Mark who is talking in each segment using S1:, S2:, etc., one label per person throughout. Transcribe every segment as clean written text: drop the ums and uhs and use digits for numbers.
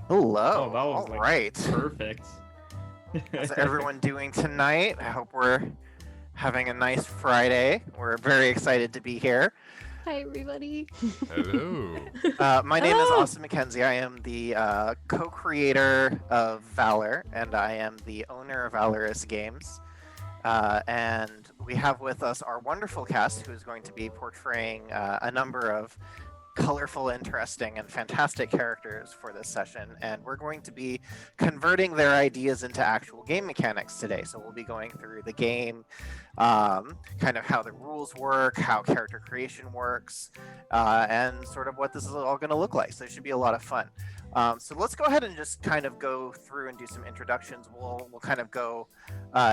S1: Hello.
S2: Oh, that was
S1: All
S2: like
S1: right.
S2: perfect.
S1: How's everyone doing tonight? I hope we're having a nice Friday. We're very excited to be here.
S3: Hi, everybody.
S4: Hello.
S1: My name is Austin MacKenzie. I am the co-creator of Valor, and I am the owner of Valorous Games. And we have with us our wonderful cast, who is going to be portraying a number of colorful, interesting, and fantastic characters for this session, and we're going to be converting their ideas into actual game mechanics today. So we'll be going through the game, kind of how the rules work, how character creation works, and sort of what this is all going to look like. So it should be a lot of fun. So let's go ahead and just kind of go through and do some introductions. We'll kind of go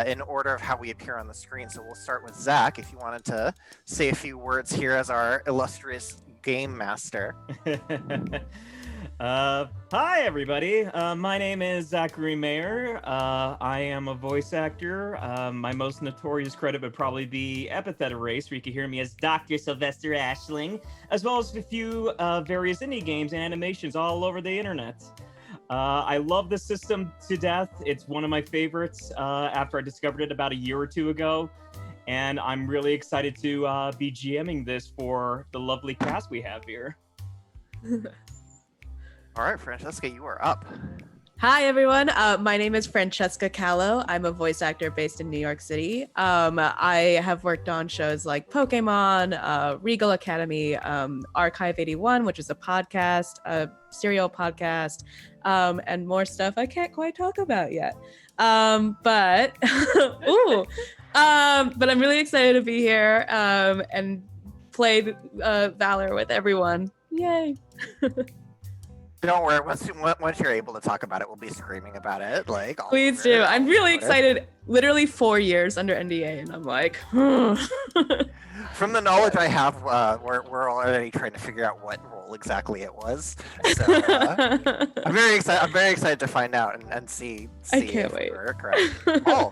S1: in order of how we appear on the screen. So we'll start with Zack, if you wanted to say a few words here as our illustrious game master.
S2: Hi, everybody. My name is Zack Maher. I am a voice actor. My most notorious credit would probably be Epithet Erase, where you can hear me as Dr. Sylvester Ashling, as well as a few various indie games and animations all over the internet. I love the system to death. It's one of my favorites after I discovered it about a year or two ago. And I'm really excited to be GMing this for the lovely cast we have here.
S1: All right, Francesca, you are up.
S5: Hi, everyone. My name is Francesca Calo. I'm a voice actor based in New York City. I have worked on shows like Pokemon, Regal Academy, Archive 81, which is a podcast, a serial podcast, and more stuff I can't quite talk about yet. But I'm really excited to be here and play Valor with everyone. Yay!
S1: Don't worry, once you're able to talk about it, we'll be screaming about it. Like,
S5: please do. I'm really excited. Literally 4 years under NDA, and I'm like,
S1: From the knowledge I have, we're already trying to figure out what role exactly it was. So I'm very excited. I'm very excited to find out and see.
S5: I can't
S1: if
S5: wait.
S1: We're correct. Oh.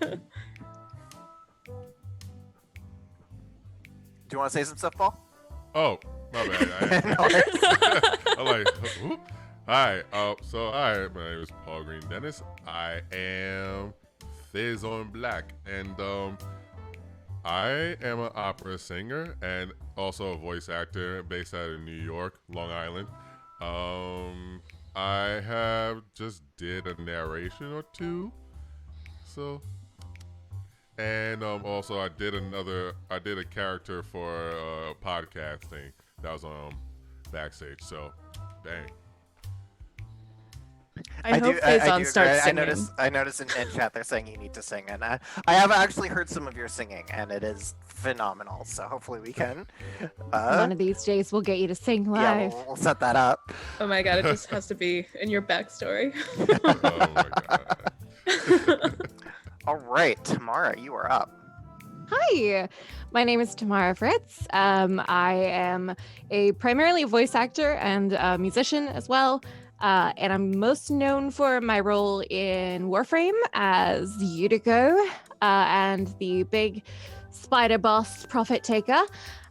S1: Do you want to say some stuff, Paul?
S4: Oh, my bad.
S1: No worries.
S4: I'm like, whoop. Hi. Hi, my name is Paul Greene-Dennis. I am Faizon Black, and I am an opera singer and also a voice actor based out of New York, Long Island. I have just did a narration or two, so. And also I did a character for a podcast thing that was backstage. So, dang.
S5: I hope Faizon starts singing.
S1: I noticed in chat they're saying you need to sing, and I have actually heard some of your singing, and it is phenomenal. So hopefully we can.
S3: One of these days we'll get you to sing live.
S1: Yeah, we'll set that up.
S5: Oh my god, it just has to be in your backstory.
S4: Oh my god.
S1: All right, Tamara, you are up.
S3: Hi, my name is Tamara Fritz. I am a primarily voice actor and a musician as well. And I'm most known for my role in Warframe as Utico and the big spider boss Prophet Taker.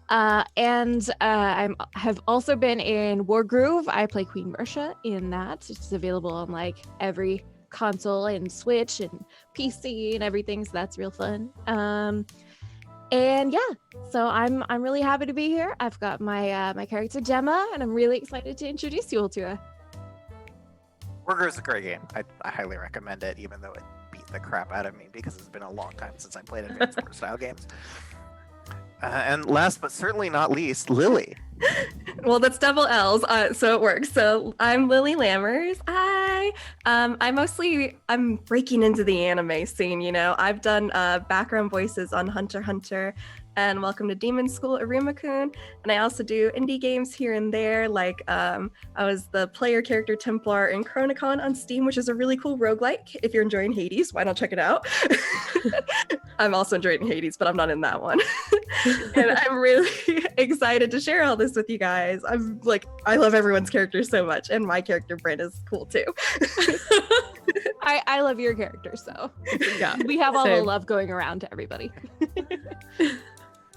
S3: And I have also been in Wargroove. I play Queen Mercia in that. It's available on like every console and Switch and PC and everything, so that's real fun. And yeah, so I'm really happy to be here. I've got my my character Gemma, and I'm really excited to introduce you all to her.
S1: Worker is a great game. I highly recommend it, even though it beat the crap out of me because it's been a long time since I played advanced war style games. And last but certainly not least, Lily.
S6: Well, that's double L's, so it works. So I'm Lily Lammers. I'm breaking into the anime scene, you know. I've done background voices on Hunter x Hunter and Welcome to Demon School, Iruma-kun. And I also do indie games here and there, like I was the player character Templar in Chronicon on Steam, which is a really cool roguelike. If you're enjoying Hades, why not check it out? I'm also enjoying Hades, but I'm not in that one. And I'm really excited to share all this with you guys. I love everyone's characters so much, and my character Bryn is cool too.
S3: I love your character, so
S6: Yeah,
S3: we have all the
S6: same.
S3: love going around to everybody.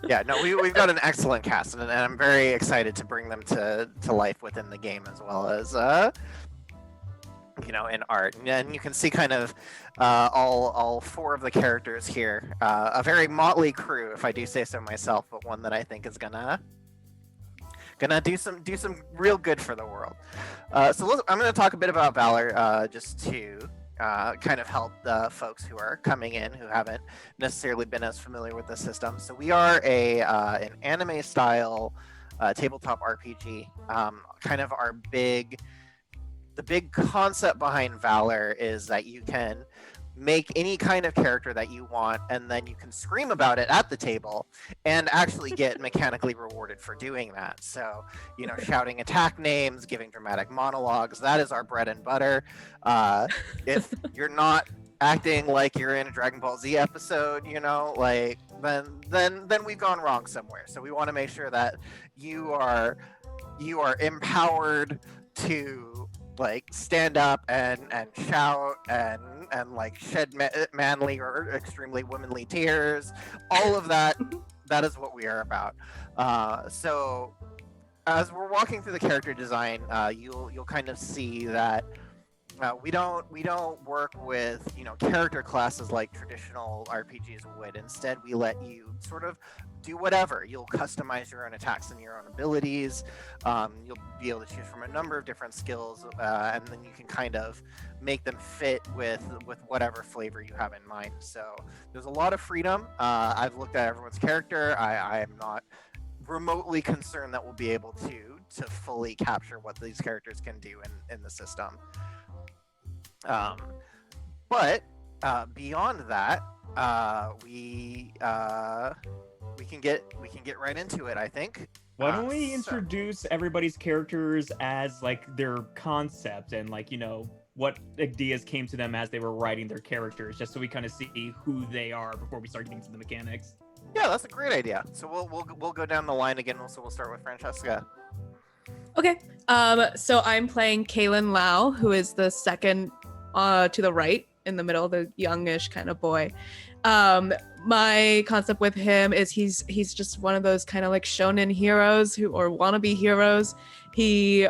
S1: Yeah, no, we've got an excellent cast, and I'm very excited to bring them to life within the game, as well as in art. And you can see kind of all four of the characters here. A very motley crew, if I do say so myself, but one that I think is gonna do some real good for the world. So I'm gonna talk a bit about Valor, just to kind of help the folks who are coming in who haven't necessarily been as familiar with the system. So we are an anime style tabletop RPG. Kind of the big concept behind Valor is that you can make any kind of character that you want, and then you can scream about it at the table and actually get mechanically rewarded for doing that. So, shouting attack names, giving dramatic monologues, that is our bread and butter. If you're not acting like you're in a Dragon Ball Z episode, then we've gone wrong somewhere. So we want to make sure that you are empowered to stand up and shout and shed manly or extremely womanly tears. All of that is what we are about. So as we're walking through the character design, you'll kind of see that we don't work with character classes like traditional RPGs would. Instead, we let you sort of do whatever. You'll customize your own attacks and your own abilities. You'll be able to choose from a number of different skills, and then you can kind of make them fit with whatever flavor you have in mind. So there's a lot of freedom. I've looked at everyone's character. I am not remotely concerned that we'll be able to fully capture what these characters can do in the system. But beyond that, we can get right into it, I think.
S2: Why don't we introduce everybody's characters as their concept and what ideas came to them as they were writing their characters, just so we kind of see who they are before we start getting to the mechanics.
S1: Yeah, that's a great idea. So we'll go down the line again. So we'll start with Francesca.
S5: Okay. So I'm playing Callon Lau, who is the second to the right in the middle, the youngish kind of boy. My concept with him is he's just one of those kind of shonen heroes or wannabe heroes. He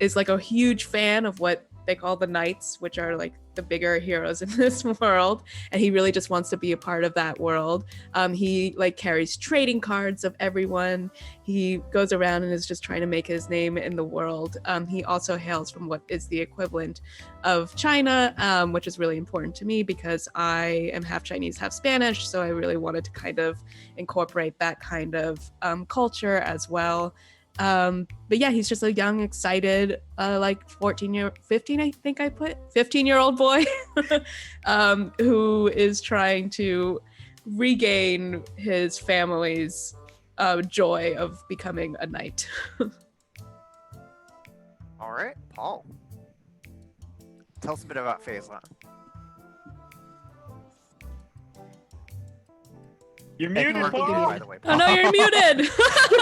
S5: is a huge fan of what they call the knights, which are the bigger heroes in this world, and he really just wants to be a part of that world. He carries trading cards of everyone. He goes around and is just trying to make his name in the world. He also hails from what is the equivalent of China, which is really important to me because I am half Chinese, half Spanish, so I really wanted to kind of incorporate that kind of culture as well. But yeah, he's just a young, excited, 15-year-old boy who is trying to regain his family's joy of becoming a knight.
S1: All right, Paul. Tell us a bit about Faizon.
S2: You're muted, Paul.
S1: By the way, Paul.
S5: Oh no, you're muted.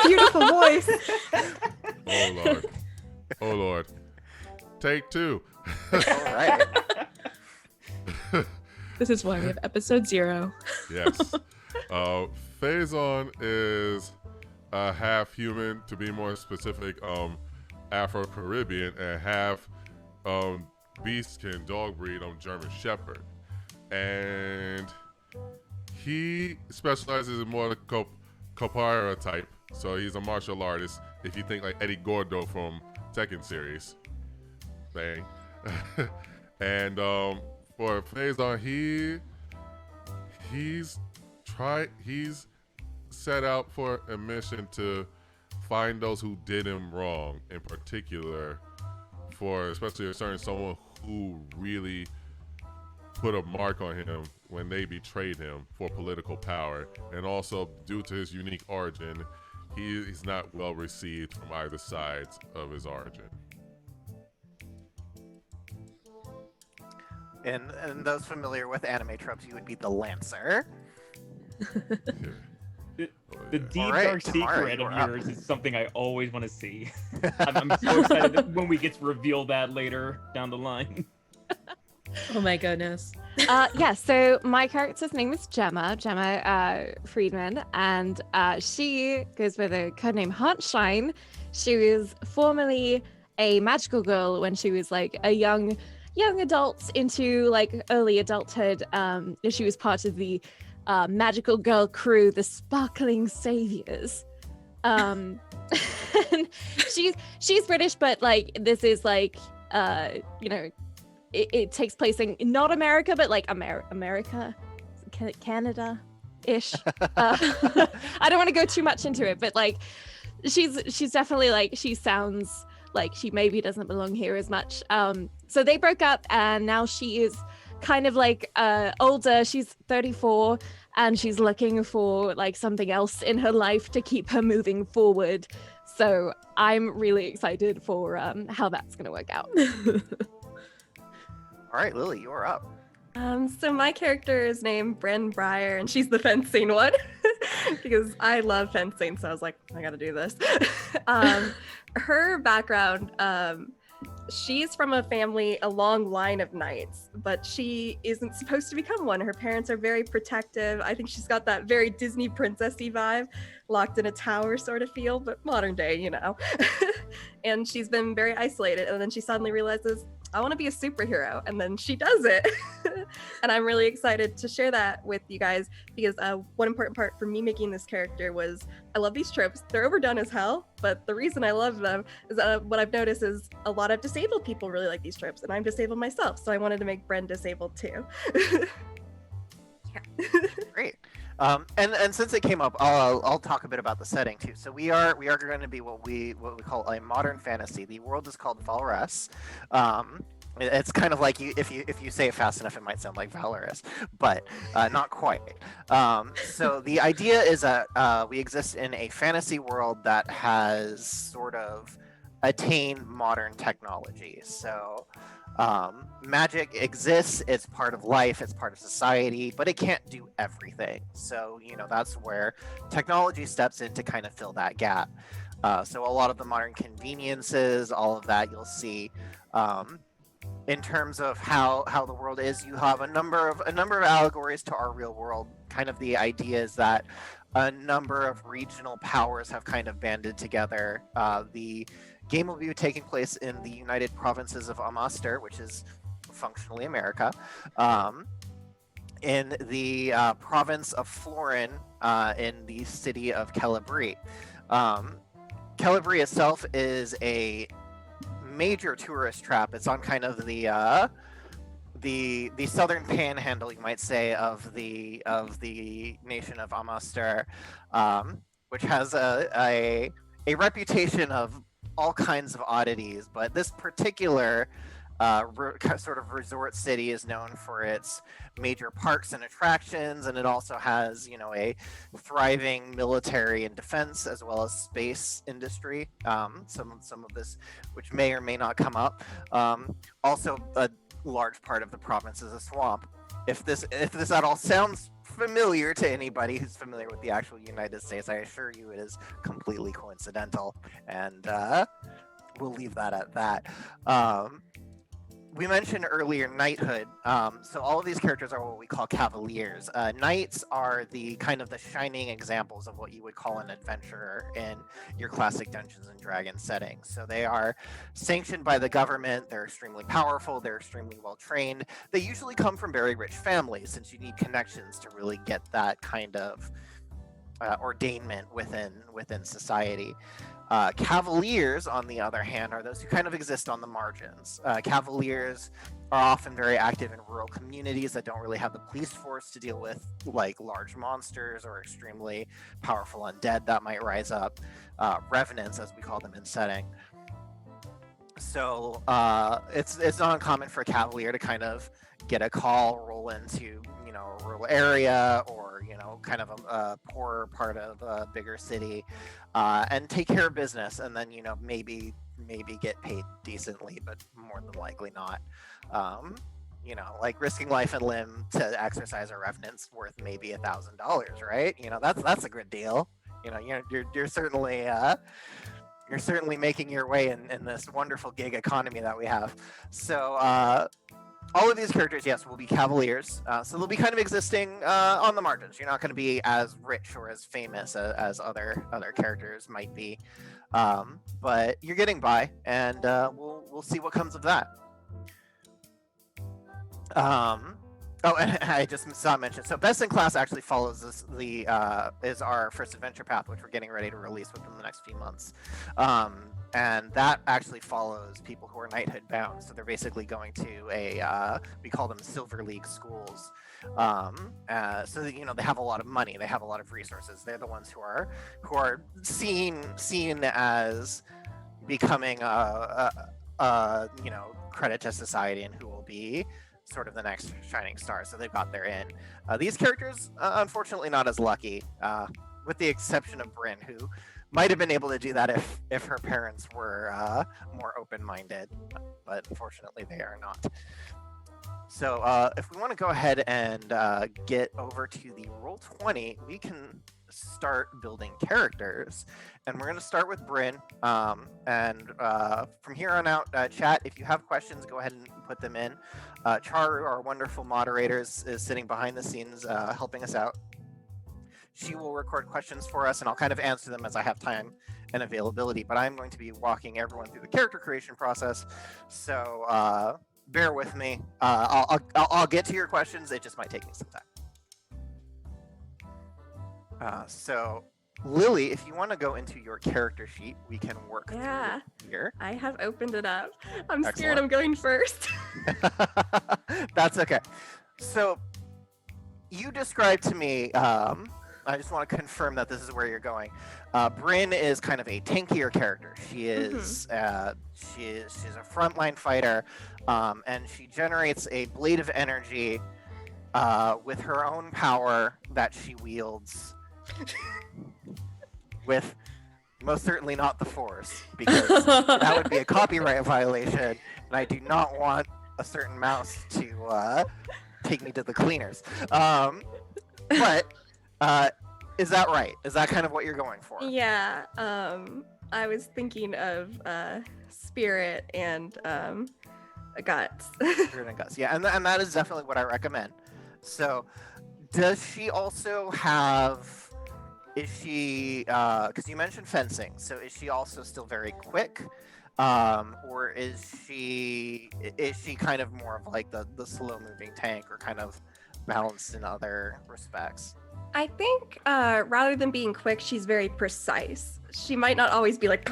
S6: Beautiful voice.
S4: Oh Lord. Take 2.
S1: All right.
S5: This is why we have episode 0.
S4: Yes. Faizon is a half human, to be more specific, Afro-Caribbean, and half beast-kin dog breed, German Shepherd. And he specializes in more the capoeira type, so he's a martial artist. If you think Eddie Gordo from Tekken series, bang. And for Faizon, he's set out for a mission to find those who did him wrong, in particular, for especially a certain someone who really put a mark on him when they betrayed him for political power. And also, due to his unique origin, he's not well received from either sides of his origin.
S1: And those familiar with anime tropes, you would be the Lancer.
S2: The deep,
S1: All right,
S2: dark
S1: Tamara,
S2: secret
S1: you
S2: of
S1: are
S2: yours is something I always want to see. I'm so excited that when we get to reveal that later down the line.
S5: Oh my goodness.
S3: Yeah, so my character's name is Gemma Friedman, and she goes by the codename HeartShine. She was formerly a magical girl when she was like a young adult into like early adulthood. She was part of the magical girl crew, the Sparkling Saviors. And she's British, but like this is like you know, it takes place in not America, but like America, Canada-ish. I don't want to go too much into it, but like she's definitely like, she sounds like she maybe doesn't belong here as much. So they broke up, and now she is kind of like older. She's 34, and she's looking for like something else in her life to keep her moving forward. So I'm really excited for how that's going to work out.
S1: All right, Lily, you're up.
S6: So my character is named Bryn Briar, and she's the fencing one because I love fencing. So I was like, I got to do this. Her background, she's from a long line of knights, but she isn't supposed to become one. Her parents are very protective. I think she's got that very Disney princessy vibe, locked in a tower sort of feel, but modern day, you know. And she's been very isolated, and then she suddenly realizes, I want to be a superhero, and then she does it. And I'm really excited to share that with you guys because one important part for me making this character was I love these tropes. They're overdone as hell, but the reason I love them is what I've noticed is a lot of disabled people really like these tropes, and I'm disabled myself, so I wanted to make Bryn disabled too.
S1: Great. And since it came up, I'll talk a bit about the setting too. So we are going to be what we call a modern fantasy. The world is called Valorous. It's kind of like if you say it fast enough, it might sound like Valorous, but not quite. So the idea is that we exist in a fantasy world that has sort of attained modern technology. So magic exists, it's part of life, it's part of society, but it can't do everything. So, you know, that's where technology steps in to kind of fill that gap. So a lot of the modern conveniences, all of that you'll see in terms of how the world is. You have a number of allegories to our real world. Kind of the idea is that a number of regional powers have kind of banded together. The game will be taking place in the United Provinces of Amaster, which is functionally America, in the province of Florin, in the city of Callabri. Callabri itself is a major tourist trap. It's on kind of the southern panhandle, you might say, of the nation of Amaster, which has a reputation of all kinds of oddities, but this particular sort of resort city is known for its major parks and attractions, and it also has, you know, a thriving military and defense as well as space industry. Some of this, which may or may not come up. Also, a large part of the province is a swamp. If this at all sounds familiar to anybody who's familiar with the actual United States, I assure you it is completely coincidental, and we'll leave that at that. We mentioned earlier knighthood. So all of these characters are what we call cavaliers. Knights are the kind of the shining examples of what you would call an adventurer in your classic Dungeons and Dragons setting. So they are sanctioned by the government. They're extremely powerful. They're extremely well trained. They usually come from very rich families, since you need connections to really get that kind of ordainment within society. Cavaliers, on the other hand, are those who kind of exist on the margins. Cavaliers are often very active in rural communities that don't really have the police force to deal with like large monsters or extremely powerful undead that might rise up. Revenants, as we call them in setting. So it's not uncommon for a cavalier to kind of get a call, roll into, you know, a rural area or, you know, kind of a poorer part of a bigger city, and take care of business, and then, you know, maybe get paid decently, but more than likely not. You know, like risking life and limb to exercise a revenant's worth maybe $1,000, right? You know, that's a good deal. You know, you're certainly making your way in this wonderful gig economy that we have. So all of these characters, yes, will be cavaliers. So they'll be kind of existing on the margins. You're not going to be as rich or as famous as other characters might be. But you're getting by, and we'll see what comes of that. Oh, and I just saw mention. So Best in Class actually follows this. Is our first adventure path, which we're getting ready to release within the next few months. And that actually follows people who are knighthood bound. So they're basically going to we call them Silver League schools. So that, they have a lot of money, they have a lot of resources. They're the ones who are seen as becoming credit to society and who will be sort of the next shining star. So they've got their in. These characters, unfortunately, not as lucky, with the exception of Bryn, who might have been able to do that if her parents were more open-minded, but unfortunately they are not. So if we want to go ahead and get over to the Roll20, we can start building characters. And we're going to start with Bryn. And from here on out, chat, if you have questions, go ahead and put them in. Charu, our wonderful moderator, is sitting behind the scenes helping us out. She will record questions for us, and I'll kind of answer them as I have time and availability. But I'm going to be walking everyone through the character creation process. So bear with me. I'll get to your questions. It just might take me some time. So Lily, if you want to go into your character sheet, we can work through it here.
S6: I have opened it up. I'm
S1: Excellent.
S6: scared I'm going first.
S1: That's okay. So you described to me, I just want to confirm that this is where you're going. Bryn is kind of a tankier character. She is she's a frontline fighter, and she generates a blade of energy with her own power that she wields with most certainly not the Force, because that would be a copyright violation, and I do not want a certain mouse to take me to the cleaners. But is that right? Is that kind of what you're going for?
S6: Yeah. I was thinking of spirit and guts.
S1: Spirit and guts. Yeah, and that is definitely what I recommend. So, does she also have? Is she? Because you mentioned fencing. So is she also still very quick? Or is she kind of more of like the slow moving tank, or kind of balanced in other respects?
S6: I think rather than being quick, she's very precise. She might not always be like,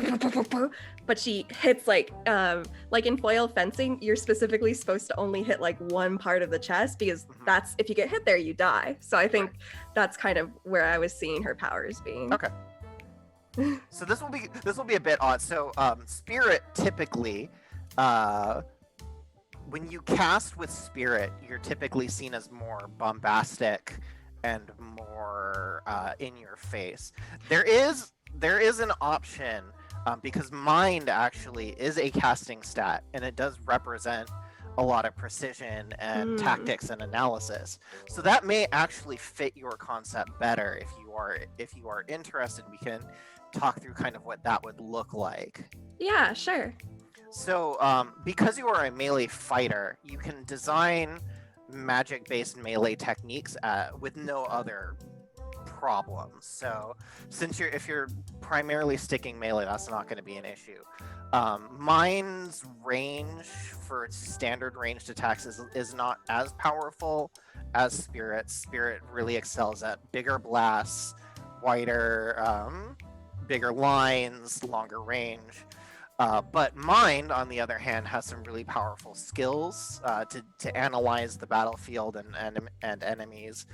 S6: but she hits like in foil fencing, you're specifically supposed to only hit like one part of the chest, because that's, if you get hit there, you die. So I think that's kind of where I was seeing her powers being.
S1: Okay. So this will be a bit odd. So spirit typically, when you cast with spirit, you're typically seen as more bombastic and more in your face. There is an option, because mind actually is a casting stat, and it does represent a lot of precision and tactics and analysis. So that may actually fit your concept better. If you are interested, we can talk through kind of what that would look like.
S6: Yeah, sure.
S1: So because you are a melee fighter, you can design magic-based melee techniques with no other problems. So if you're primarily sticking melee, that's not going to be an issue. Mind's range for standard ranged attacks is not as powerful as Spirit. Spirit really excels at bigger blasts, wider, bigger lines, longer range. But Mind, on the other hand, has some really powerful skills to analyze the battlefield and enemies.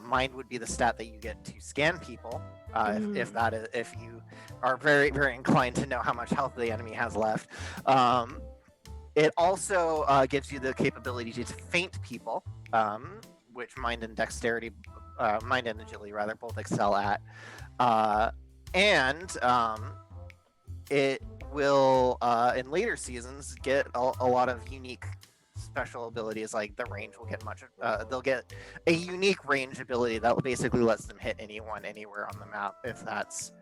S1: Mind would be the stat that you get to scan people, if you are very, very inclined to know how much health the enemy has left. It also gives you the capability to feint people, which Mind and Dexterity, Mind and Agility rather, both excel at. It will in later seasons get a lot of unique special abilities, like the range will get they'll get a unique range ability that basically lets them hit anyone anywhere on the map, if that's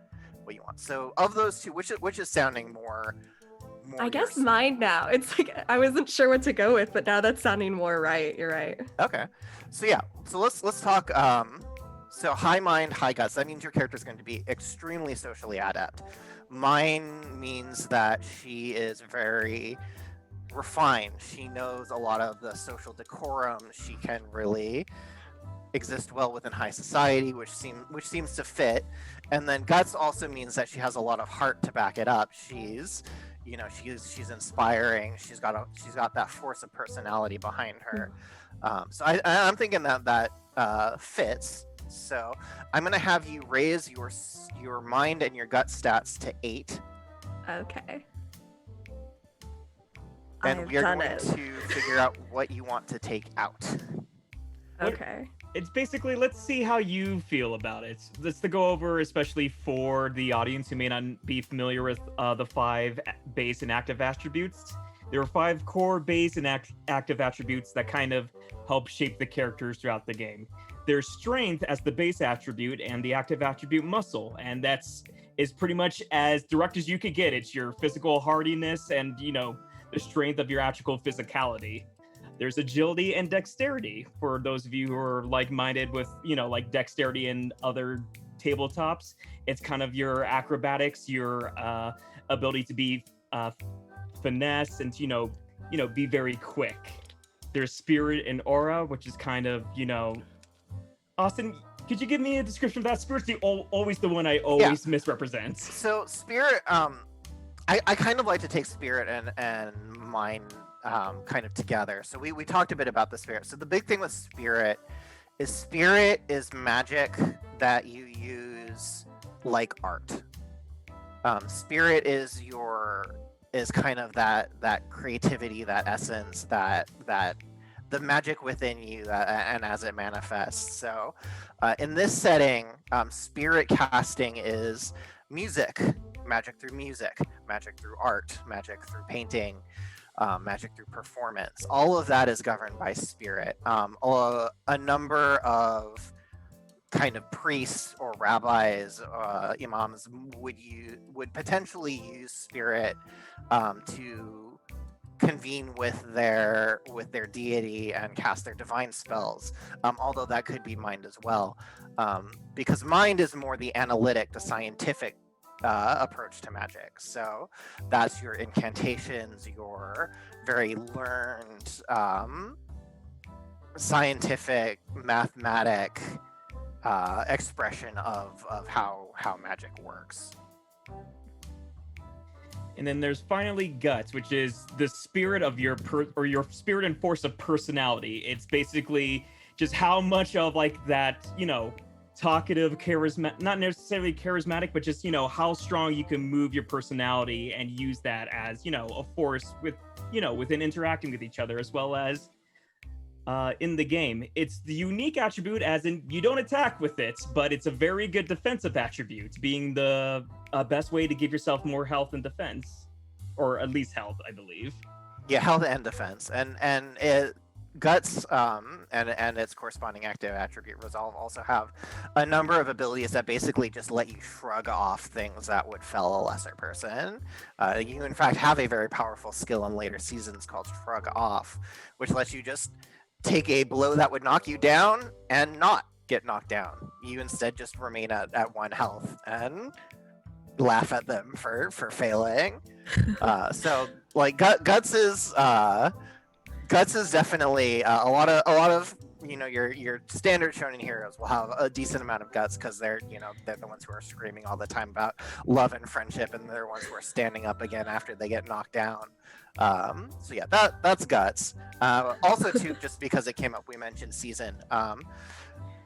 S1: what you want. So of those two, which is sounding more
S6: I guess Mind now. It's like I wasn't sure what to go with, but now that's sounding more right. You're right.
S1: Okay. So yeah, so let's talk So high mind, high guts. That means your character is going to be extremely socially adept. Mine means that she is very refined. She knows a lot of the social decorum. She can really exist well within high society, which seems to fit. And then guts also means that she has a lot of heart to back it up. She's inspiring. She's got that force of personality behind her. So I'm thinking that fits. So I'm gonna have you raise your mind and your gut stats to 8.
S6: Okay.
S1: And we are going to figure out what you want to take out.
S6: Okay.
S2: It's basically, let's see how you feel about it. Let's go over, especially for the audience who may not be familiar with the 5 base and active attributes. There are 5 core base and active attributes that kind of help shape the characters throughout the game. There's strength as the base attribute and the active attribute muscle, and is pretty much as direct as you could get. It's your physical hardiness and, the strength of your actual physicality. There's agility and dexterity for those of you who are like-minded with, like dexterity and other tabletops. It's kind of your acrobatics, your ability to be finesse and, be very quick. There's spirit and aura, which is kind of, Austin, could you give me a description of that? Spirit's always the one I always misrepresent.
S1: So spirit, I kind of like to take spirit and mind kind of together. So we talked a bit about the spirit. So the big thing with spirit is magic that you use like art. Spirit is kind of that creativity, that essence, that the magic within you and as it manifests. So in this setting, spirit casting is music, magic through music, magic through art, magic through painting, magic through performance. All of that is governed by spirit. A number of kind of priests or rabbis, imams would potentially use spirit to convene with their deity and cast their divine spells, although that could be mind as well, because mind is more the analytic, the scientific approach to magic. So that's your incantations, your very learned scientific, mathematic expression of how magic works.
S2: And then there's finally guts, which is the spirit of your spirit and force of personality. It's basically just how much of like that, talkative, charismatic, not necessarily charismatic, but just, how strong you can move your personality and use that as, a force within interacting with each other, as well as in the game. It's the unique attribute, as in you don't attack with it, but it's a very good defensive attribute, being the best way to give yourself more health and defense, or at least health, I believe.
S1: Yeah, health and defense, and guts and its corresponding active attribute resolve also have a number of abilities that basically just let you shrug off things that would fell a lesser person. You in fact have a very powerful skill in later seasons called Shrug Off, which lets you just take a blow that would knock you down and not get knocked down. You instead just remain at 1 health and laugh at them for failing. So like guts is definitely a lot of your standard shonen heroes will have a decent amount of guts because they're the ones who are screaming all the time about love and friendship, and they're the ones who are standing up again after they get knocked down. So yeah, that's guts. Also too, just because it came up, we mentioned season.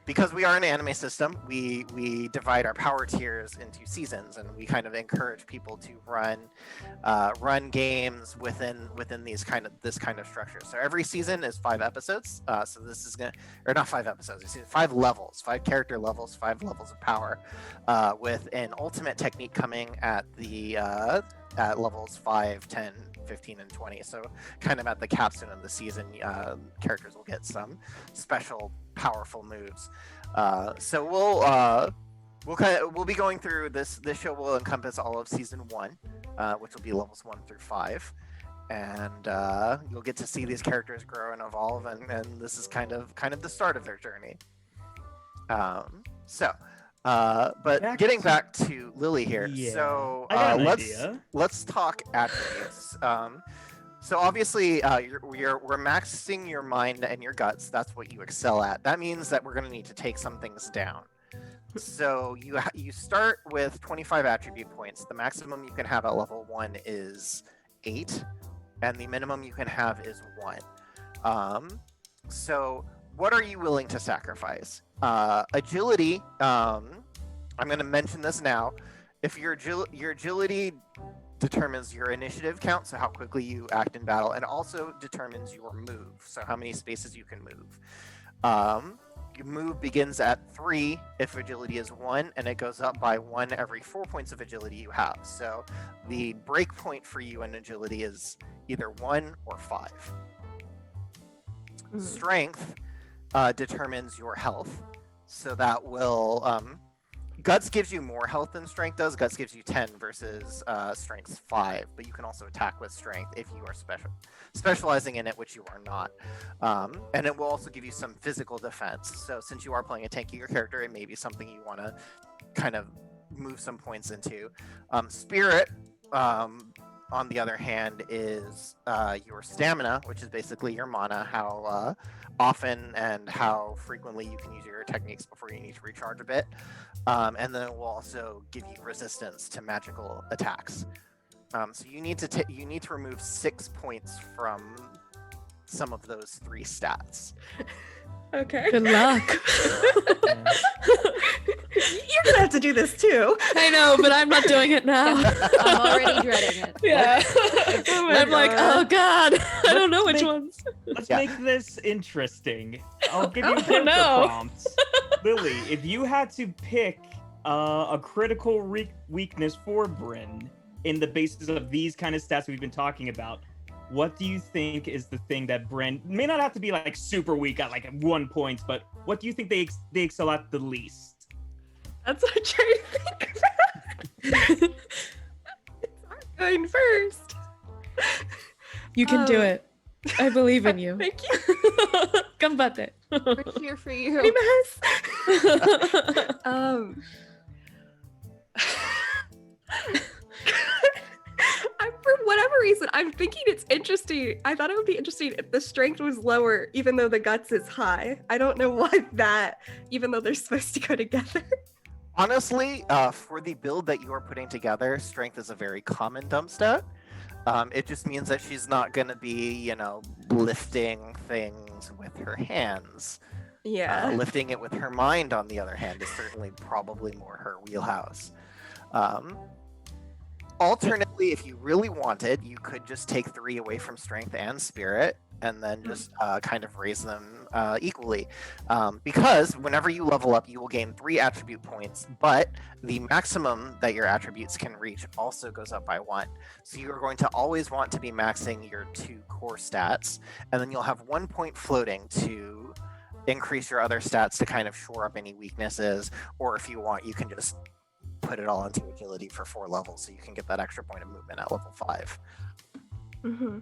S1: Because we are an anime system, we divide our power tiers into seasons, and we kind of encourage people to run games within this kind of structure. So every season is 5 episodes. So this is not 5 episodes. 5 levels, 5 character levels, 5 levels of power, with an ultimate technique coming at the at levels 5, 10, 15, and 20. So kind of at the capstone of the season, characters will get some special powerful moves. So we'll be going through this show will encompass all of season 1, which will be levels 1 through 5, and you'll get to see these characters grow and evolve, and this is kind of the start of their journey. So, but getting back to Lily here.
S2: Yeah.
S1: So
S2: I got an idea.
S1: let's talk attributes. So obviously, we're maxing your mind and your guts. That's what you excel at. That means that we're going to need to take some things down. So you start with 25 attribute points. The maximum you can have at level 1 is 8, and the minimum you can have is 1. So what are you willing to sacrifice? Agility. I'm going to mention this now. If your agility determines your initiative count, so how quickly you act in battle, and also determines your move, so how many spaces you can move. Your move begins at 3 if agility is 1, and it goes up by 1 every 4 points of agility you have. So the break point for you in agility is either 1 or 5. Strength determines your health, so that will Guts gives you more health than Strength does. Guts gives you 10 versus Strength's 5, but you can also attack with Strength if you are specializing in it, which you are not. And it will also give you some physical defense. So since you are playing a tankier character, it may be something you want to kind of move some points into. Spirit, on the other hand, is your stamina, which is basically your mana, how often and how frequently you can use your techniques before you need to recharge a bit. And then it will also give you resistance to magical attacks. So you need to remove 6 points from some of those 3 stats.
S6: Okay.
S5: Good luck.
S6: You're gonna have to do this too.
S5: I know, but I'm not doing it now.
S3: I'm already dreading it.
S5: Yeah. I'm like, oh god, I don't know which
S2: make-
S5: ones.
S2: Let's make this interesting. I'll give you
S5: Oh,
S2: character
S5: no.
S2: prompts. Lily, if you had to pick a critical weakness for Bryn in the basis of these kind of stats we've been talking about, what do you think is the thing that Bryn may not have to be like super weak at like 1 point, but what do you think they excel at the least?
S6: That's what I'm trying to think about. It's hard going first.
S5: You can do it. I believe in you.
S6: Thank you.
S5: Ganbatte.
S3: We're here for you.
S6: For whatever reason, I'm thinking it's interesting. I thought it would be interesting if the strength was lower, even though the guts is high. I don't know why that, even though they're supposed to go together.
S1: Honestly, for the build that you are putting together, strength is a very common dump stat. It just means that she's not going to be, lifting things with her hands.
S6: Yeah.
S1: Lifting it with her mind, on the other hand, is certainly probably more her wheelhouse. Alternately, if you really wanted, you could just take 3 away from strength and spirit, and then just kind of raise them equally. Because whenever you level up, you will gain 3 attribute points, but the maximum that your attributes can reach also goes up by 1. So you're going to always want to be maxing your 2 core stats, and then you'll have 1 point floating to increase your other stats to kind of shore up any weaknesses, or if you want, you can just put it all into agility for 4 levels, so you can get that extra point of movement at level 5.
S6: Mm-hmm.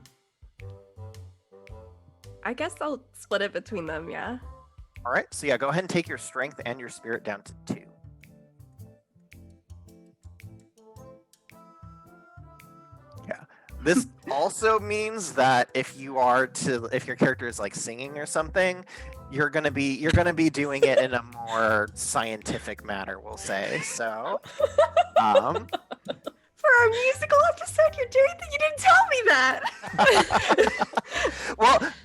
S6: I guess I'll split it between them, yeah.
S1: All right, so yeah, go ahead and take your strength and your spirit down to 2. Yeah. This also means that if your character is like singing or something, you're gonna be doing it in a more scientific manner, we'll say. So,
S6: For our musical episode, you're doing that. You didn't tell me that.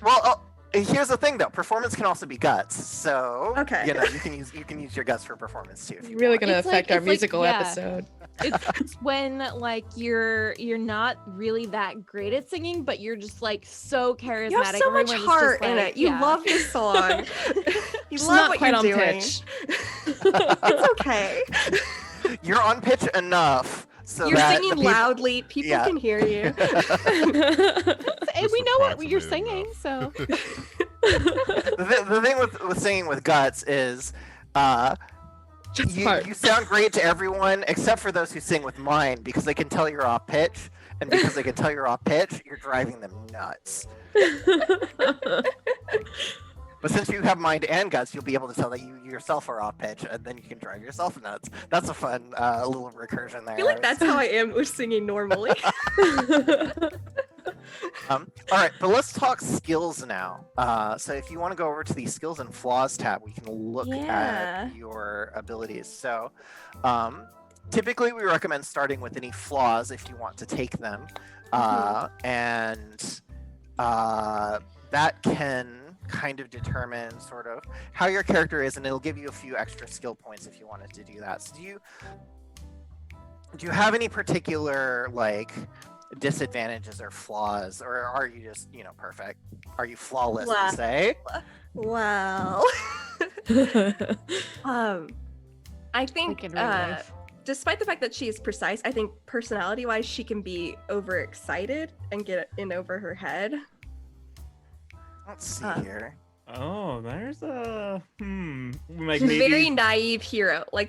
S1: well, here's the thing though. Performance can also be guts. So,
S6: Okay.
S1: you can use your guts for performance too. If you
S5: You're really
S1: want.
S5: gonna
S3: It's
S5: affect
S3: like-
S5: our
S3: it's like-
S5: musical
S3: yeah.
S5: episode.
S3: It's when like you're not really that great at singing, but you're just like so charismatic.
S6: You have so much
S3: Everyone's
S6: heart
S3: just
S6: in
S3: like,
S6: it. You
S3: yeah.
S6: love this song. You
S5: Just
S6: love
S5: not
S6: what
S5: quite
S6: you're
S5: on
S6: doing.
S5: pitch.
S6: It's okay.
S1: You're on pitch enough. So
S6: You're
S1: that
S6: singing
S1: the people-
S6: loudly. People
S1: Yeah.
S6: can hear you.
S3: And we know what you're
S4: approximately
S3: singing, so
S1: The thing with singing with guts is
S5: Just part.
S1: you sound great to everyone except for those who sing with mine, because they can tell you're off pitch, and because they can tell you're off pitch, you're driving them nuts. But since you have mind and guts, you'll be able to tell that you yourself are off pitch, and then you can drive yourself nuts. That's a fun little recursion there.
S6: I feel like that's how I am with singing normally.
S1: All right, but let's talk skills now. So if you want to go over to the skills and flaws tab, we can look
S6: Yeah.
S1: at your abilities. So typically we recommend starting with any flaws if you want to take them. And that can kind of determine sort of how your character is, and it'll give you a few extra skill points if you wanted to do that. So do you have any particular like disadvantages or flaws, or are you just perfect? Are you flawless
S6: Wow.
S1: to say?
S6: Wow. I think
S3: in real life.
S6: despite the fact that she is precise, I think personality-wise she can be overexcited and get in over her head.
S1: Let's see here.
S2: Oh, there's a like
S6: She's a
S2: maybe
S6: very naive hero. I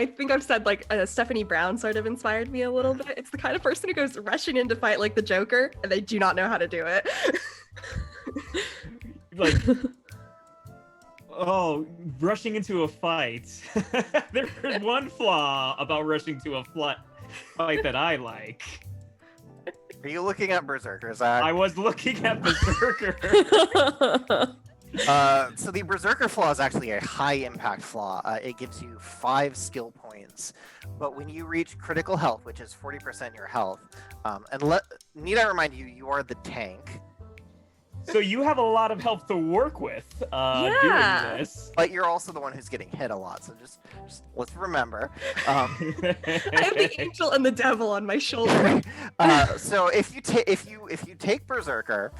S6: think I've said like Stephanie Brown sort of inspired me a little bit. It's the kind of person who goes rushing in to fight like the Joker, and they do not know how to do it.
S2: like rushing into a fight. There's one flaw about rushing to a fight that I like.
S1: Are you looking at Berserker, Zach?
S2: I was looking at Berserker.
S1: So the Berserker flaw is actually a high impact flaw. It gives you 5 skill points, but when you reach critical health, which is 40% your health, need I remind you, you are the tank.
S2: So you have a lot of health to work with
S6: Yeah.
S2: doing this.
S1: But you're also the one who's getting hit a lot, so just let's remember.
S6: I have the angel and the devil on my shoulder.
S1: So if you take Berserker,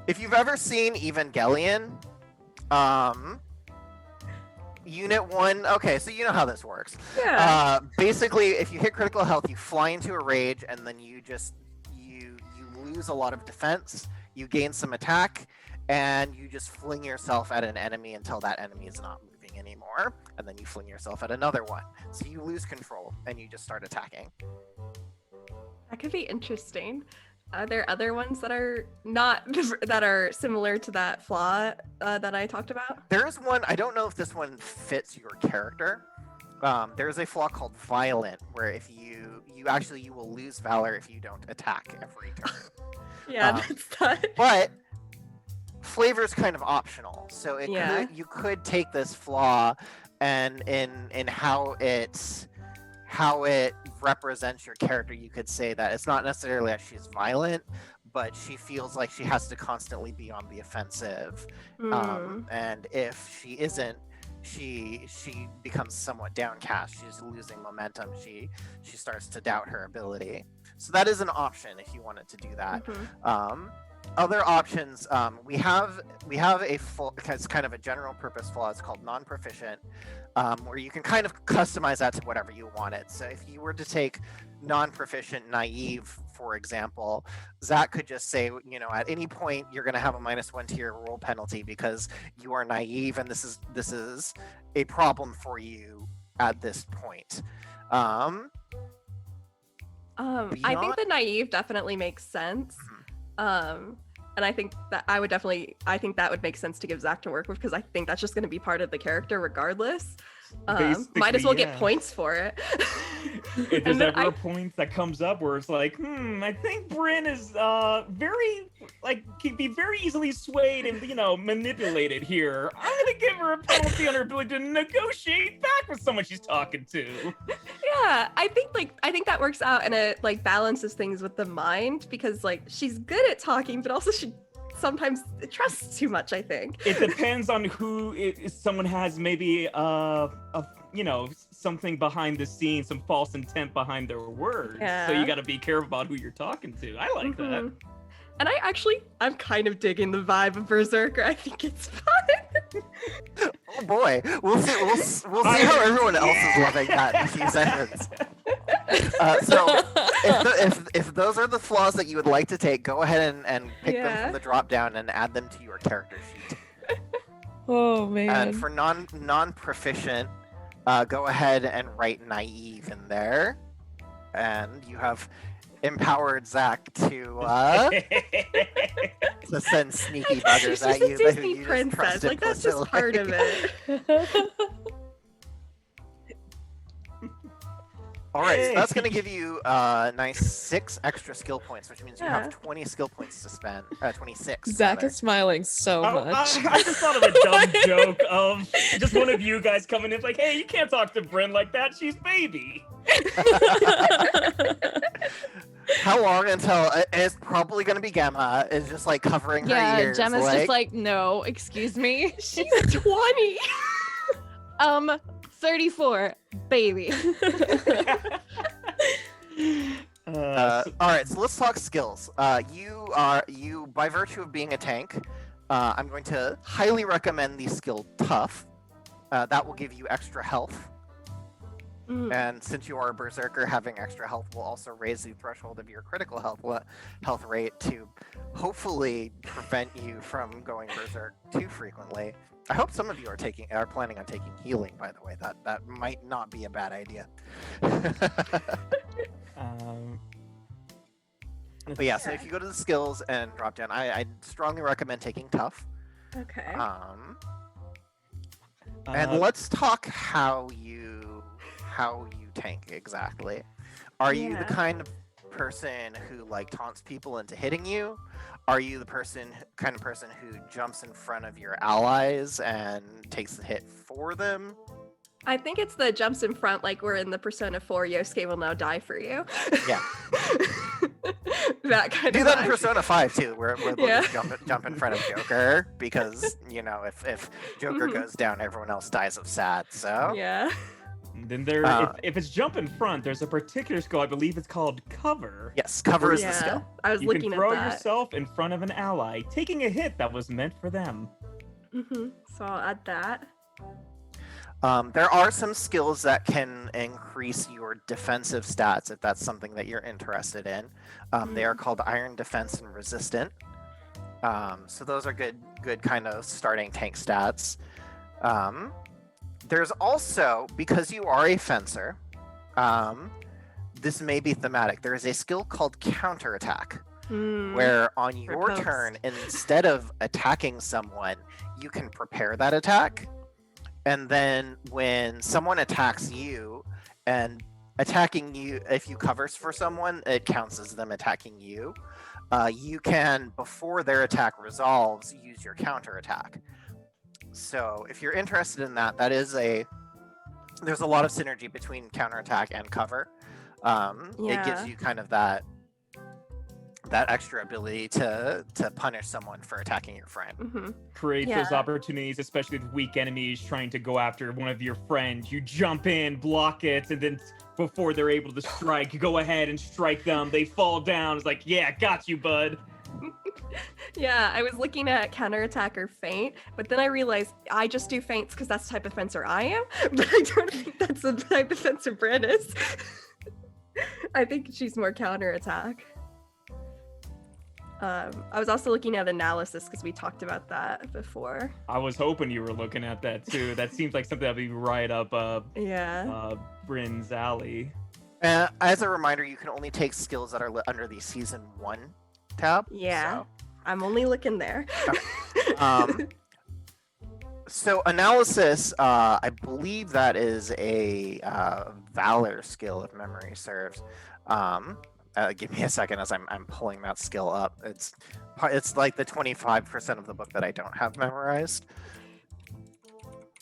S1: if you've ever seen Evangelion, Unit 1, okay, so you know how this works.
S6: Yeah.
S1: Basically, if you hit critical health, you fly into a rage, and then you lose a lot of defense, you gain some attack, and you just fling yourself at an enemy until that enemy is not moving anymore, and then you fling yourself at another one. So you lose control, and you just start attacking.
S6: That could be interesting. Are there other ones that are similar to that flaw that I talked about?
S1: There is one, I don't know if this one fits your character. There's a flaw called Violent, where if you will lose Valor if you don't attack every turn.
S6: Yeah, that's that.
S1: But flavor is kind of optional, so you could take this flaw and in how it represents your character, you could say that it's not necessarily that she's violent, but she feels like she has to constantly be on the offensive, and if she isn't, she becomes somewhat downcast. She's losing momentum. She starts to doubt her ability. So that is an option if you wanted to do that. Other options, we have a full, it's kind of a general purpose flaw. It's called non-proficient, where you can kind of customize that to whatever you want it. So if you were to take non-proficient naive, for example, Zach could just say, at any point you're going to have a -1 to your roll penalty because you are naive, and this is a problem for you at this point.
S6: I think the naive definitely makes sense. And I think that would make sense to give Zach to work with, because I think that's just going to be part of the character regardous. Might as well get points for it.
S2: If there's ever a point that comes up where it's like, I think Bryn is can be very easily swayed and manipulated here. I'm gonna give her a penalty on her ability to negotiate back with someone she's talking to.
S6: Yeah, I think that works out, and it balances things with the mind, because she's good at talking, but also she sometimes trusts too much, I think.
S2: It depends on who someone has maybe something behind the scenes, some false intent behind their words.
S6: Yeah.
S2: So you got to be careful about who you're talking to. I like that.
S6: And I'm kind of digging the vibe of Berserker. I think it's fun.
S1: Oh boy, we'll see how everyone else is loving that in a few seconds. So if those are the flaws that you would like to take, go ahead and pick them from the drop down and add them to your character sheet.
S5: Oh man.
S1: And for non-proficient, go ahead and write naive in there, and you have empowered Zack to send sneaky
S6: She's
S1: buggers
S6: just
S1: at
S6: a
S1: you.
S6: Disney
S1: you just
S6: princess.
S1: trust
S6: Like that's just part of
S1: implicitly.
S6: it.
S1: All right, so that's going to give you a nice 6 extra skill points, which means you
S6: Yeah.
S1: have 20 skill points to spend. 26.
S5: Zach
S1: rather.
S5: is smiling so much.
S2: I just thought of a dumb joke of just one of you guys coming in like, hey, you can't talk to Bryn like that. She's baby.
S1: How long until it's probably going to be Gemma is just like covering her
S3: Yeah,
S1: ears.
S3: Gemma's just like, no, excuse me.
S6: She's 20.
S3: 34, baby.
S1: All right, so let's talk skills. You by virtue of being a tank, I'm going to highly recommend the skill Tough. That will give you extra health. And since you are a berserker, having extra health will also raise the threshold of your critical health rate to hopefully prevent you from going berserk too frequently. I hope some of you are planning on taking healing. By the way, that might not be a bad idea. But yeah, so if you go to the skills and drop down, I strongly recommend taking Tough.
S6: Okay.
S1: And let's talk how you tank exactly. Are you the kind of person who like taunts people into hitting you? Are you the kind of person who jumps in front of your allies and takes the hit for them?
S6: I think it's the jumps in front, like we're in the Persona 4, Yosuke will now die for you.
S1: Yeah.
S6: That kind
S1: Do
S6: of
S1: that in
S6: vibe.
S1: Persona 5 too, where they'll
S6: Yeah.
S1: just jump in front of Joker, because, you know, if Joker goes down, everyone else dies of sad, so...
S6: Yeah.
S2: Then if it's jump in front, there's a particular skill, I believe it's called cover.
S1: Yes, cover is the
S6: Yeah.
S1: skill.
S6: I was
S2: You
S6: looking
S2: can
S6: at
S2: throw
S6: that.
S2: yourself in front of an ally, taking a hit that was meant for them.
S6: So I'll add that.
S1: There are some skills that can increase your defensive stats if that's something that you're interested in. They are called Iron Defense and Resistant. So those are good kind of starting tank stats. There's also, because you are a fencer, this may be thematic. There is a skill called Counterattack, where on your
S6: Riposte.
S1: turn, instead of attacking someone, you can prepare that attack. And then when someone attacks you, and attacking you, if you covers for someone, it counts as them attacking you. You can, before their attack resolves, use your counterattack. So if you're interested in that, there's a lot of synergy between counterattack and cover. It gives you kind of that extra ability to punish someone for attacking your friend.
S2: Create
S6: Yeah.
S2: those opportunities, especially with weak enemies trying to go after one of your friends. You jump in, block it, and then before they're able to strike, you go ahead and strike them. They fall down. It's like, yeah, got you, bud.
S6: Yeah, I was looking at counterattack or feint, but then I realized I just do feints because that's the type of fencer I am, but I don't think that's the type of fencer Bryn is. I think she's more counterattack. I was also looking at analysis because we talked about that before.
S2: I was hoping you were looking at that too. That seems like something that'd be right up
S6: Yeah.
S2: Bryn's alley.
S1: As a reminder, you can only take skills that are under the Season 1 tab.
S6: Yeah.
S1: So.
S6: I'm only looking there.
S1: So analysis, I believe that is a Valor skill, if memory serves. Give me a second as I'm pulling that skill up. It's like the 25% of the book that I don't have memorized,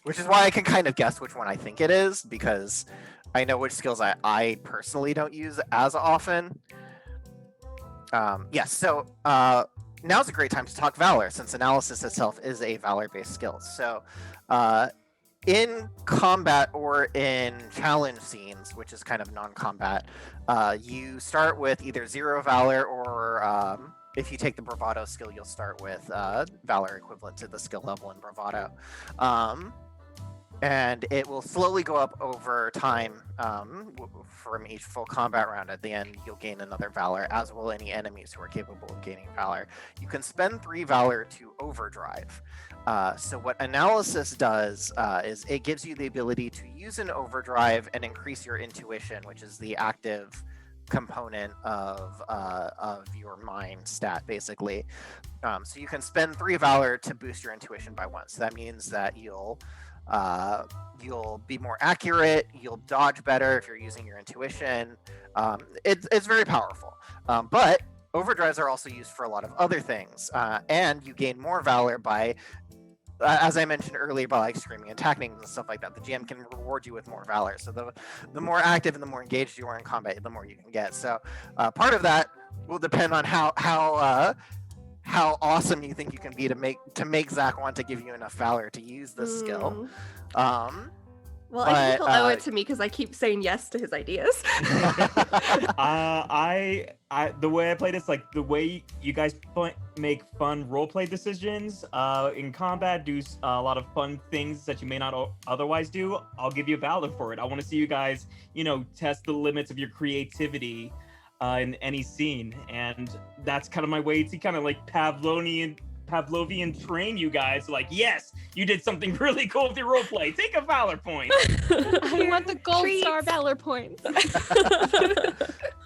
S1: which is why I can kind of guess which one I think it is, because I know which skills I personally don't use as often. Yes, so now's a great time to talk Valor, since analysis itself is a Valor-based skill. So in combat or in challenge scenes, which is kind of non-combat, you start with either 0 Valor, or if you take the Bravado skill, you'll start with Valor equivalent to the skill level in Bravado. And it will slowly go up over time from each full combat round. At the end, you'll gain another Valor, as will any enemies who are capable of gaining Valor. You can spend 3 Valor to overdrive. So what analysis does is it gives you the ability to use an overdrive and increase your intuition, which is the active component of your mind stat, basically. So you can spend 3 Valor to boost your intuition by 1. So that means that you'll be more accurate, you'll dodge better if you're using your intuition. It's very powerful. But overdrives are also used for a lot of other things, and you gain more Valor by, as I mentioned earlier, by like screaming and tacklings and stuff like that. The GM can reward you with more Valor. So the more active and the more engaged you are in combat, the more you can get. So part of that will depend on how awesome you think you can be to make Zack want to give you enough Valor to use this skill.
S6: Well, I think he'll owe it to me because I keep saying yes to his ideas.
S2: The way I play this, like the way you guys make fun roleplay decisions in combat, do a lot of fun things that you may not otherwise do. I'll give you Valor for it. I want to see you guys, test the limits of your creativity in any scene, and that's kind of my way to kind of like Pavlovian train you guys. Like, yes, you did something really cool with your roleplay. Take a Valor point.
S3: I want the gold star Valor points.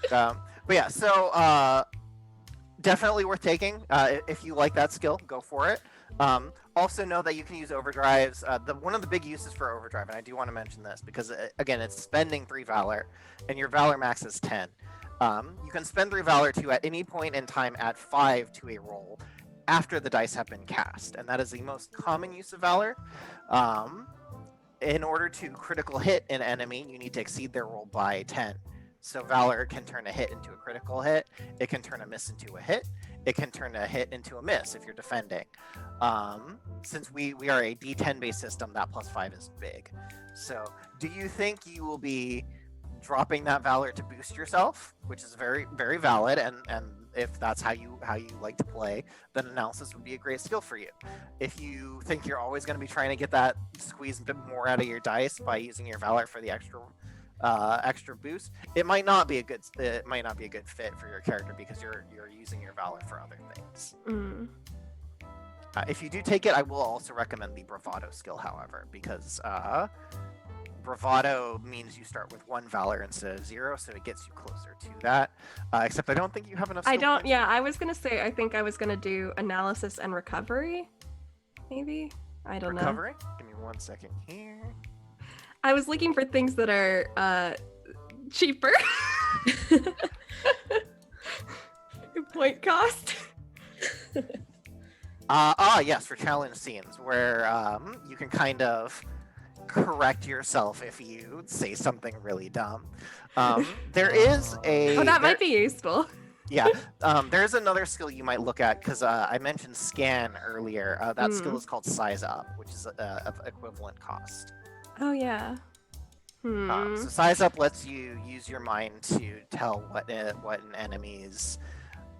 S1: But yeah, so definitely worth taking. If you like that skill, go for it. Also know that you can use overdrives. One of the big uses for overdrive, and I do want to mention this because again, it's spending 3 Valor, and your Valor max is 10. You can spend 3 Valor to at any point in time add 5 to a roll after the dice have been cast, and that is the most common use of Valor. In order to critical hit an enemy, you need to exceed their roll by 10. So Valor can turn a hit into a critical hit, it can turn a miss into a hit, it can turn a hit into a miss if you're defending. Since we are a D10 based system, that +5 is big. So do you think you will be dropping that Valor to boost yourself, which is very, very valid, and if that's how you like to play, then analysis would be a great skill for you. If you think you're always going to be trying to get that squeeze a bit more out of your dice by using your Valor for the extra boost, it might not be a good fit for your character because you're using your Valor for other things. If you do take it, I will also recommend the Bravado skill, however, because Bravado means you start with 1 Valor instead of 0, so it gets you closer to that. Except I don't think you have enough.
S6: I was gonna say I think I was gonna do analysis and recovery. Maybe, I don't know.
S1: Recovery? Give me 1 second here.
S6: I was looking for things that are cheaper. Point cost.
S1: Yes, for challenge scenes where you can kind of correct yourself if you say something really dumb. There is
S6: might be useful.
S1: Yeah, there's another skill you might look at because I mentioned scan earlier. That skill is called size up, which is of equivalent cost.
S6: Oh yeah.
S1: So size up lets you use your mind to tell what an enemy's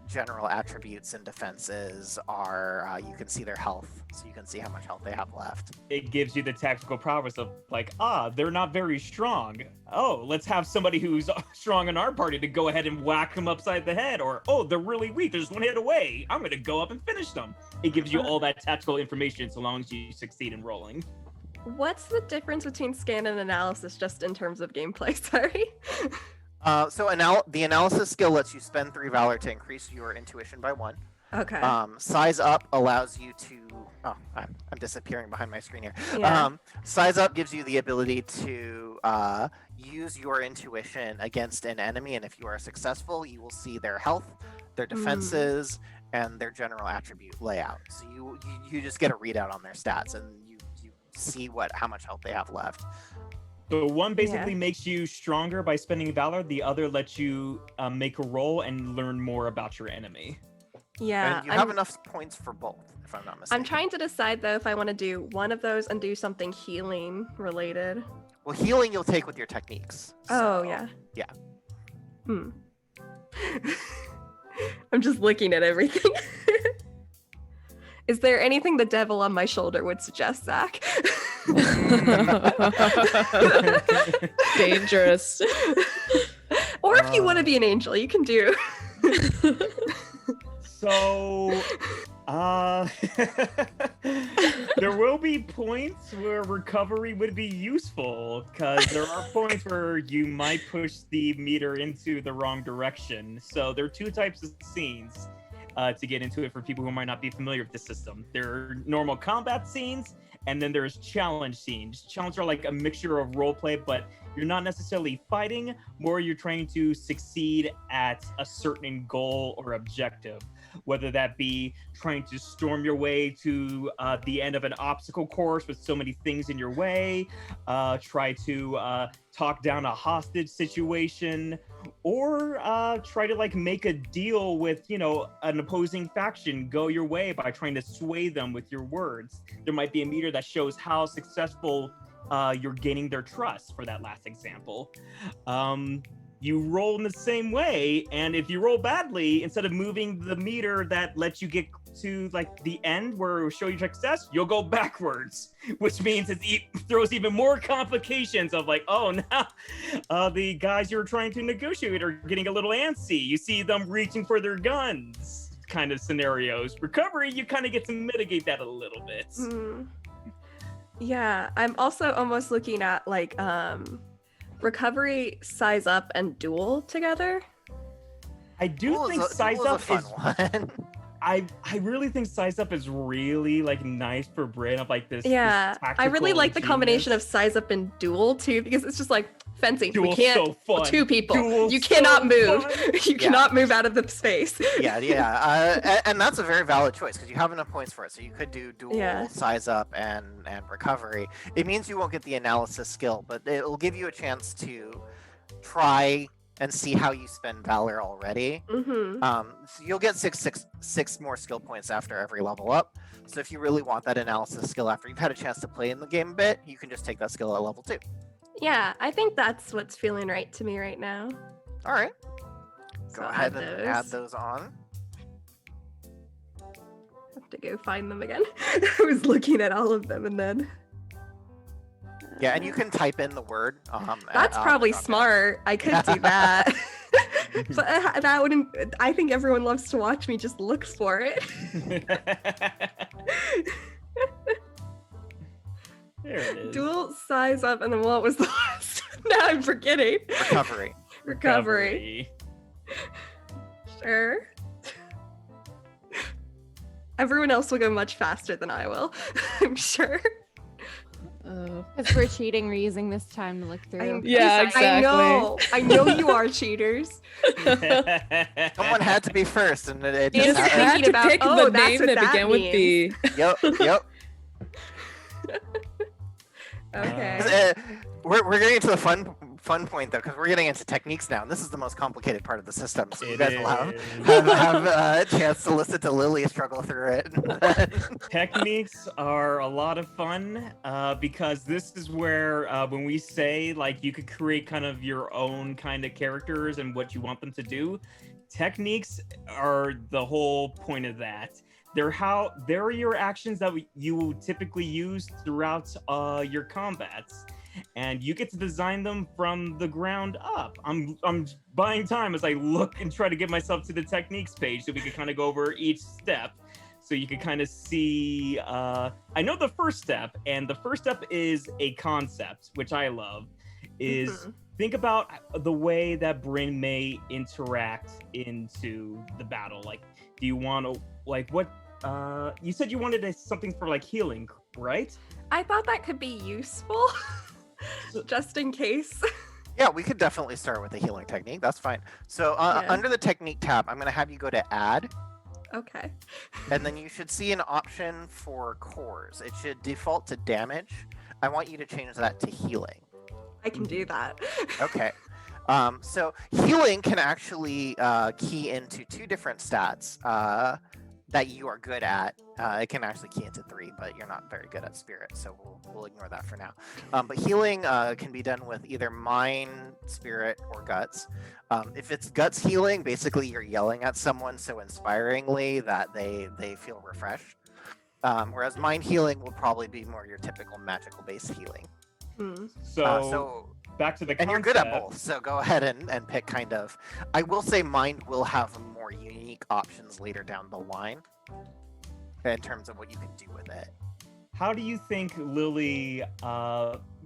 S1: general attributes and defenses are. You can see their health, so you can see how much health they have left.
S2: It gives you the tactical prowess of like, they're not very strong. Oh, let's have somebody who's strong in our party to go ahead and whack them upside the head. Or, they're really weak, they're just 1 hit away, I'm gonna go up and finish them. It gives you all that tactical information so long as you succeed in rolling.
S6: What's the difference between scan and analysis just in terms of gameplay? Sorry.
S1: The analysis skill lets you spend 3 Valor to increase your intuition by 1.
S6: Okay.
S1: Size up allows you to. I'm disappearing behind my screen here.
S6: Yeah.
S1: Size up gives you the ability to use your intuition against an enemy, and if you are successful, you will see their health, their defenses, and their general attribute layout. So you just get a readout on their stats, and you see how much health they have left.
S2: The one basically makes you stronger by spending Valor. The other lets you make a roll and learn more about your enemy.
S6: Yeah.
S1: And you have enough points for both, if I'm not mistaken.
S6: I'm trying to decide, though, if I want to do one of those and do something healing related.
S1: Well, healing you'll take with your techniques.
S6: Oh, yeah.
S1: Yeah.
S6: I'm just looking at everything. Is there anything the devil on my shoulder would suggest, Zach?
S5: Dangerous.
S6: Or if you want to be an angel, you can do.
S2: So Uh, there will be points where recovery would be useful, because there are points where you might push the meter into the wrong direction. So there are two types of scenes to get into it for people who might not be familiar with the system. There are normal combat scenes, and then there's challenge scenes. Challenge are like a mixture of roleplay, but you're not necessarily fighting, more you're trying to succeed at a certain goal or objective. Whether that be trying to storm your way to the end of an obstacle course with so many things in your way, try to talk down a hostage situation, or try to like make a deal with, you know, an opposing faction go your way by trying to sway them with your words. There might be a meter that shows how successful you're gaining their trust, for that last example. You roll in the same way, and if you roll badly, instead of moving the meter that lets you get to like the end where it will show you success, you'll go backwards, which means it throws even more complications of like, oh, now the guys you're trying to negotiate are getting a little antsy. You see them reaching for their guns, kind of scenarios. Recovery, you kind of get to mitigate that a little bit.
S6: Yeah, I'm also almost looking at like recovery, size up, and duel together.
S2: I do think size up is
S1: one.
S2: I really think size up is really like nice for Bryn of like this.
S6: Yeah,
S2: this
S6: I really like the combination of
S2: genius.
S6: size up and duel too, because it's just like fencing. We
S2: Duel's
S6: can't
S2: so fun.
S6: two people.
S2: Duel's
S6: You cannot
S2: so
S6: move.
S2: fun.
S6: You cannot move out of the space.
S1: And that's a very valid choice because you have enough points for it. So you could do duel, size up, and recovery. It means you won't get the analysis skill, but it'll give you a chance to try and see how you spend valor already. So you'll get six more skill points after every level up. So if you really want that analysis skill after you've had a chance to play in the game a bit, you can just take that skill at level 2.
S6: Yeah, I think that's what's feeling right to me right now.
S1: All right.
S6: So
S1: Go ahead and add those on.
S6: Have to go find them again. I was looking at all of them and then.
S1: Yeah, and you can type in the word.
S6: That's probably smart. I could do that. But that wouldn't. I think everyone loves to watch me just look for it.
S2: There it is.
S6: Dual size up, and then what was the last? Now I'm forgetting. Recovery. Sure. Everyone else will go much faster than I will. I'm sure.
S3: Because we're cheating, we're using this time to look through.
S5: Yeah, exactly.
S6: I know you are cheaters.
S1: Someone had to be first, and it
S5: You just had to pick the name that began with B.
S1: Yep.
S6: Okay.
S1: We're getting to the fun point though, because we're getting into techniques now, and this is the most complicated part of the system. So you guys will have a chance to listen to Lily struggle through it.
S2: Techniques are a lot of fun because this is where when we say like you could create kind of your own kind of characters and what you want them to do, techniques are the whole point of that. They're your actions that you will typically use throughout your combats, and you get to design them from the ground up. I'm buying time as I look and try to get myself to the techniques page so we can kind of go over each step, so you can kind of see. I know the first step, and the first step is a concept, which I love. Is think about the way that Bryn may interact into the battle. Like, do you want to what? You said you wanted something for like healing, right?
S6: I thought that could be useful, just in case.
S1: Yeah, we could definitely start with a healing technique. That's fine. So under the technique tab, I'm going to have you go to add.
S6: Okay.
S1: And then you should see an option for cores. It should default to damage. I want you to change that to healing.
S6: I can do that.
S1: Okay. So healing can actually key into 2 different stats that you are good at. It can actually key into 3, but you're not very good at spirit, so we'll ignore that for now. But healing can be done with either mind, spirit, or guts. If it's guts healing, basically you're yelling at someone so inspiringly that they feel refreshed. Whereas mind healing will probably be more your typical magical based healing.
S2: So back to the concept.
S1: And you're good at both, so go ahead and pick kind of. I will say mind will have more unique options later down the line. in terms of what you can do with it.
S2: How do you think Lily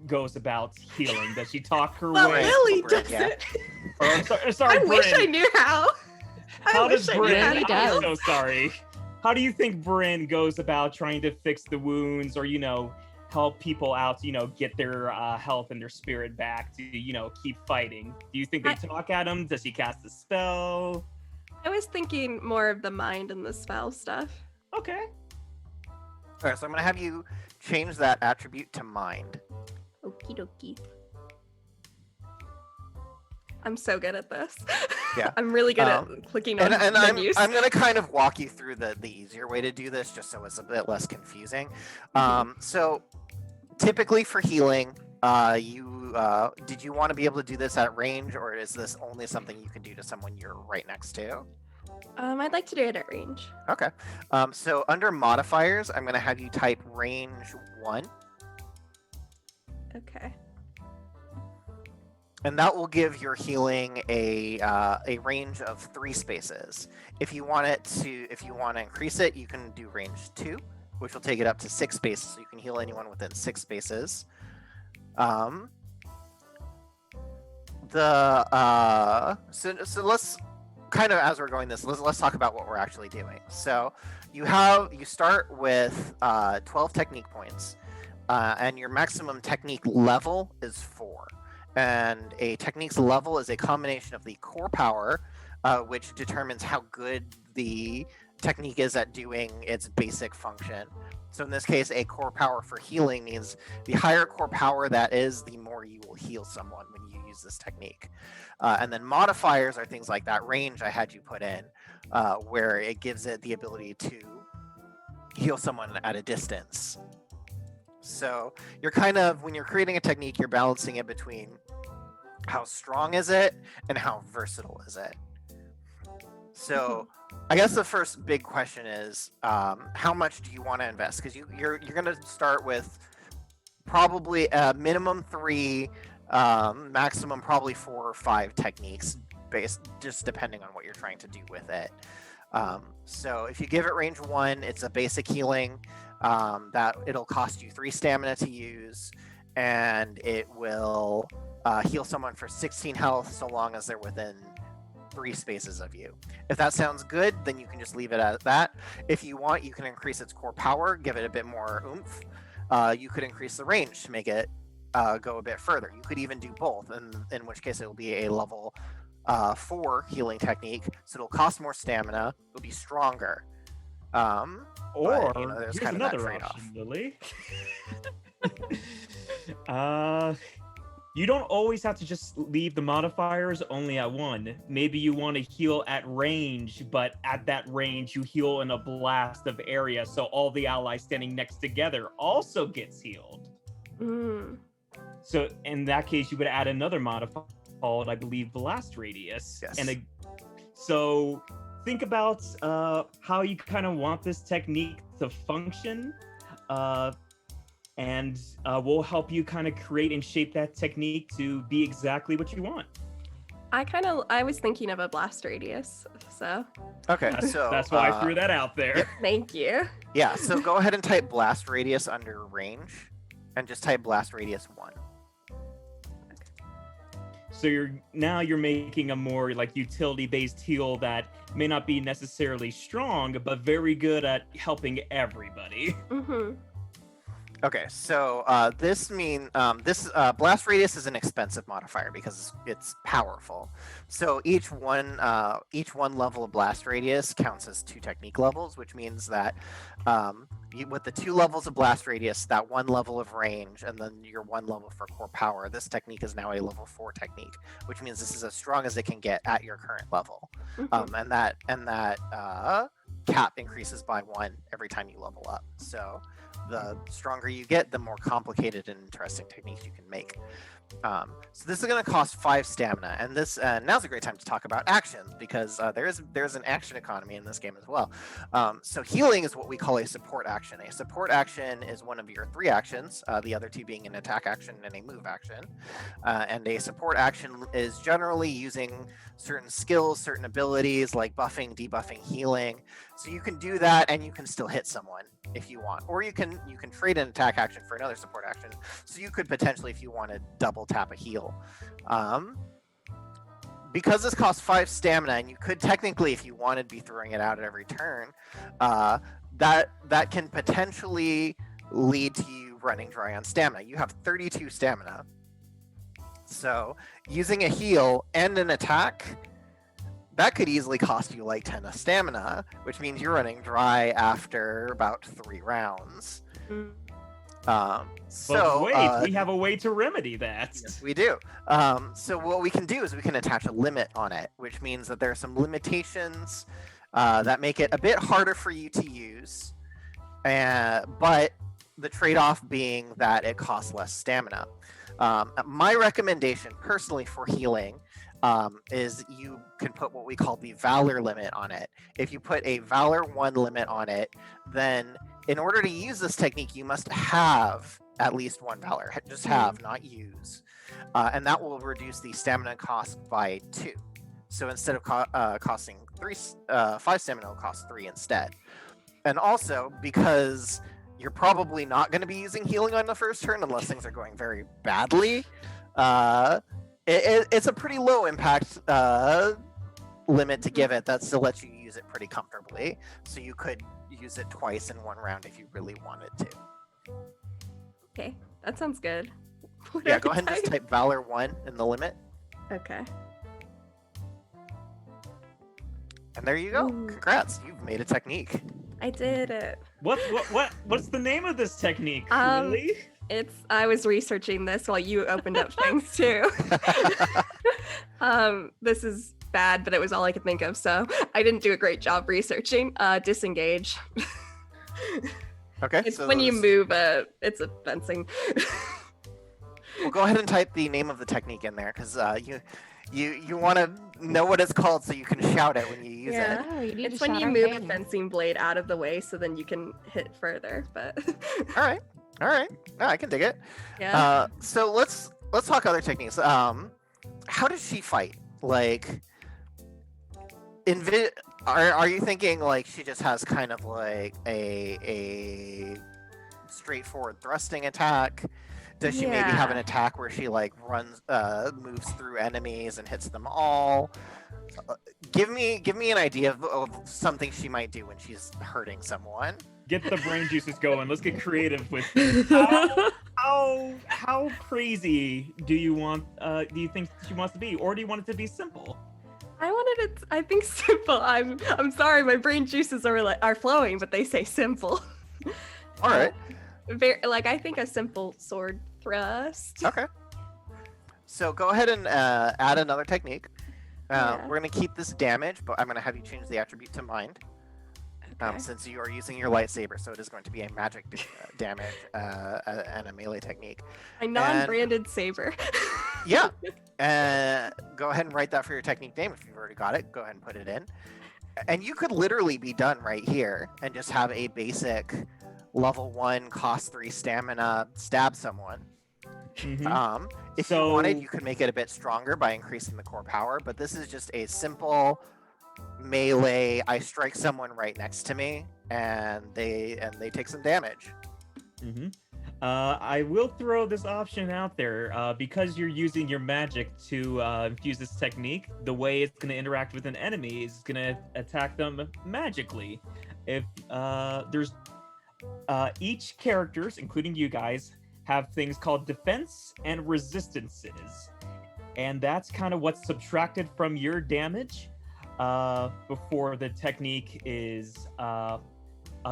S2: goes about healing? Does she talk her
S6: Well,
S2: way?
S6: Lily
S1: Bryn,
S6: does
S1: yeah.
S6: it.
S2: Sorry,
S6: I wish I
S2: Bryn.
S6: knew how.
S2: How does
S6: I knew
S2: Bryn?
S6: how to do
S2: I'm
S6: it.
S2: so sorry. How do you think Bryn goes about trying to fix the wounds, or help people out to get their health and their spirit back to keep fighting? Do you think they talk at him? Does he cast a spell?
S6: I was thinking more of the mind and the spell stuff.
S2: Okay.
S1: All right, so I'm going to have you change that attribute to mind.
S6: Okie dokie. I'm so good at this.
S1: Yeah.
S6: I'm really good at clicking on
S1: And
S6: menus.
S1: I'm going to kind of walk you through the easier way to do this, just so it's a bit less confusing. So typically for healing, did you want to be able to do this at range, or is this only something you can do to someone you're right next to?
S6: I'd like to do it at range.
S1: Okay. So under modifiers, I'm going to have you type range 1.
S6: Okay.
S1: And that will give your healing a range of 3 spaces. If you want to increase it, you can do range 2, which will take it up to 6 spaces. So you can heal anyone within 6 spaces. So let's kind of, as we're going this, let's talk about what we're actually doing. So you start with 12 technique points, and your maximum technique level is 4. And a technique's level is a combination of the core power, which determines how good the technique is at doing its basic function. So in this case, a core power for healing means the higher core power that is, the more you will heal someone when you use this technique. And then modifiers are things like that range I had you put in, where it gives it the ability to heal someone at a distance. So you're kind of, when you're creating a technique, you're balancing it between how strong is it and how versatile is it. So I guess the first big question is, how much do you want to invest? Because you're going to start with probably a minimum 3, maximum probably 4 or 5 techniques, just depending on what you're trying to do with it. So if you give it range 1, it's a basic healing. That it'll cost you 3 stamina to use, and it will heal someone for 16 health so long as they're within 3 spaces of you. If that sounds good, then you can just leave it at that. If you want, you can increase its core power, give it a bit more oomph. You could increase the range to make it go a bit further. You could even do both, in which case it will be a level 4 healing technique, so it'll cost more stamina, it'll be stronger.
S2: Or
S1: there's
S2: here's
S1: kind of that
S2: another
S1: trade-off.
S2: option, Lily. You don't always have to just leave the modifiers only at 1. Maybe you want to heal at range, but at that range you heal in a blast of area, so all the allies standing next together also gets healed. So in that case, you would add another modifier called, I believe, blast radius.
S1: Yes.
S2: And so think about how you kind of want this technique to function, and we'll help you kind of create and shape that technique to be exactly what you want.
S6: I was thinking of a blast radius, so.
S1: Okay, so
S2: That's why I threw that out there.
S1: Yep.
S6: Thank you.
S1: Yeah, so go ahead and type blast radius under range, and just type blast radius 1.
S2: So you're making a more like utility-based heal that may not be necessarily strong, but very good at helping everybody.
S1: Okay, so this blast radius is an expensive modifier because it's powerful. So each one level of blast radius counts as 2 technique levels, which means that with the 2 levels of blast radius, that 1 level of range, and then your 1 level for core power, this technique is now a level 4 technique, which means this is as strong as it can get at your current level. And that cap increases by 1 every time you level up. So the stronger you get, the more complicated and interesting techniques you can make. So this is going to cost 5 stamina, and this now's a great time to talk about actions, because there's an action economy in this game as well. So healing is what we call a support action. A support action is one of your 3 actions, the other 2 being an attack action and a move action. And a support action is generally using certain skills, certain abilities like buffing, debuffing, healing. So you can do that, and you can still hit someone if you want, or you can trade an attack action for another support action. So you could potentially, if you want to, double tap a heal. Because this costs 5 stamina, and you could technically, if you wanted, be throwing it out at every turn, that can potentially lead to you running dry on stamina. You have 32 stamina. So using a heal and an attack, that could easily cost you like 10 of stamina, which means you're running dry after about 3 rounds.
S2: But wait, we have a way to remedy that.
S1: Yes, we do. So what we can do is we can attach a limit on it, which means that there are some limitations that make it a bit harder for you to use, but the trade-off being that it costs less stamina. My recommendation personally for healing is you can put what we call the Valor limit on it. If you put a Valor 1 limit on it, then in order to use this technique, you must have at least 1 Valor. Just have, not use. And that will reduce the stamina cost by 2. So instead of costing 5 stamina, it'll cost 3 instead. And also, because you're probably not going to be using healing on the first turn unless things are going very badly, it's a pretty low impact limit to give it that still lets you use it pretty comfortably. So you could use it twice in 1 round if you really wanted to.
S6: Okay, that sounds good. What
S1: Yeah,
S6: do
S1: go
S6: I
S1: ahead and just
S6: type?
S1: type Valor 1 in the limit.
S6: Okay.
S1: And there you go.
S6: Ooh.
S1: Congrats, you've made a technique.
S6: I did it.
S2: What's the name of this technique, really?
S6: I was researching this while you opened up things too. This is bad, but it was all I could think of, so I didn't do a great job researching. Disengage.
S1: Okay.
S6: It's
S1: so
S6: when you move it's a fencing.
S1: Well, go ahead and type the name of the technique in there, because you want to know what it's called so you can shout it when you use it.
S3: Oh, you need
S6: It's
S3: to
S6: when
S3: shout
S6: you
S3: our
S6: move a
S3: name.
S6: fencing blade out of the way so then you can hit further, but
S1: All right. No, I can dig it.
S6: yeah.
S1: So let's talk other techniques. How does she fight? Like, are you thinking like she just has kind of like a straightforward thrusting attack? Does she maybe have an attack where she like moves through enemies and hits them all? Give me an idea of something she might do when she's hurting someone.
S2: Get the brain juices going. Let's get creative with this. How crazy do you think she wants to be, or do you want it to be simple?
S6: I think simple. I'm sorry, my brain juices are flowing, but they say simple.
S1: All right.
S6: I think a simple sword thrust.
S1: Okay. So go ahead and add another technique.
S6: Yeah.
S1: We're going to keep this damage, but I'm going to have you change the attribute to mind.
S6: Okay.
S1: Since you are using your lightsaber, so it is going to be a magic damage and a melee technique.
S6: My non-branded saber.
S1: Yeah. Go ahead and write that for your technique name if you've already got it. Go ahead and put it in. And you could literally be done right here and just have a basic level 1 cost 3 stamina stab someone.
S2: Mhm.
S1: If you wanted, you could make it a bit stronger by increasing the core power, but this is just a simple melee. I strike someone right next to me and they take some damage.
S2: I will throw this option out there. Because you're using your magic to infuse this technique, the way it's going to interact with an enemy is going to attack them magically. If there's each characters, including you guys, have things called defense and resistances, and that's kind of what's subtracted from your damage before the technique is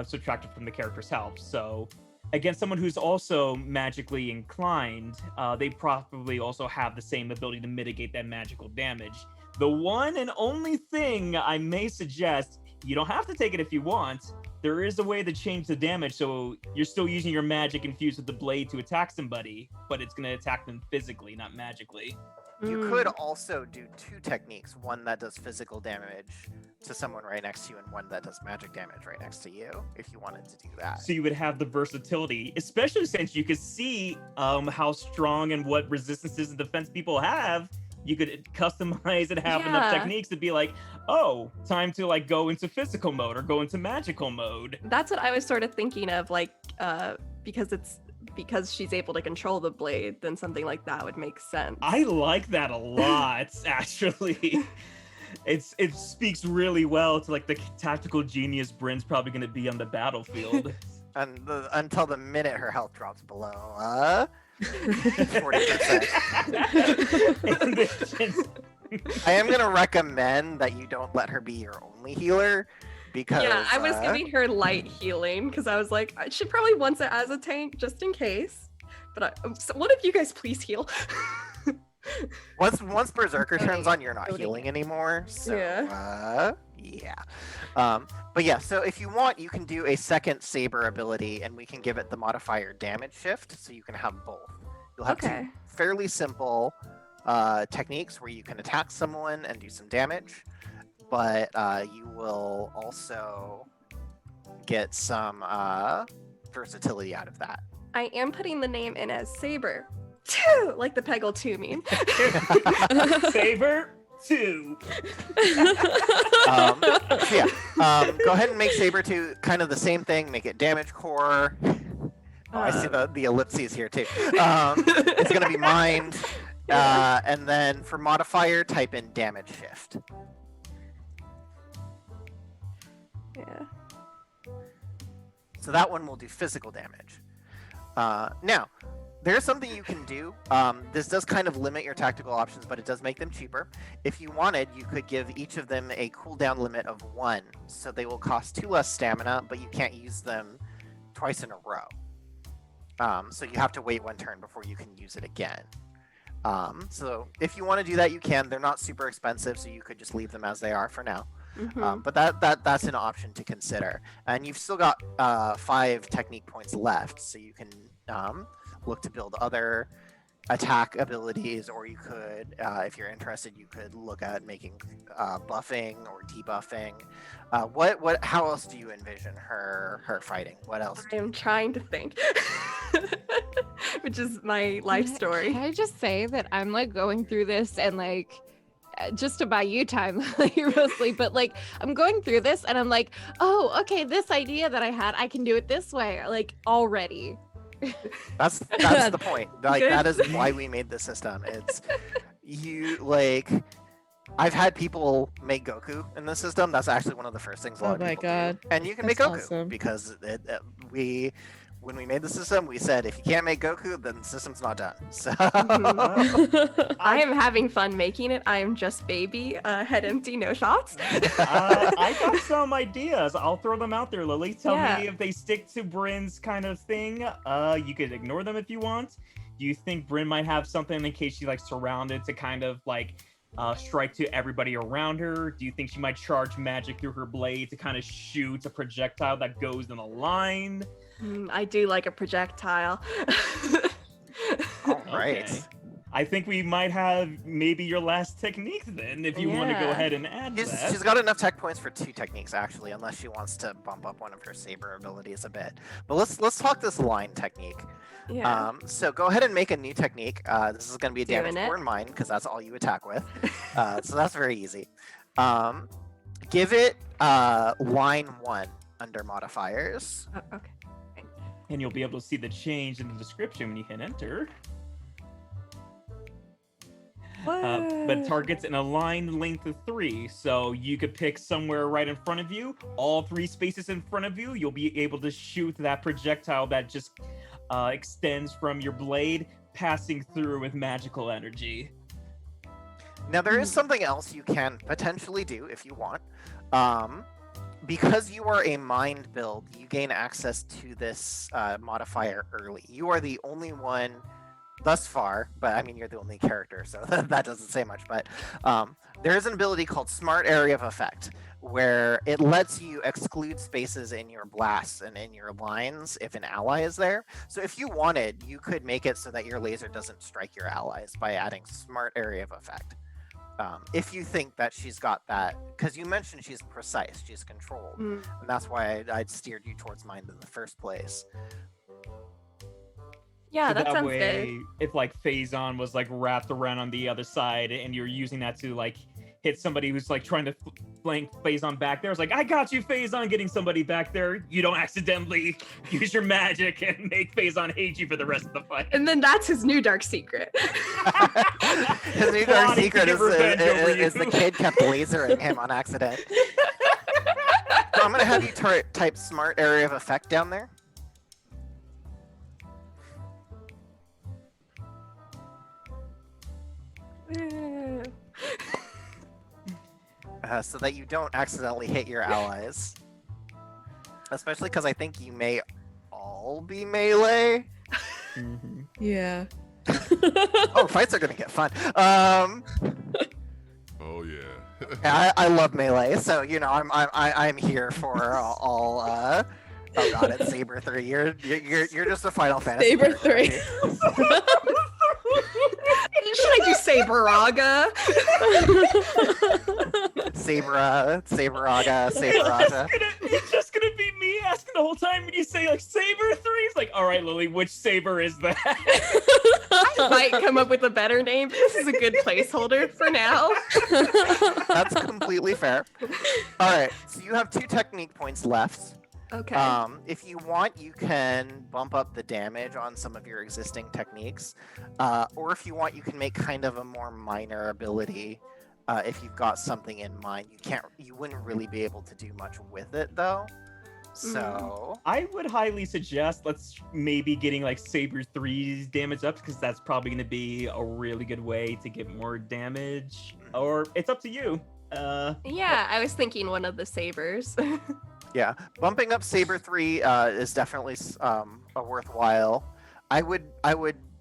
S2: subtracted from the character's health. So against someone who's also magically inclined, they probably also have the same ability to mitigate that magical damage. The one and only thing I may suggest you don't have to take it if you want. There is a way to change the damage, so you're still using your magic infused with the blade to attack somebody, but it's going to attack them physically, not magically.
S1: You could also do two techniques, one that does physical damage to someone right next to you and one that does magic damage right next to you, if you wanted to do that.
S2: So you would have the versatility, especially since you could see how strong and what resistances and defense people have. You could customize and have enough techniques to be like, oh, time to like go into physical mode or go into magical mode.
S6: That's what I was sort of thinking of, like, because she's able to control the blade, then something like that would make sense.
S2: I like that a lot, actually. It speaks really well to like the tactical genius Bryn's probably going to be on the battlefield.
S1: Until the minute her health drops below 40%. I am going to recommend that you don't let her be your only healer. Because,
S6: I was giving her light healing because I was like, I should probably want it as a tank just in case. But so what if you guys please heal?
S1: once Berserker turns on, you're not healing anymore. So but yeah, so if you want, you can do a second Saber ability, and we can give it the modifier damage shift, so you can have both. You'll have two fairly simple techniques where you can attack someone and do some damage. But you will also get some versatility out of that.
S6: I am putting the name in as Saber 2, like the Peggle 2 meme.
S2: Saber 2.
S1: Go ahead and make Saber 2 kind of the same thing. Make it damage core. I see the ellipses here too. It's going to be mind. And then for modifier, type in damage shift.
S6: Yeah.
S1: So that one will do physical damage. Now, there's something you can do. This does kind of limit your tactical options, but it does make them cheaper. If you wanted, you could give each of them a cooldown limit of 1. So they will cost 2 less stamina, but you can't use them twice in a row. So you have to wait 1 turn before you can use it again. So if you want to do that, you can. They're not super expensive, so you could just leave them as they are for now. But that's an option to consider. And you've still got 5 technique points left, so you can look to build other attack abilities, or you could, if you're interested, you could look at making buffing or debuffing. How else do you envision her fighting? What else?
S6: I am trying to think, which is my life story.
S3: Can I just say that I'm like going through this and like, just to buy you time, like, mostly, but like I'm going through this and I'm like, oh, okay, this idea that I had, I can do it this way, like already.
S1: That's the point. Like that is why we made the system. It's you like. I've had people make Goku in the system. That's actually one of the first things a lot of people do. And you can make Goku because when we made the system, we said if you can't make Goku, then the system's not done. So
S6: I am having fun making it. I am just baby, head empty, no shots.
S2: I got some ideas. I'll throw them out there, Lily. Tell me if they stick to Bryn's kind of thing. You could ignore them if you want. Do you think Bryn might have something in case she's like surrounded to kind of like strike to everybody around her? Do you think she might charge magic through her blade to kind of shoot a projectile that goes in a line?
S6: I do like a projectile.
S1: All right.
S2: Okay. I think we might have maybe your last technique then, if you want to go ahead and add that.
S1: She's got enough tech points for 2 techniques, actually, unless she wants to bump up one of her Saber abilities a bit. But let's talk this line technique.
S6: Yeah.
S1: So go ahead and make a new technique. This is going to be a damage core in mine, because that's all you attack with. So that's very easy. Give it line 1 under modifiers.
S6: Oh, okay.
S2: And you'll be able to see the change in the description when you hit enter. But targets an aligned length of 3, so you could pick somewhere right in front of you. All 3 spaces in front of you, you'll be able to shoot that projectile that just extends from your blade, passing through with magical energy.
S1: Now there is something else you can potentially do if you want. Because you are a mind build, you gain access to this modifier early. You are the only one thus far, but I mean, you're the only character, so that doesn't say much. But there is an ability called Smart Area of Effect, where it lets you exclude spaces in your blasts and in your lines if an ally is there. So if you wanted, you could make it so that your laser doesn't strike your allies by adding Smart Area of Effect. If you think that she's got that, because you mentioned she's precise, she's controlled, and that's why I'd steered you towards mine in the first place.
S6: Yeah,
S2: So
S6: that sounds
S2: way,
S6: good.
S2: if like Faizon was like wrapped around on the other side and you're using that to like hit somebody who's like trying to flank Faizon back there, it's like, I got you, Faizon, getting somebody back there. You don't accidentally use your magic and make Faizon hate you for the rest of the fight.
S6: And then that's his new dark secret.
S1: His new dark
S2: Plotting to
S1: secret
S2: get revenge over
S1: is
S2: you.
S1: the kid kept lasering him on accident. So I'm gonna have you type Smart Area of Effect down there. So that you don't accidentally hit your allies. Especially because I think you may all be melee.
S5: Yeah.
S1: Oh, fights are gonna get fun.
S4: Oh yeah.
S1: Yeah, I love melee, so you know I'm here for all. Oh god, it's Saber 3. You're just a Final Fantasy.
S5: Saber
S1: character.
S5: 3.
S6: Should I do Saberaga?
S1: Saberaga, Saberaga.
S2: It's just gonna be me asking the whole time when you say like Saber 3. It's like, all right, Lily, which Saber is that?
S6: I might come up with a better name. This is a good placeholder for now.
S1: That's completely fair. All right, so you have 2 technique points left.
S6: Okay.
S1: If you want, you can bump up the damage on some of your existing techniques, or if you want, you can make kind of a more minor ability. If you've got something in mind, you wouldn't really be able to do much with it though. So
S2: I would highly suggest let's maybe getting like Saber 3's damage up, because that's probably going to be a really good way to get more damage. Or it's up to you.
S6: Yeah, I was thinking one of the sabers.
S1: yeah, bumping up Saber 3 is definitely a worthwhile. I would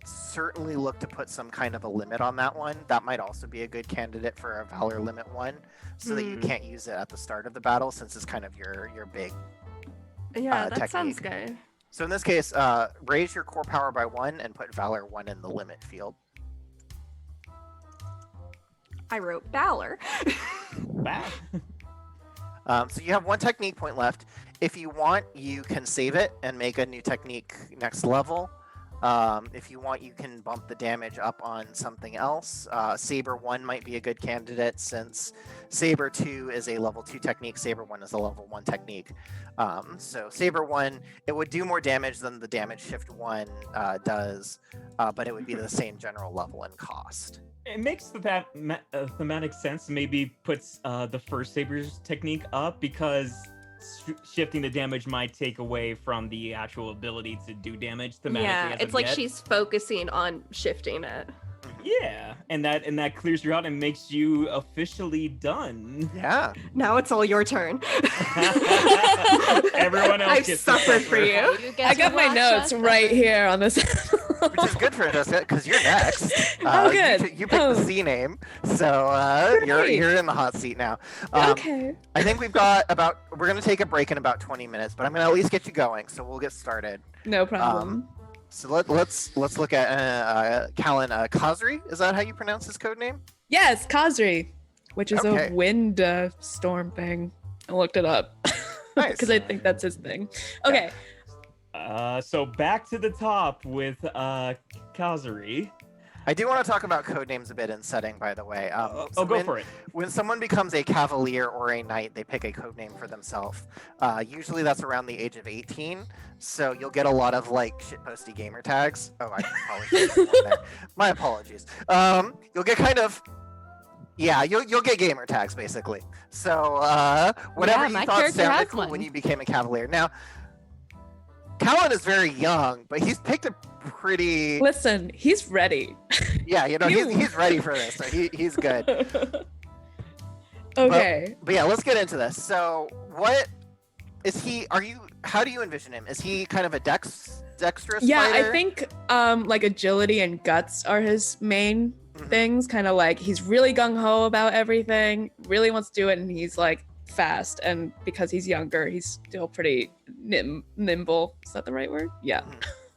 S1: certainly look to put some kind of a limit on that one. That might also be a good candidate for a Valor limit 1, so that you can't use it at the start of the battle, since it's kind of your big
S6: Yeah, that
S1: technique.
S6: sounds good.
S1: So in this case, raise your core power by 1 and put Valor 1 in the limit field.
S6: I wrote Valor.
S2: Wow.
S1: So you have 1 technique point left. If you want, you can save it and make a new technique next level. If you want, you can bump the damage up on something else. Saber 1 might be a good candidate, since Saber 2 is a level 2 technique, Saber 1 is a level 1 technique. So Saber 1, it would do more damage than the damage shift 1 does, but it would be the same general level and cost.
S2: It makes the thematic sense. Maybe puts the first Saber's technique up, because shifting the damage might take away from the actual ability to do damage thematically.
S6: Yeah,
S2: as
S6: it's
S2: of
S6: like
S2: yet.
S6: she's focusing on shifting it.
S2: Yeah, and that clears you out and makes you officially done.
S1: Yeah.
S6: Now it's all your turn.
S2: Everyone else
S6: I've
S2: gets
S6: suffered for you.
S5: I got my notes right here on this.
S1: Which is good for Francesca, because you're next.
S5: Oh, good.
S1: You picked the C name, so you're in the hot seat now.
S5: Okay.
S1: I think we're going to take a break in about 20 minutes, but I'm going to at least get you going, so we'll get started.
S5: No problem.
S1: So let's look at Callon. Kazhri, is that how you pronounce his code name?
S5: Yes, Kazhri, which is
S1: Okay.
S5: a wind storm thing. I looked it up
S1: Nice.
S5: because I think that's his thing. Okay.
S2: So back to the top with Kazhri.
S1: I do want to talk about code names a bit in setting, by the way. So
S2: Go
S1: when-
S2: for it.
S1: When someone becomes a cavalier or a knight, they pick a code name for themselves. Usually that's around the age of 18, so you'll get a lot of like shitposty gamer tags. Oh, I apologize. There. My apologies. You'll get kind of, yeah, you'll get gamer tags basically. So whatever
S3: Yeah,
S1: you
S3: my
S1: thought
S3: character
S1: sounded
S3: has
S1: cool when
S3: one.
S1: you became a cavalier. Now, Callon is very young, but he's picked a pretty,
S5: Listen, he's ready.
S1: yeah, you know,
S5: You-
S1: he's ready for this. So he's good.
S5: Okay.
S1: But yeah, let's get into this. So, what is he? Are you how do you envision him? Is he kind of a dexterous
S5: Yeah,
S1: fighter?
S5: I think like agility and guts are his main things. Kind of like he's really gung-ho about everything, really wants to do it, and he's like fast, and because he's younger, he's still pretty nimble. Is that the right word? Yeah.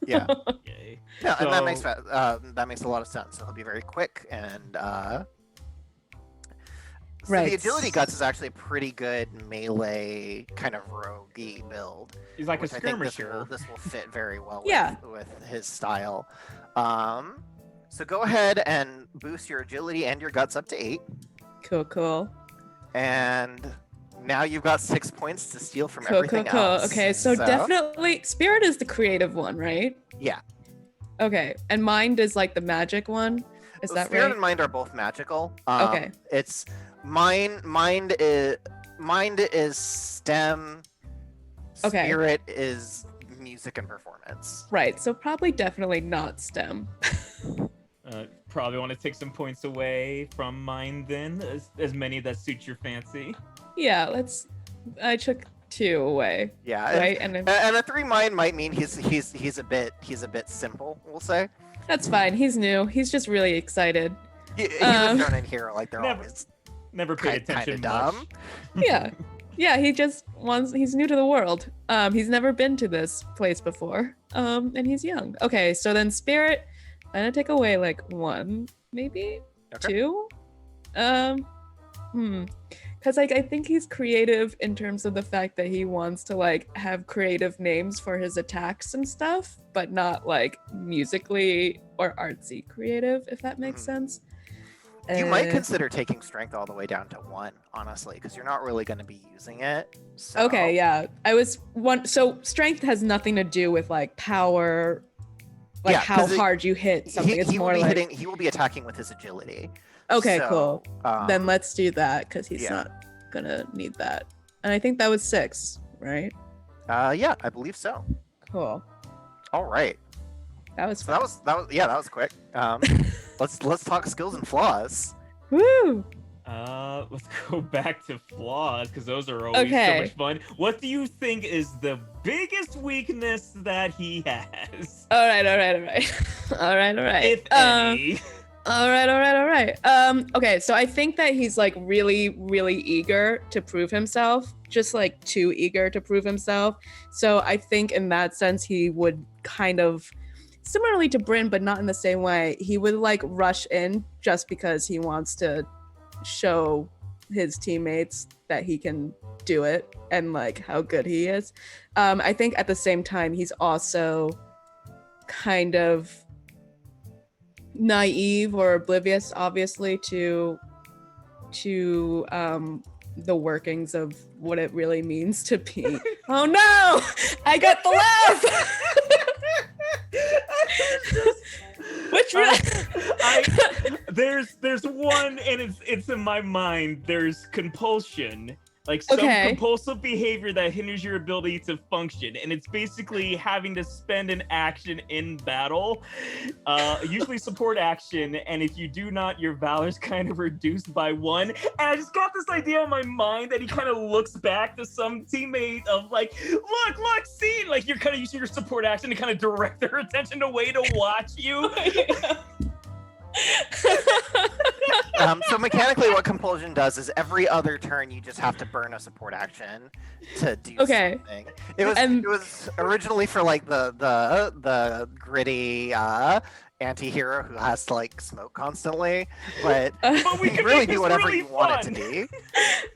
S1: Yeah.
S2: Yay.
S1: Yeah, and that
S2: So-
S1: makes a lot of sense. So he'll be very quick, and so
S5: Right.
S1: the agility guts is actually a pretty good melee kind of roguey build.
S2: He's like a
S1: which I think
S2: skirmisher.
S1: this will fit very well
S5: Yeah.
S1: with his style. So go ahead and boost your agility and your guts up to 8,
S5: Cool.
S1: and now you've got 6 points to steal from
S5: Cool.
S1: everything else.
S5: Okay, so definitely Spirit is the creative one, right?
S1: Yeah.
S5: Okay, and Mind is like the magic one. Is that
S1: Spirit
S5: right?
S1: and Mind are both magical.
S5: Okay.
S1: It's mind is STEM.
S5: Okay.
S1: Spirit is music and performance.
S5: Right, so probably definitely not STEM.
S2: Probably want to take some points away from mine then, as many that suit your fancy.
S5: Yeah, I took 2 away.
S1: Yeah.
S5: Right, and then,
S1: And a 3 mind might mean he's a bit simple. We'll say.
S5: that's fine. He's new. He's just really excited.
S1: He's a shonen hero. Like they're
S2: Never-
S1: always
S2: Never paid
S1: kind
S2: attention
S1: of dumb.
S2: much.
S5: Yeah, he's new to the world. He's never been to this place before. And he's young. Okay, so then Spirit, I'm gonna take away like 1, maybe
S1: Okay.
S5: 2. Because like I think he's creative in terms of the fact that he wants to like have creative names for his attacks and stuff, but not like musically or artsy creative, if that makes
S1: Mhm.
S5: sense.
S1: You might
S5: Uh,
S1: consider taking strength all the way down to 1, honestly, because you're not really going to be using it. So.
S5: Okay, yeah. So strength has nothing to do with like power, like
S1: Yeah,
S5: how
S1: 'cause
S5: hard you hit something. It's
S1: He will
S5: more
S1: be
S5: like
S1: hitting. He will be attacking with his agility.
S5: okay,
S1: So,
S5: cool. Then
S1: um,
S5: let's do that because he's
S1: yeah.
S5: not gonna need that. And I think that was 6, right?
S1: Yeah, I believe so.
S5: Cool.
S1: All right.
S5: That was
S1: So
S5: fun.
S1: that was quick. Let's talk skills and flaws.
S5: Woo!
S2: Let's go back to flaws because those are always so
S5: Okay.
S2: much fun. What do you think is the biggest weakness that he has?
S5: All right. All right.
S2: If any.
S5: All right. Okay, so I think that he's like really, really eager to prove himself, just like too eager to prove himself. So I think in that sense, he would kind of, similarly to Bryn, but not in the same way, he would like rush in just because he wants to show his teammates that he can do it and like how good he is. I think at the same time, he's also kind of naive or oblivious, obviously, to the workings of what it really means to be. Oh no! I got the laugh. Which
S2: There's one, and it's in my mind. There's compulsion, like some
S5: Okay.
S2: compulsive behavior that hinders your ability to function, and it's basically having to spend an action in battle, usually support action, and if you do not, your valor's kind of reduced by 1. And I just got this idea in my mind that he kind of looks back to some teammate of like, look, see, like you're kind of using your support action to kind of direct their attention away to watch you.
S1: So mechanically, what compulsion does is every other turn you just have to burn a support action to do
S5: Okay.
S1: something.
S5: And-
S1: It was originally for like the gritty anti-hero who has to like smoke constantly, but
S2: But we
S1: you
S2: can
S1: really
S2: make
S1: do
S2: this
S1: whatever
S2: really
S1: you want it
S2: fun.
S1: to be.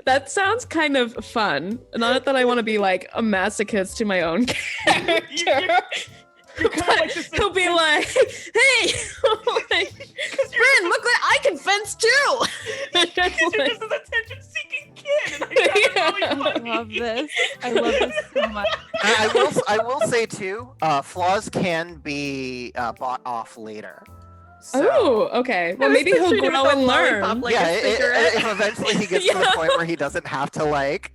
S5: That sounds kind of fun. Not that I want to be like a masochist to my own character.
S2: You're kind of like this.
S5: He'll be like, "Hey, like, Bryn, look like I can fence too."
S2: Because you're just an attention-seeking kid, and I found it really
S3: I
S2: funny.
S3: love this. I love this so much.
S1: I will say too, flaws can be bought off later. So,
S5: Oh, okay. Well, maybe he'll
S6: picturing him
S5: grow
S6: with a
S5: and
S6: lollipop,
S5: learn.
S6: like
S1: yeah,
S6: a cigarette.
S1: if eventually he gets to the
S5: Yeah.
S1: point where he doesn't have to like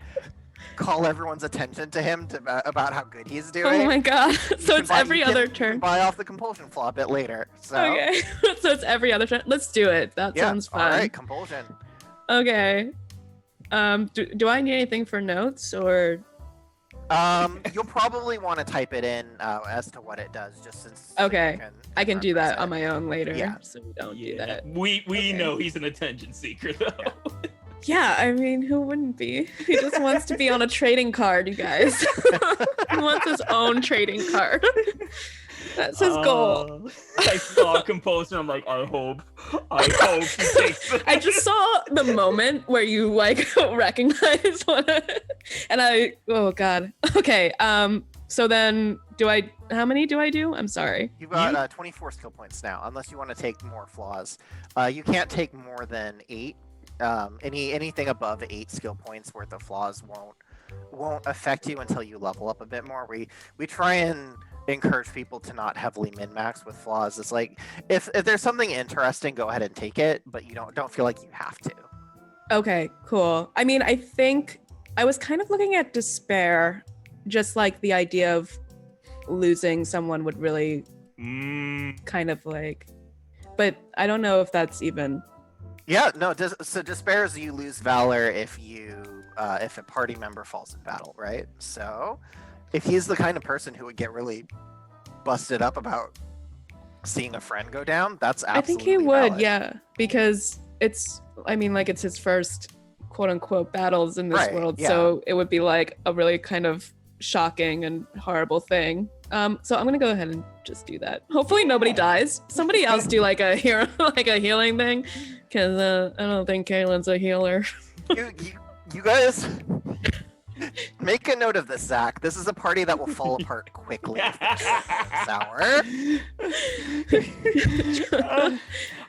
S1: call everyone's attention to him about how good he's doing.
S5: Oh my god!
S1: you
S5: So
S1: can
S5: it's
S1: buy-
S5: every
S1: you can
S5: other turn.
S1: Buy off the compulsion flaw a bit later. So
S5: Okay, so it's every other turn. Let's do it. That
S1: yeah,
S5: sounds
S1: all
S5: fun.
S1: right, compulsion.
S5: Okay. Do I need anything for notes or?
S1: You'll probably want to type it in as to what it does, just since.
S5: Okay. I can do that
S1: reference
S5: on my own later.
S1: Yeah.
S5: So we don't do that.
S2: We
S5: Okay.
S2: know he's an attention seeker though.
S5: Yeah, I mean, who wouldn't be? He just wants to be on a trading card, you guys. He wants his own trading card. That's his goal.
S2: I saw Composer. I'm like, I hope he takes it.
S5: I just saw the moment where you like recognize oh god. Okay. So then how many do I do? I'm sorry.
S1: You've got 24 skill points now, unless you want to take more flaws. You can't take more than 8. Anything above 8 skill points worth of flaws won't affect you until you level up a bit more. We try and encourage people to not heavily min-max with flaws. It's like if there's something interesting, go ahead and take it, but you don't feel like you have to.
S5: Okay, cool. I mean, I think I was kind of looking at despair, just like the idea of losing someone would really kind of like, but I don't know if that's even.
S1: Yeah, no. So despair is you lose valor if a party member falls in battle, right? So if he's the kind of person who would get really busted up about seeing a friend go down, that's absolutely
S5: I think he would,
S1: valid.
S5: yeah, because it's his first quote unquote battles in this
S1: Right,
S5: world,
S1: yeah.
S5: so it would be like a really kind of shocking and horrible thing. So I'm gonna go ahead and just do that. Hopefully nobody dies. Somebody else do like a hero, like a healing thing, because I don't think Callon's a healer.
S1: You guys make a note of this, Zach. This is a party that will fall apart quickly if this sour.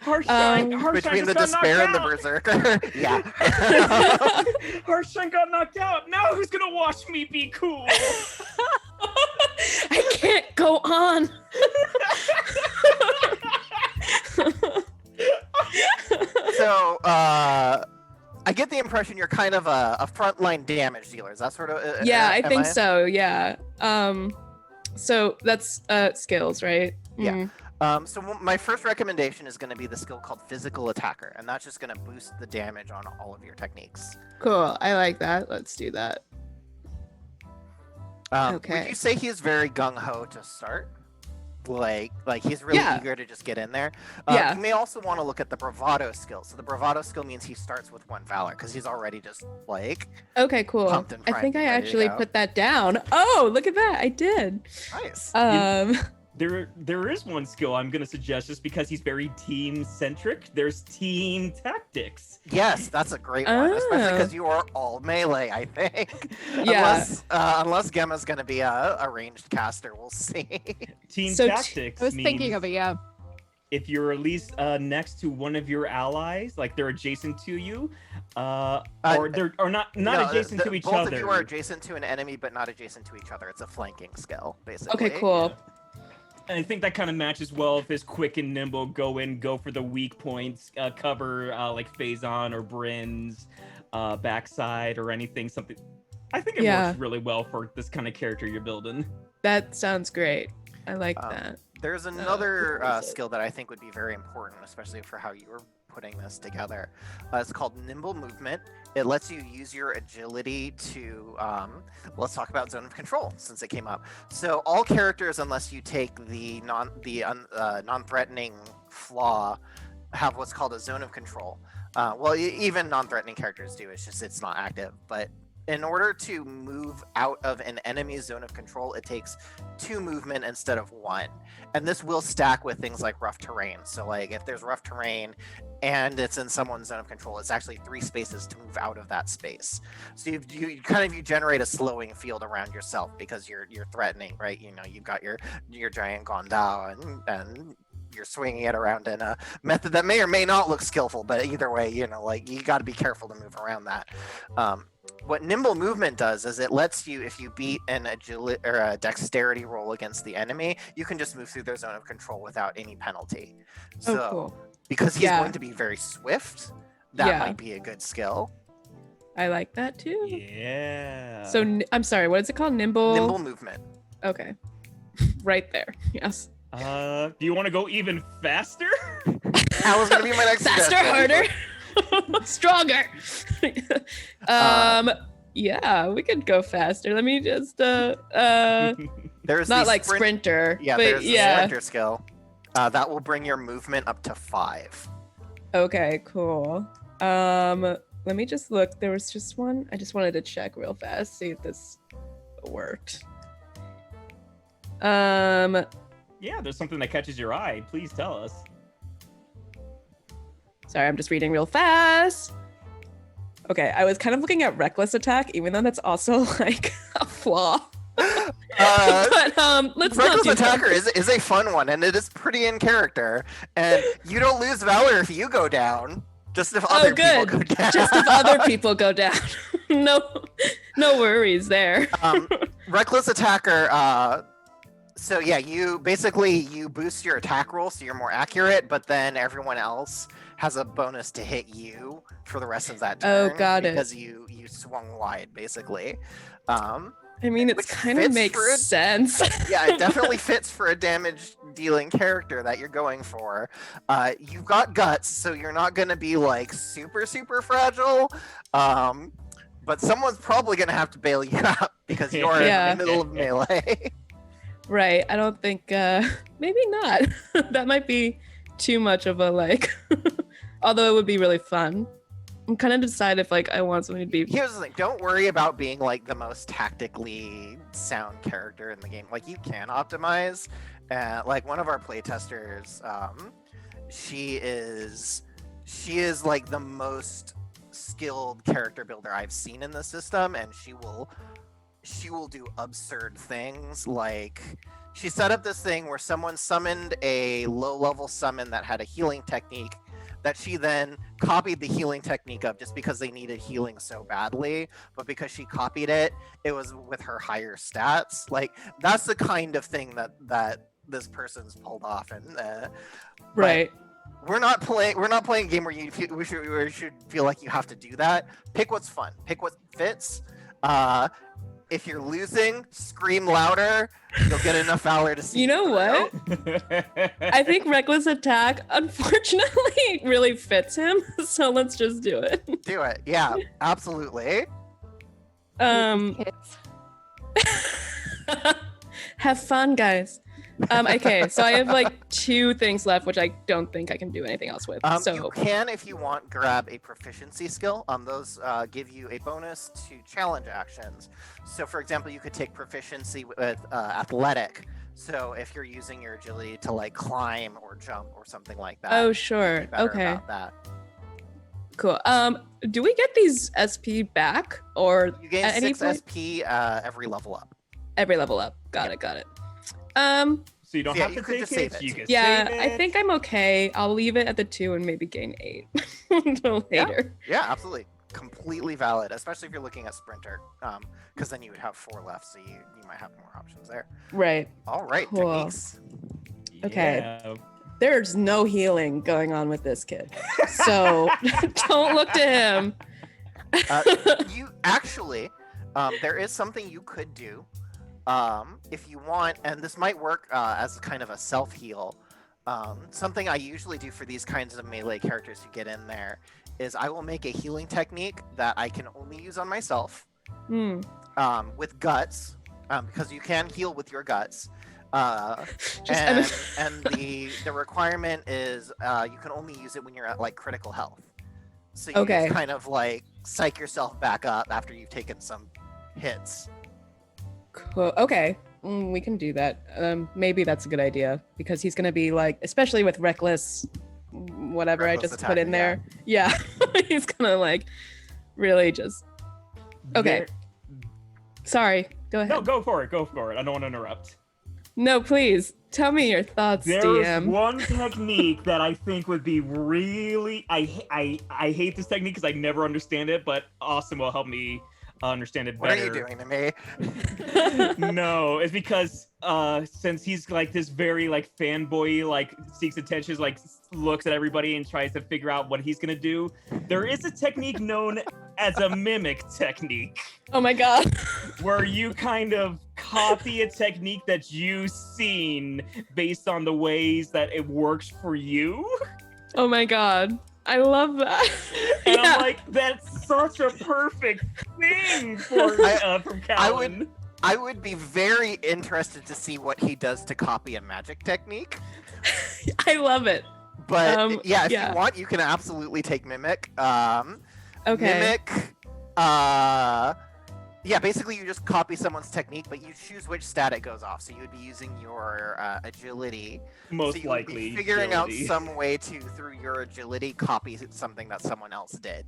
S2: HeartShine
S1: Between the
S2: just got
S1: despair and the
S2: knocked
S1: berserker. Yeah.
S2: out. HeartShine got knocked out. Now who's gonna watch me be cool?
S5: I can't go on.
S1: So, I get the impression you're kind of a frontline damage dealer. Is that sort of?
S5: Yeah, I
S1: am
S5: think so. Yeah. So that's skills, right?
S1: Yeah. So my first recommendation is going to be the skill called Physical Attacker, and that's just going to boost the damage on all of your techniques.
S5: Cool. I like that. Let's do that. Okay.
S1: Would you say he is very gung ho to start? Like he's really eager to just get in there.
S5: Yeah.
S1: You may also want to look at the bravado skill. So the bravado skill means he starts with 1 valor because he's already just like.
S5: Okay, cool.
S1: pumped and
S5: I think I
S1: primed, ready to
S5: actually
S1: go.
S5: put that down. Oh, look at that. I did.
S1: Nice.
S2: There is one skill I'm gonna suggest just because he's very team centric. There's team tactics.
S1: Yes, that's a great one, especially
S5: Oh.
S1: because you are all melee, I think.
S5: Yeah.
S1: Unless Gemma's going to be a ranged caster, we'll see.
S2: Team
S5: So
S2: tactics.
S3: I was thinking
S2: means
S3: of it, yeah.
S2: if you're at least next to one of your allies, like they're adjacent to you, or not
S1: No,
S2: adjacent to each
S1: both
S2: other.
S1: of you are adjacent to an enemy, but not adjacent to each other. It's a flanking skill, basically.
S5: Okay, cool.
S2: And I think that kind of matches well if his quick and nimble go for the weak points, cover like Faizon or Bryn's backside or anything. Something. I think it works really well for this kind of character you're building.
S5: That sounds great. I like that.
S1: There's another skill that I think would be very important, especially for how you were putting this together. It's called Nimble Movement. It lets you use your agility to, let's talk about Zone of Control, since it came up. So all characters, unless you take the non-threatening flaw, have what's called a Zone of Control. Well, even non-threatening characters do, it's not active, but in order to move out of an enemy's zone of control, it takes 2 movement instead of 1. And this will stack with things like rough terrain. So like if there's rough terrain and it's in someone's zone of control, it's actually 3 spaces to move out of that space. So you generate a slowing field around yourself because you're threatening, right? You know, you've got your giant Gondal and you're swinging it around in a method that may or may not look skillful, but either way, you know, like you got to be careful to move around that. What Nimble Movement does is it lets you, if you beat an agility or a dexterity roll against the enemy, you can just move through their zone of control without any penalty. So,
S5: cool.
S1: because he's going to be very swift, that might be a good skill.
S5: I like that too.
S2: Yeah.
S5: So I'm sorry, what is it called?
S1: Nimble Movement.
S5: Okay. Right there. Yes.
S2: Do you want to go even faster?
S1: That was gonna be my next
S5: Faster,
S1: suggestion.
S5: harder, stronger. Yeah, we could go faster. Let me just
S1: There's
S5: not
S1: the
S5: like sprinter.
S1: Yeah,
S5: but
S1: there's
S5: yeah.
S1: the sprinter skill. That will bring your movement up to 5.
S5: Okay, cool. Let me just look. There was just one. I just wanted to check real fast, see if this worked.
S2: Yeah, there's something that catches your eye. Please tell us.
S5: Sorry, I'm just reading real fast. Okay, I was kind of looking at reckless attack, even though that's also like a flaw. But let's not
S1: Reckless
S5: do
S1: Attacker
S5: that.
S1: is a fun one, and it is pretty in character. And you don't lose Valor if you go down, just if other people go down.
S5: Just if other people go down. No worries there.
S1: Reckless Attacker, so yeah, you boost your attack roll so you're more accurate, but then everyone else has a bonus to hit you for the rest of that turn.
S5: Oh, got it.
S1: Because you swung wide, basically.
S5: I mean, it
S1: Which
S5: kind of
S1: fits
S5: makes
S1: for
S5: sense.
S1: Yeah, it definitely fits for a damage dealing character that you're going for. You've got guts, so you're not going to be like super fragile. But someone's probably going to have to bail you out because you're
S5: Yeah.
S1: in the middle of melee.
S5: Right. I don't think maybe not. That might be too much of a like although it would be really fun. I'm kind of decide if like I want something to be
S1: Here's the thing: don't worry about being like the most tactically sound character in the game. Like you can optimize. Like one of our playtesters, she is like the most skilled character builder I've seen in the system, and she will do absurd things. Like she set up this thing where someone summoned a low-level summon that had a healing technique that she then copied the healing technique of just because they needed healing so badly. But because she copied it, it was with her higher stats. Like that's the kind of thing that this person's pulled off. And
S5: right.
S1: we're not playing a game where you should feel like you have to do that. Pick what's fun. Pick what fits. If you're losing, scream louder. You'll get enough Valor to see.
S5: You know what? I think Reckless Attack, unfortunately, really fits him. So let's just do it.
S1: Do it. Yeah, absolutely.
S3: Kids.
S5: Have fun, guys. Okay, so I have like 2 things left, which I don't think I can do anything else with. So
S1: You can, if you want, grab a proficiency skill. Those give you a bonus to challenge actions. So, for example, you could take proficiency with athletic. So, if you're using your agility to like climb or jump or something like that.
S5: oh sure,
S1: better
S5: okay,
S1: about that.
S5: cool. Do we get these SP back or
S1: You gain
S5: at any
S1: 6
S5: point?
S1: SP every level up.
S5: Every level up? Got it.
S2: So you don't
S1: Yeah,
S2: have
S1: you
S2: to
S1: could
S2: take
S1: just
S2: it.
S1: save it.
S2: You can
S5: Yeah,
S2: save
S5: I
S2: it.
S5: think I'm okay. I'll leave it at the 2 and maybe gain 8 until later.
S1: Yeah, absolutely. Completely valid, especially if you're looking at Sprinter. Because then you would have 4 left, so you might have more options there.
S5: Right.
S1: All right,
S5: Cool.
S1: techniques.
S5: Okay.
S2: Yeah.
S5: There's no healing going on with this kid. So don't look to him.
S1: You actually, there is something you could do if you want, and this might work as kind of a self-heal. Something I usually do for these kinds of melee characters who get in there is I will make a healing technique that I can only use on myself with guts, because you can heal with your guts. And the requirement is you can only use it when you're at like critical health. So you just kind of like psych yourself back up after you've taken some hits.
S5: Cool. Okay. We can do that. Maybe that's a good idea because he's gonna be like, especially with reckless, whatever I just put in there. Yeah, he's gonna like really just. Okay. Sorry. Go ahead.
S2: No, go for it. Go for it. I don't want to interrupt.
S5: No, please tell me your thoughts,
S2: There's
S5: DM.
S2: one technique that I think would be really. I hate this technique because I never understand it, but Austin will help me understand it better.
S1: What are you doing to me?
S2: No, it's because since he's like this very like fanboy, like seeks attention, like looks at everybody and tries to figure out what he's gonna do. There is a technique known as a mimic technique.
S5: Oh my god.
S2: Where you kind of copy a technique that you've seen based on the ways that it works for you.
S5: Oh my god. I love that.
S2: And I'm like, that's such a perfect thing for from Callon.
S1: I would be very interested to see what he does to copy a magic technique.
S5: I love it.
S1: But if you want, you can absolutely take Mimic. Mimic. Basically you just copy someone's technique, but you choose which stat it goes off. So you would be using your agility.
S2: Most
S1: so you
S2: likely.
S1: Would be figuring
S2: agility.
S1: out some way to, through your agility, copy something that someone else did.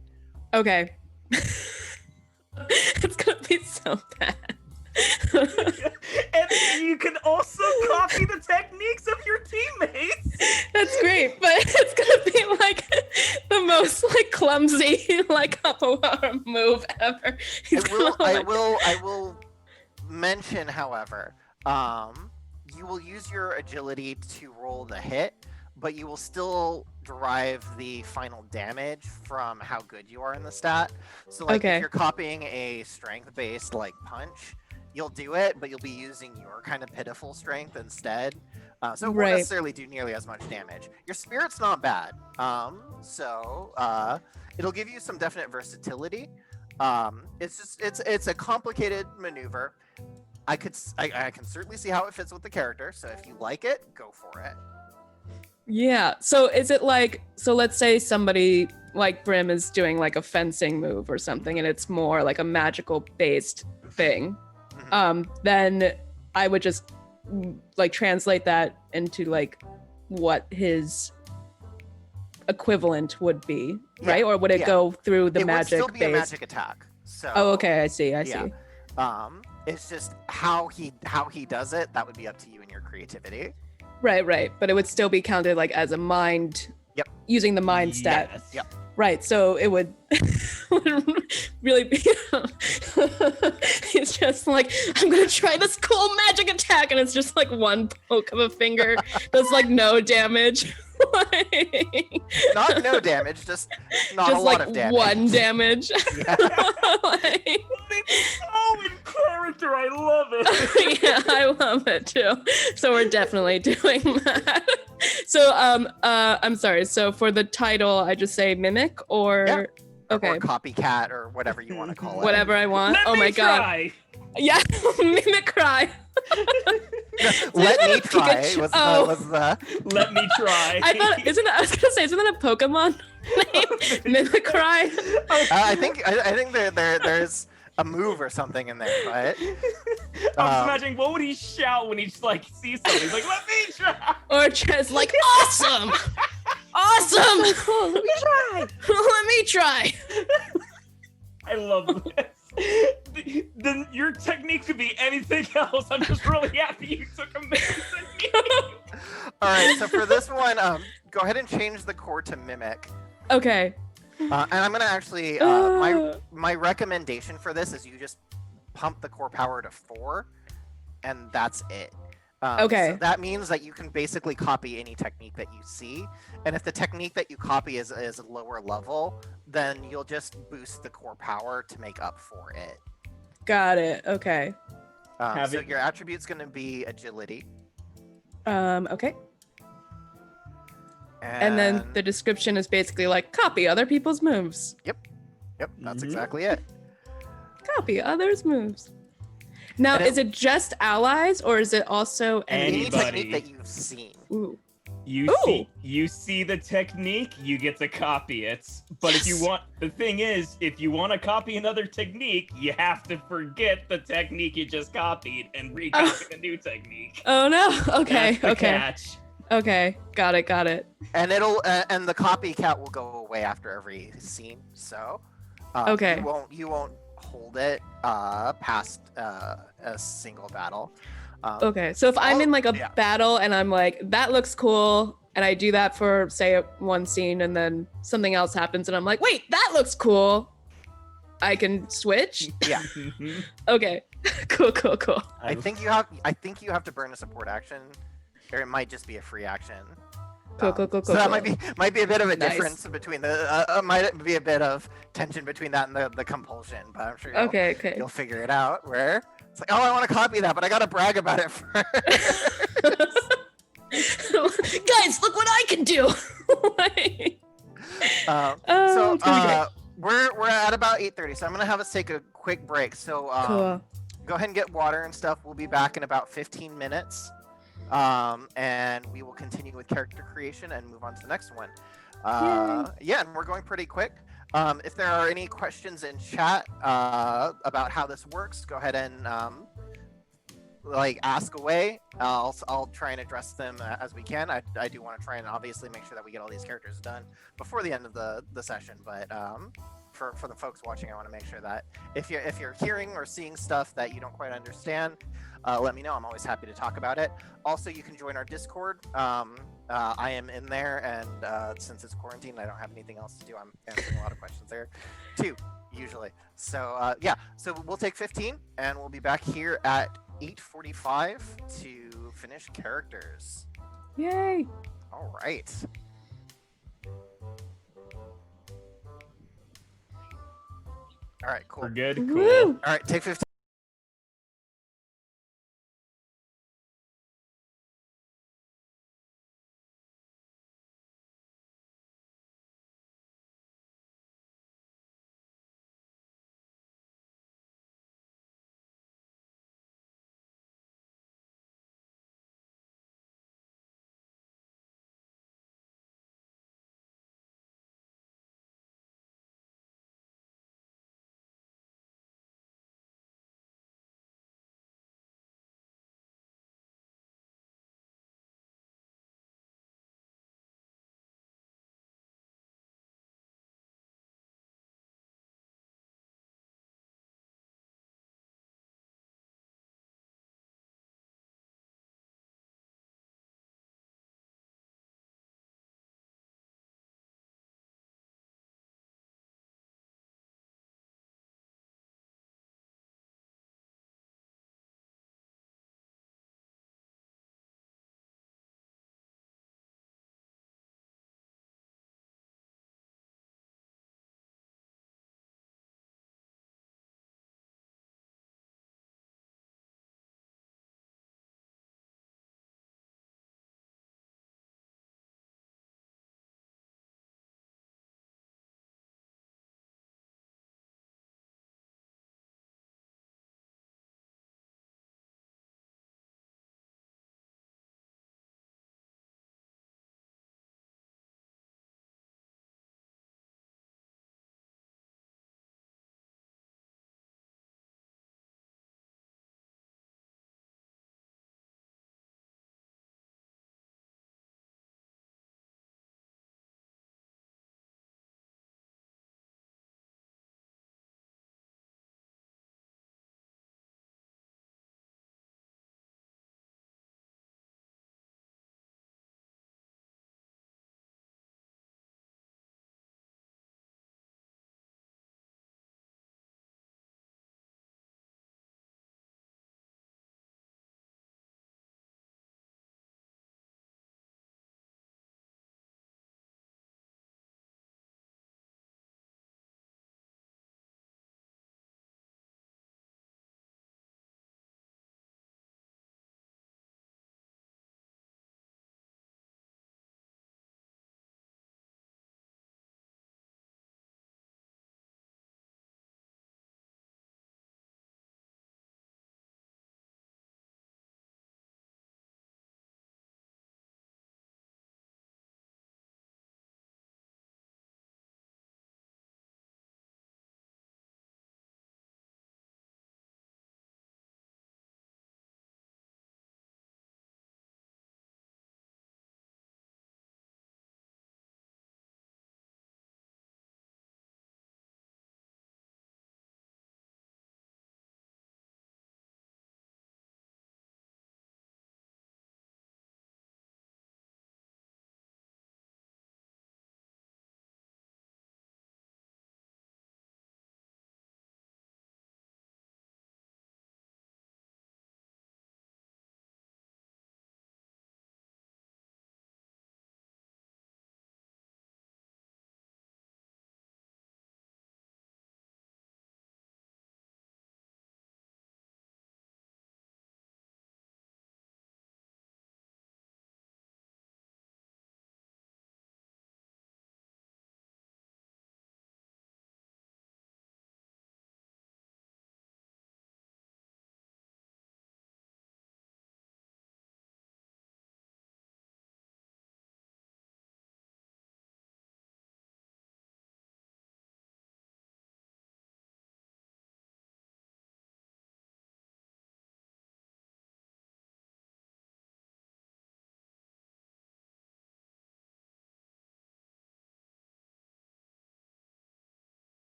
S5: Okay. It's gonna be so bad.
S2: And you can also copy the techniques of your teammates.
S5: That's great, but it's gonna be like the most like clumsy like capoeira move ever.
S1: I will mention, however, you will use your agility to roll the hit, but you will still derive the final damage from how good you are in the stat. So like if you're copying a strength-based like punch, you'll do it, but you'll be using your kind of pitiful strength instead. So it won't necessarily do nearly as much damage. Your spirit's not bad. It'll give you some definite versatility. It's a complicated maneuver. I can certainly see how it fits with the character. So if you like it, go for it.
S5: Yeah. So is it like, so let's say somebody like Bryn is doing like a fencing move or something, and it's more like a magical based thing. Then I would just like translate that into like what his equivalent would be, right? Or would it go through the magic?
S1: It would still be a magic attack. So.
S5: Oh, okay. I see. I see.
S1: It's just how he does it. That would be up to you and your creativity.
S5: Right. But it would still be counted like as a mind.
S1: Yep.
S5: Using the mind stat.
S1: Yes. Yep.
S5: Right, so it would really be. It's just like, I'm gonna try this cool magic attack, and it's just like one poke of a finger. That's like no damage.
S1: Not no damage, just not
S5: just
S1: a lot
S5: like
S1: of damage.
S5: One damage.
S1: Like,
S2: so in character, I love it.
S5: Yeah, I love it too. So we're definitely doing that. So I'm sorry. So for the title, I just say mimic or okay,
S1: or copycat or whatever you want to call it.
S5: Whatever I want.
S2: Let me
S5: god. Yeah, mimic cry.
S1: Let me try. Was the...
S2: Let me try.
S5: I was gonna say, isn't that a Pokemon name? Mimic cry.
S1: I think there's a move or something in there, but
S2: I'm just imagining what would he shout when he like sees something. He's like, "Let me try,"
S5: or just like, "Awesome, awesome,
S6: Cool, let me try."
S5: Let me try.
S2: I love this. Then your technique could be anything else. I'm just really happy you took a technique.
S1: All right, so for this one, go ahead and change the core to mimic.
S5: Okay.
S1: And I'm gonna actually my recommendation for this is you just pump the core power to 4, and that's it.
S5: Okay.
S1: So that means that you can basically copy any technique that you see, and if the technique that you copy is a lower level, then you'll just boost the core power to make up for it.
S5: Got it. Okay.
S1: So your attribute's gonna be agility.
S5: Okay. And then the description is basically like copy other people's moves.
S1: Yep, that's exactly it.
S5: Copy others' moves. Now, is it just allies, or is it also
S1: any
S2: Anybody.
S1: technique that you've seen?
S5: Ooh.
S2: You see the technique, you get to copy it. But if you want, the thing is, if you want to copy another technique, you have to forget the technique you just copied and recopy the new technique.
S5: Oh no. Okay.
S2: That's the
S5: Okay.
S2: catch.
S5: Okay. Got it.
S1: And it'll and the copycat will go away after every scene. So
S5: Okay.
S1: you won't hold it past a single battle.
S5: Okay. So if I'm in like a battle and I'm like, that looks cool, and I do that for say one scene, and then something else happens, and I'm like, wait, that looks cool, I can switch.
S1: Yeah.
S5: Okay. Cool.
S1: I think you have to burn a support action, or it might just be a free action.
S5: Cool.
S1: So that might be a bit of a
S5: Nice.
S1: difference between the might be a bit of tension between that and the compulsion, but I'm sure you'll figure it out. Where it's like, oh, I want to copy that, but I gotta brag about it first.
S5: Guys, look what I can do.
S1: We're at about 8:30, so I'm gonna have us take a quick break. So
S5: Cool.
S1: go ahead and get water and stuff. We'll be back in about 15 minutes, and we will continue with character creation and move on to the next one. Yeah, and we're going pretty quick. If there are any questions in chat about how this works, go ahead and ask away. I'll try and address them as we can. I do want to try and obviously make sure that we get all these characters done before the end of the session, but for the folks watching, I want to make sure that if you're hearing or seeing stuff that you don't quite understand, let me know. I'm always happy to talk about it. Also, you can join our Discord. I am in there, and since it's quarantine, I don't have anything else to do. I'm answering a lot of questions there too, usually. So yeah, so we'll take 15, and we'll be back here at 8:45 to finish characters.
S5: Yay!
S1: All right. All right, cool.
S2: We're good. Cool.
S5: Woo!
S1: All right, take 15.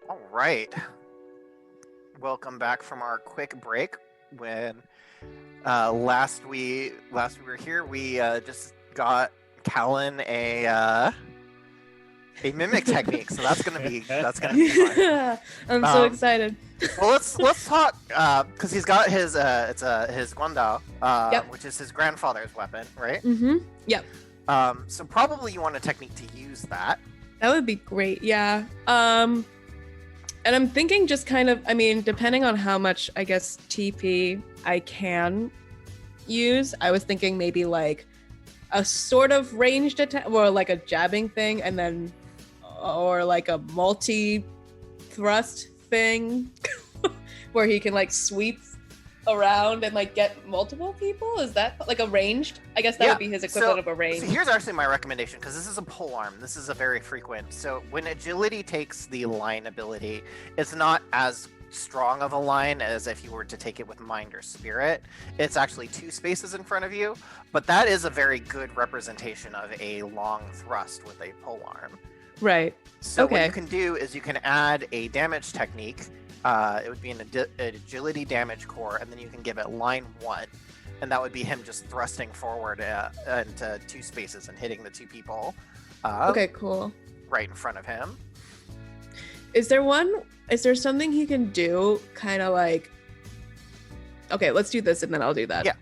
S1: All right. Welcome back from our quick break. When last we were here, we just got Callon a mimic technique, so that's gonna be fun.
S5: I'm so excited.
S1: Well, let's talk because he's got his his guandao,
S5: Yep.
S1: which is his grandfather's weapon, right?
S5: Mm-hmm. Yep.
S1: So probably you want a technique to use that.
S5: That would be great. Yeah. And I'm thinking just kind of, I mean, depending on how much, I guess, TP I can use, I was thinking maybe like a sort of ranged attack or like a jabbing thing, and then, or like a multi-thrust thing where he can like sweep around and like get multiple people. Is that like a ranged? I guess that would be his equivalent of a range.
S1: So here's actually my recommendation, because this is a pole arm. This is a very frequent. So when agility takes the line ability, it's not as strong of a line as if you were to take it with mind or spirit. It's actually 2 spaces in front of you, but that is a very good representation of a long thrust with a pole arm.
S5: Right.
S1: So
S5: Okay.
S1: what you can do is you can add a damage technique. It would be an agility damage core, and then you can give it line 1, and that would be him just thrusting forward into 2 spaces and hitting the 2 people
S5: Okay, cool.
S1: right in front of him.
S5: Is there something he can do kind of like, okay, let's do this and then I'll do that.
S1: Yeah.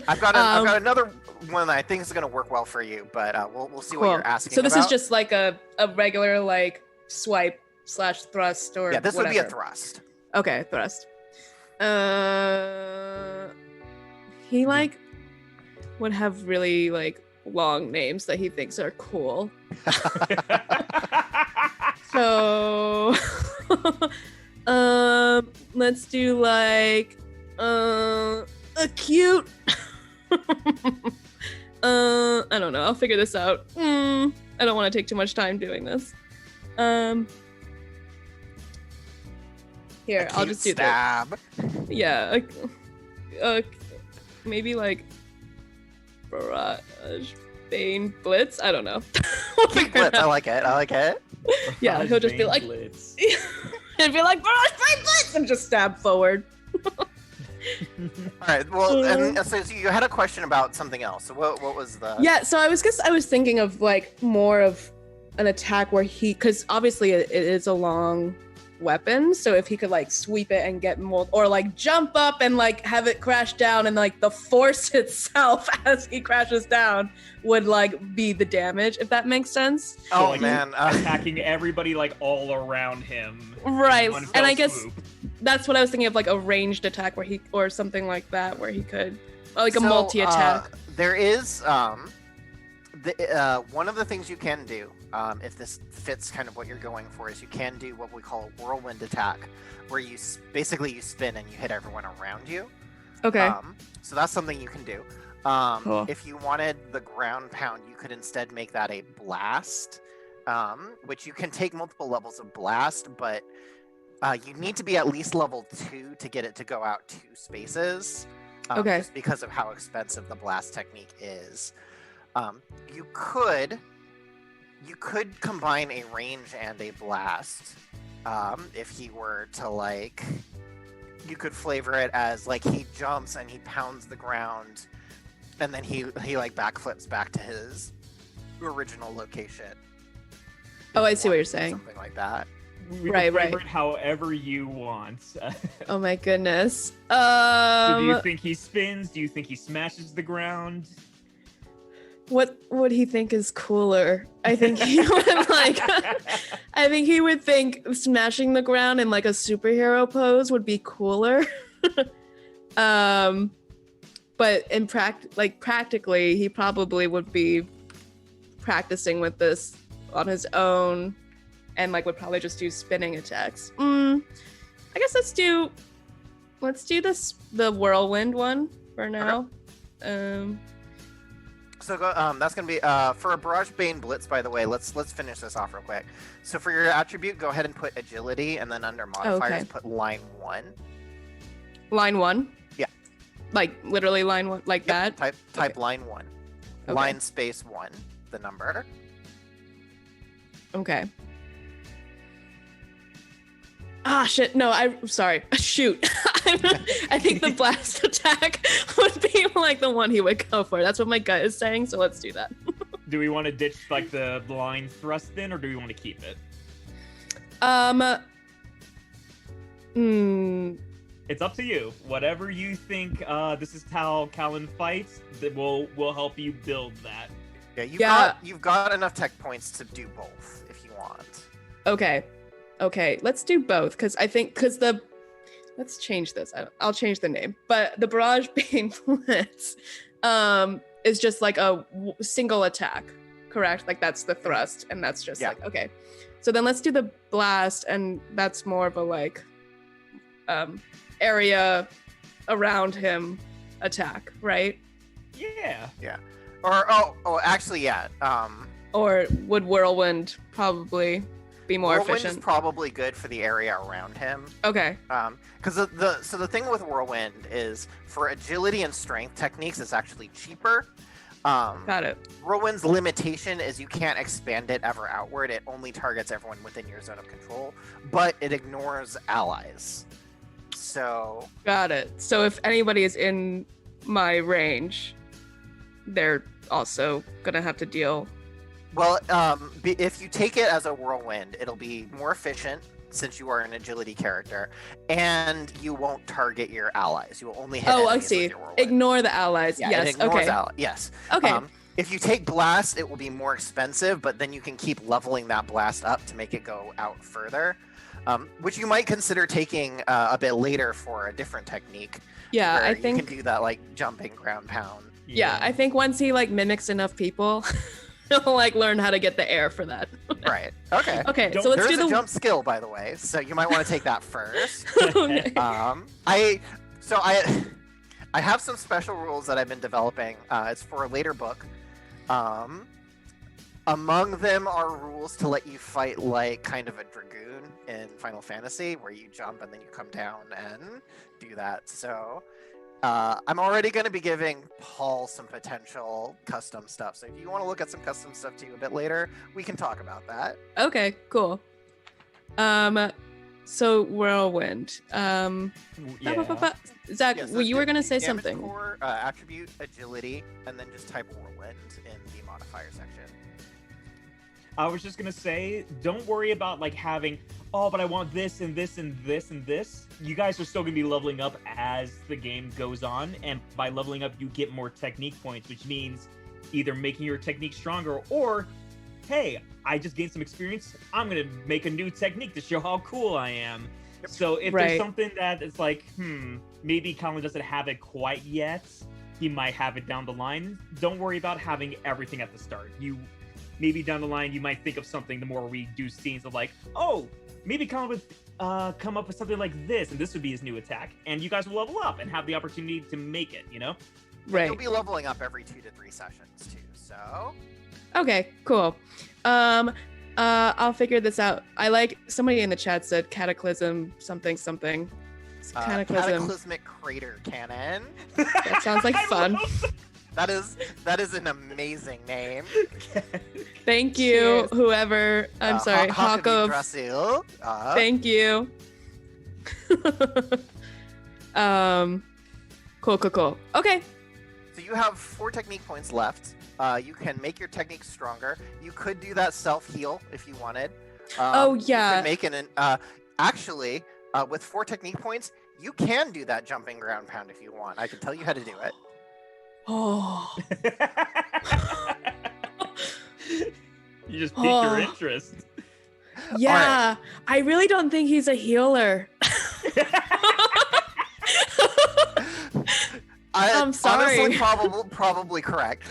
S1: I've got another one that I think is going to work well for you, but we'll see what you're asking
S5: So this
S1: about.
S5: is just like a regular like swipe / thrust or
S1: this
S5: whatever.
S1: would be a thrust.
S5: Okay, thrust. He like would have really like long names that he thinks are cool. So let's do like acute. I don't know. I'll figure this out. I don't want to take too much time doing this. Here, I'll just do that.
S1: Stab.
S5: Yeah. Maybe like Barrage, Bane, Blitz. I don't know. We'll
S1: Big
S5: figure it
S1: blitz. I
S5: out.
S1: like it.
S5: Yeah, he'll just be like,
S2: Blitz.
S5: and be like, Barrage, Bane, Blitz, and just stab forward.
S1: All right. Well, and so you had a question about something else. So what was the?
S5: Yeah, so I was thinking of like more of an attack where because obviously it is a long weapon, so if he could like sweep it and get more, or like jump up and like have it crash down, and like the force itself as he crashes down would like be the damage, if that makes sense.
S1: Oh
S2: like,
S1: man.
S2: Attacking everybody like all around him.
S5: Right,
S2: One
S5: and
S2: fell
S5: I guess
S2: swoop.
S5: that's what I was thinking of, like a ranged attack where he, or something like that, where he could, like a
S1: So,
S5: multi-attack.
S1: There is one of the things you can do, if this fits kind of what you're going for, is you can do what we call a whirlwind attack, where you basically you spin and you hit everyone around you.
S5: Okay.
S1: So that's something you can do.
S5: Cool.
S1: If you wanted the ground pound, you could instead make that a blast, which you can take multiple levels of blast, but you need to be at least level 2 to get it to go out 2 spaces.
S5: Okay.
S1: Just because of how expensive the blast technique is. You could combine a range and a blast. If he were to like, you could flavor it as like he jumps and he pounds the ground, and then he like backflips back to his original location.
S5: Oh, I see what you're saying.
S1: Something like that.
S2: We can
S5: Right.
S2: flavor it however you want.
S5: Oh my goodness.
S2: So do you think he spins? Do you think he smashes the ground?
S5: What would he think is cooler? I think he would like. I think he would think smashing the ground in like a superhero pose would be cooler. But in practically, he probably would be practicing with this on his own, and like would probably just do spinning attacks. I guess let's do the whirlwind one for now.
S1: So that's gonna be for a Barrage Bane Blitz. By the way, let's finish this off real quick. So for your attribute, go ahead and put agility, and then under modifiers, put line 1.
S5: Line 1.
S1: Yeah.
S5: Like literally line 1, like that.
S1: Type
S5: Okay.
S1: line 1.
S5: Okay.
S1: Line space 1. The number.
S5: Okay. shit. No, I'm sorry. Shoot. I think the blast attack would be like the one he would go for. That's what my gut is saying, so let's do that.
S2: Do we want to ditch like the blind thrust then, or do we want to keep it? It's up to you. Whatever you think. This is how Callon fights. That will help you build that.
S1: Yeah, you've got enough tech points to do both if you want.
S5: Okay, let's do both let's change this. I'll change the name. But the barrage beam blitz is just like a single attack, correct? Like that's the thrust, and that's just like, okay. So then let's do the blast, and that's more of a like area around him attack, right?
S2: Yeah.
S1: Or actually, yeah.
S5: Or would whirlwind probably be more
S1: Whirlwind
S5: efficient?
S1: is probably good for the area around him.
S5: Okay.
S1: Because the thing with whirlwind is for agility and strength techniques, it's actually cheaper.
S5: Got it.
S1: Whirlwind's limitation is you can't expand it ever outward. It only targets everyone within your zone of control, but it ignores allies. So.
S5: Got it. So if anybody is in my range, they're also gonna have to deal.
S1: Well, if you take it as a whirlwind, it'll be more efficient since you are an agility character, and you won't target your allies. You will only hit
S5: I
S1: enemies
S5: see.
S1: with your whirlwind.
S5: Ignore the allies.
S1: Yeah,
S5: Yes.
S1: it ignores
S5: Okay.
S1: Yes.
S5: Okay.
S1: If you take blast, it will be more expensive, but then you can keep leveling that blast up to make it go out further, which you might consider taking a bit later for a different technique.
S5: Yeah,
S1: where
S5: I think.
S1: you can do that like jumping ground pound.
S5: Yeah, I think once he like mimics enough people, he'll like learn how to get the air for that.
S1: Right. Okay.
S5: Okay. So let's
S1: There's
S5: do
S1: a
S5: the
S1: jump skill, by the way, so you might want to take that first.
S5: Okay.
S1: I have some special rules that I've been developing. It's for a later book. Among them are rules to let you fight like kind of a dragoon in Final Fantasy, where you jump and then you come down and do that. So I'm already going to be giving Paul some potential custom stuff. So if you want to look at some custom stuff too a bit later, we can talk about that.
S5: Okay. Cool. So whirlwind. Zach,
S1: Yeah, so
S5: you were gonna say
S1: damage
S5: something.
S1: Core, attribute, agility, and then just type whirlwind in the modifier section.
S2: I was just gonna say, don't worry about like having, oh, but I want this and this and this and this. You guys are still gonna be leveling up as the game goes on, and by leveling up, you get more technique points, which means either making your technique stronger or, hey, I just gained some experience. I'm gonna make a new technique to show how cool I am. Yep. So if there's something that is like, maybe Callon doesn't have it quite yet, he might have it down the line. Don't worry about having everything at the start. Maybe down the line, you might think of something the more we do scenes of like, oh, maybe Callon would come up with something like this, and this would be his new attack, and you guys will level up and have the opportunity to make it, you know?
S1: Right. You'll be leveling up every 2 to 3 sessions too, so.
S5: Okay, cool. I'll figure this out. I like, somebody in the chat said cataclysm something.
S1: Cataclysmic crater cannon.
S5: That sounds like fun.
S1: That is an amazing name.
S5: Thank you,
S3: Cheers.
S5: whoever. I'm sorry, Hawk of. Thank you. Cool. Okay.
S1: So you have 4 technique points left. You can make your technique stronger. You could do that self-heal if you wanted.
S5: Oh yeah.
S1: You could make actually, with 4 technique points, you can do that jumping ground pound if you want. I can tell you how to do it.
S5: Oh.
S2: You just piqued your interest.
S5: Yeah,
S1: right.
S5: I really don't think he's a healer. I'm sorry.
S1: Honestly, probably correct.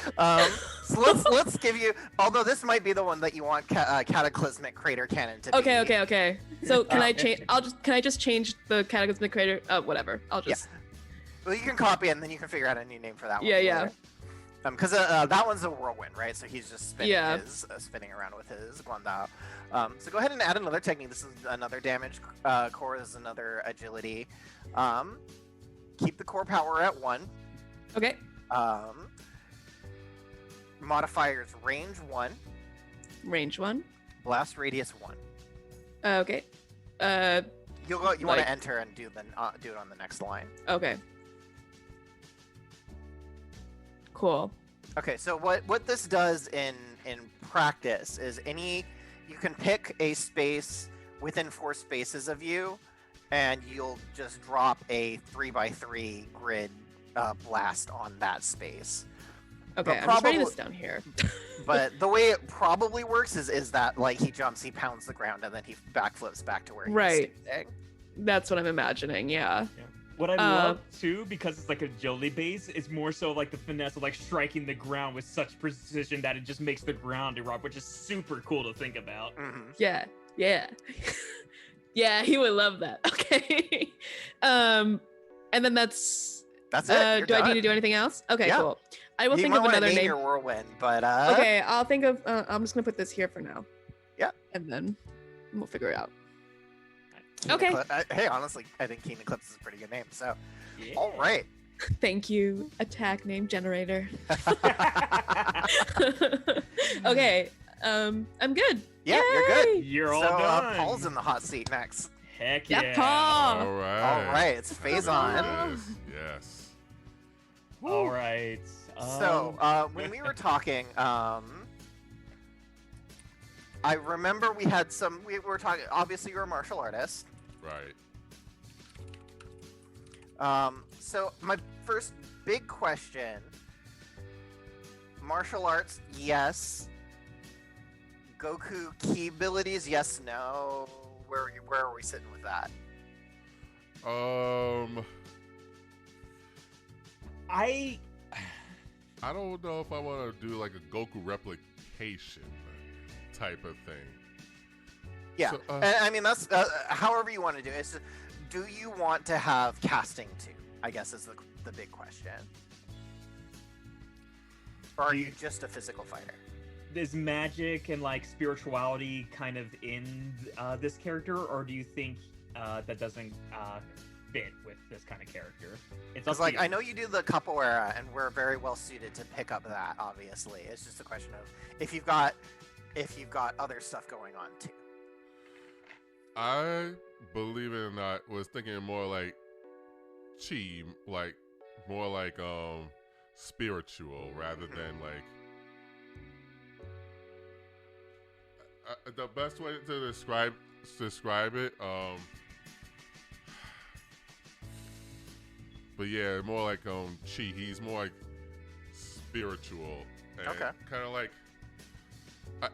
S1: So let's give you. Although this might be the one that you want cataclysmic crater cannon to be.
S5: Okay. So can I change? Can I just change the cataclysmic crater? Whatever. I'll just.
S1: Yeah. Well, you can copy it and then you can figure out a new name for that one.
S5: Yeah.
S1: Because that one's a whirlwind, right? So he's just spinning around with his guandao. So go ahead and add another technique. This is another damage core. This is another agility. Keep the core power at 1.
S5: Okay.
S1: Modifiers range 1.
S5: Range 1.
S1: Blast radius 1.
S5: Okay.
S1: You'll You want
S5: Like-
S1: to enter and do it on the next line.
S5: Okay. Cool.
S1: Okay, so what this does in practice is you can pick a space within 4 spaces of you, and you'll just drop a 3x3 grid blast on that space.
S5: Okay,
S1: But
S5: I'm just writing
S1: probably-
S5: this down here.
S1: But the way it probably works is that like he jumps, he pounds the ground, and then he backflips back to where he
S5: Right.
S1: was standing.
S5: That's what I'm imagining. Yeah.
S2: What I love too, because it's like agility base, is more so like the finesse of like striking the ground with such precision that it just makes the ground erupt, which is super cool to think about.
S1: Mhm.
S5: Yeah. Yeah. Yeah, he would love that. Okay. And then that's
S1: That's it. You're
S5: do I need
S1: done.
S5: to do anything else? Okay,
S1: Yeah.
S5: cool. I will
S1: You
S5: think
S1: might
S5: of
S1: wanna
S5: another
S1: name
S5: name.
S1: your whirlwind, but
S5: Okay, I'll think of I'm just gonna put this here for now.
S1: Yeah.
S5: And then we'll figure it out.
S1: Keen
S5: Okay.
S1: Hey, honestly, I think Keen Eclipse is a pretty good name. So,
S2: Yeah.
S1: all right.
S5: Thank you, attack name generator. Okay. I'm good.
S1: Yeah, you're good.
S5: Yay!
S2: You're all
S1: So
S2: done.
S1: Paul's in the hot seat next.
S2: Heck
S5: Yeah,
S2: yeah.
S5: Paul.
S4: All right.
S1: All right, it's Faizon.
S4: Yes.
S2: All right.
S1: So when we were talking, I remember we were talking. Obviously, you're a martial artist.
S4: Right.
S1: So my first big question: martial arts, yes. Goku key abilities, yes, no. Where are we sitting with that?
S2: I
S4: don't know if I want to do like a Goku replication type of thing.
S1: Yeah,
S4: So,
S1: and I mean that's however you want to do it. It's, do you want to have casting too? I guess is the big question. Or are you just a physical fighter?
S2: is magic and like spirituality kind of in this character, or do you think that doesn't fit with this kind of character? It's up
S1: Because
S2: to
S1: like
S2: you.
S1: I know you do the capoeira, and we're very well suited to pick up that. Obviously, it's just a question of if you've got other stuff going on too.
S4: I, believe it or not, was thinking more like chi, like more like spiritual rather than like. The best way to describe it, but yeah, more like chi. He's more like spiritual and
S1: Okay.
S4: kind of like.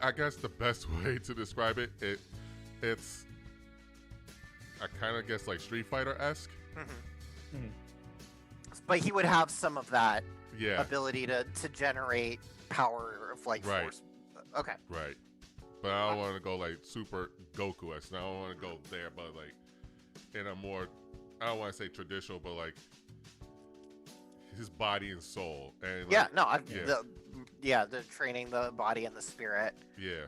S4: I guess the best way to describe it, it's. I kind of guess like Street Fighter-esque.
S1: But he would have some of that
S4: Yeah,
S1: ability to generate power of like
S4: Right.
S1: force. Okay.
S4: right. But I don't want to go like super Goku-esque. I don't want to go there, but like in a more, I don't want to say traditional, but like his body and soul. And like,
S1: Yeah. No.
S4: yeah.
S1: The training the body and the spirit.
S4: yeah.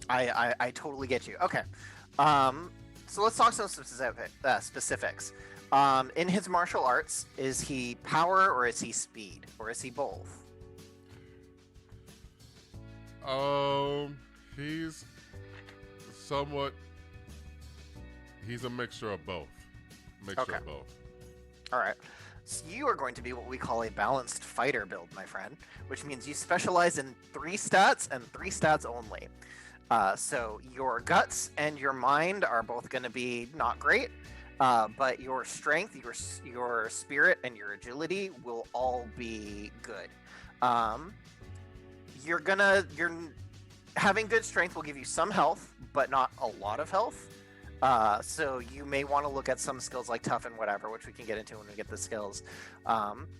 S1: I totally get you. Okay. So let's talk some specifics. In his martial arts, is he power or is he speed or is he both?
S4: He's somewhat. He's a mixture of both.
S1: Okay. All right. So you are going to be what we call a balanced fighter build, my friend, which means you specialize in 3 stats and 3 stats only. So your guts and your mind are both going to be not great, but your strength, your spirit, and your agility will all be good. You're having good strength will give you some health, but not a lot of health. So you may want to look at some skills like tough and whatever, which we can get into when we get the skills.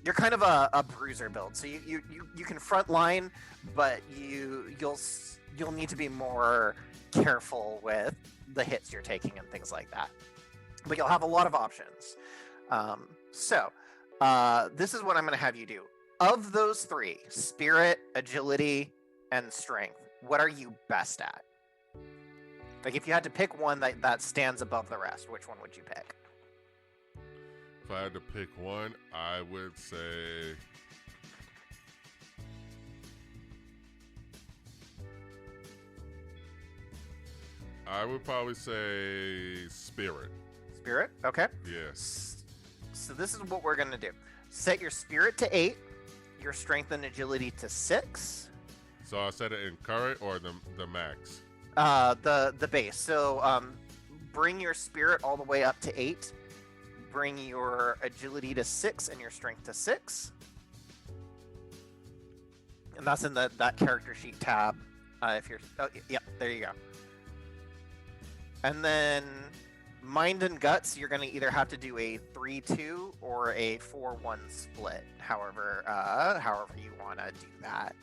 S1: You're kind of a bruiser build, so you can front line, but you'll need to be more careful with the hits you're taking and things like that. But you'll have a lot of options. So this is what I'm going to have you do. Of those 3, spirit, agility, and strength, what are you best at? Like if you had to pick one that stands above the rest, which one would you pick?
S4: If I had to pick one, I would say. I would probably say spirit.
S1: spirit. Okay.
S4: Yes.
S1: So this is what we're gonna do. Set your spirit to 8, your strength and agility to 6.
S4: So I set it in current or the max.
S1: The base. So bring your spirit all the way up to 8. Bring your agility to 6 and your strength to 6. And that's in that character sheet tab. If you're, there you go. And then mind and guts, you're gonna either have to do a 3-2 or a 4-1 split. However you wanna do that.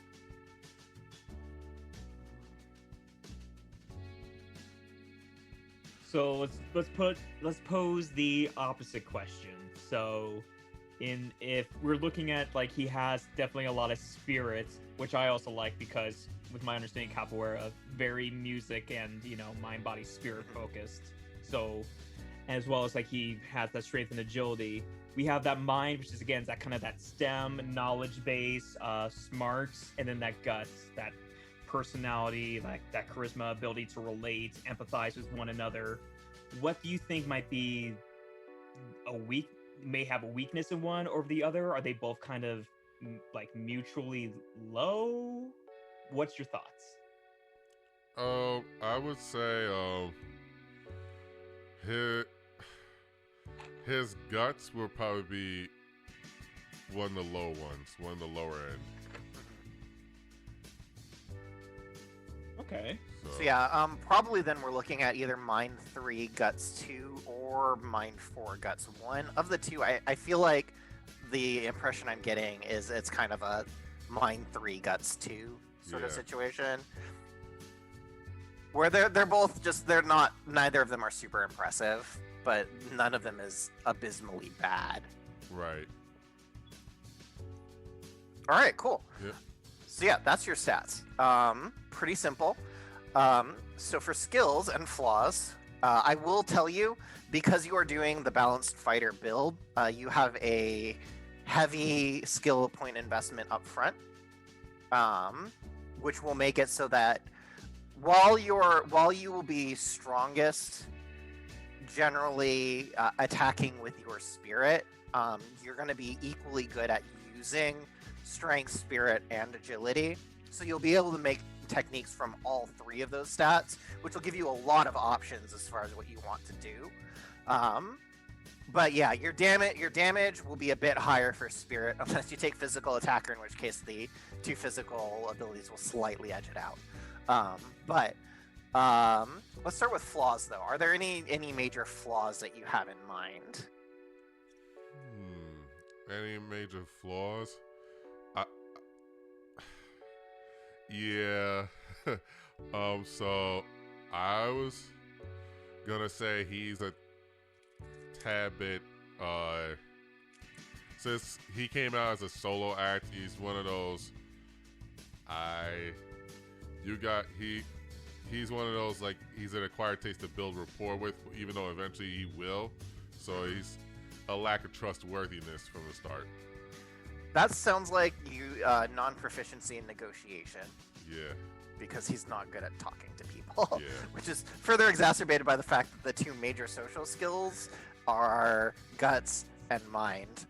S2: So let's pose the opposite question. So, if we're looking at, like, he has definitely a lot of spirits, which I also like because with my understanding capoeira, very music and mind body spirit focused. So, as well as like he has that strength and agility, we have that mind, which is again that kind of that STEM knowledge base, smarts, and then that guts, that personality, like that charisma, ability to relate, empathize with one another. What do you think might be may have a weakness in one over the other? Are they both kind of like mutually low? What's your thoughts?
S4: I would say his guts will probably be one of the low ones, one of the lower end.
S2: Okay.
S1: So yeah, probably then we're looking at either Mind 3 Guts 2 or Mind 4 Guts 1. Of the two, I feel like the impression I'm getting is it's kind of a Mind 3 Guts 2 sort of situation. Where they're both just, neither of them are super impressive, but none of them is abysmally bad.
S4: Right.
S1: Alright, cool.
S4: Yep.
S1: So yeah, that's your stats. Pretty simple. So for skills and flaws, I will tell you, because you are doing the balanced fighter build, you have a heavy skill point investment up front, which will make it so that while you will be strongest generally attacking with your spirit, you're going to be equally good at using strength, spirit, and agility. So you'll be able to make techniques from all 3 of those stats, which will give you a lot of options as far as what you want to do. But yeah, your damage will be a bit higher for spirit, unless you take physical attacker, in which case the 2 physical abilities will slightly edge it out. But let's start with flaws, though. Are there any major flaws that you have in mind?
S4: Any major flaws? Yeah. So I was gonna say he's a tad bit, since he came out as a solo act, he's one of those, he's one of those, like, he's an acquired taste to build rapport with, even though eventually he will. So he's a lack of trustworthiness from the start.
S1: That sounds like you non-proficiency in negotiation.
S4: Yeah.
S1: Because he's not good at talking to people.
S4: Yeah.
S1: Which is further exacerbated by the fact that the 2 major social skills are guts and mind,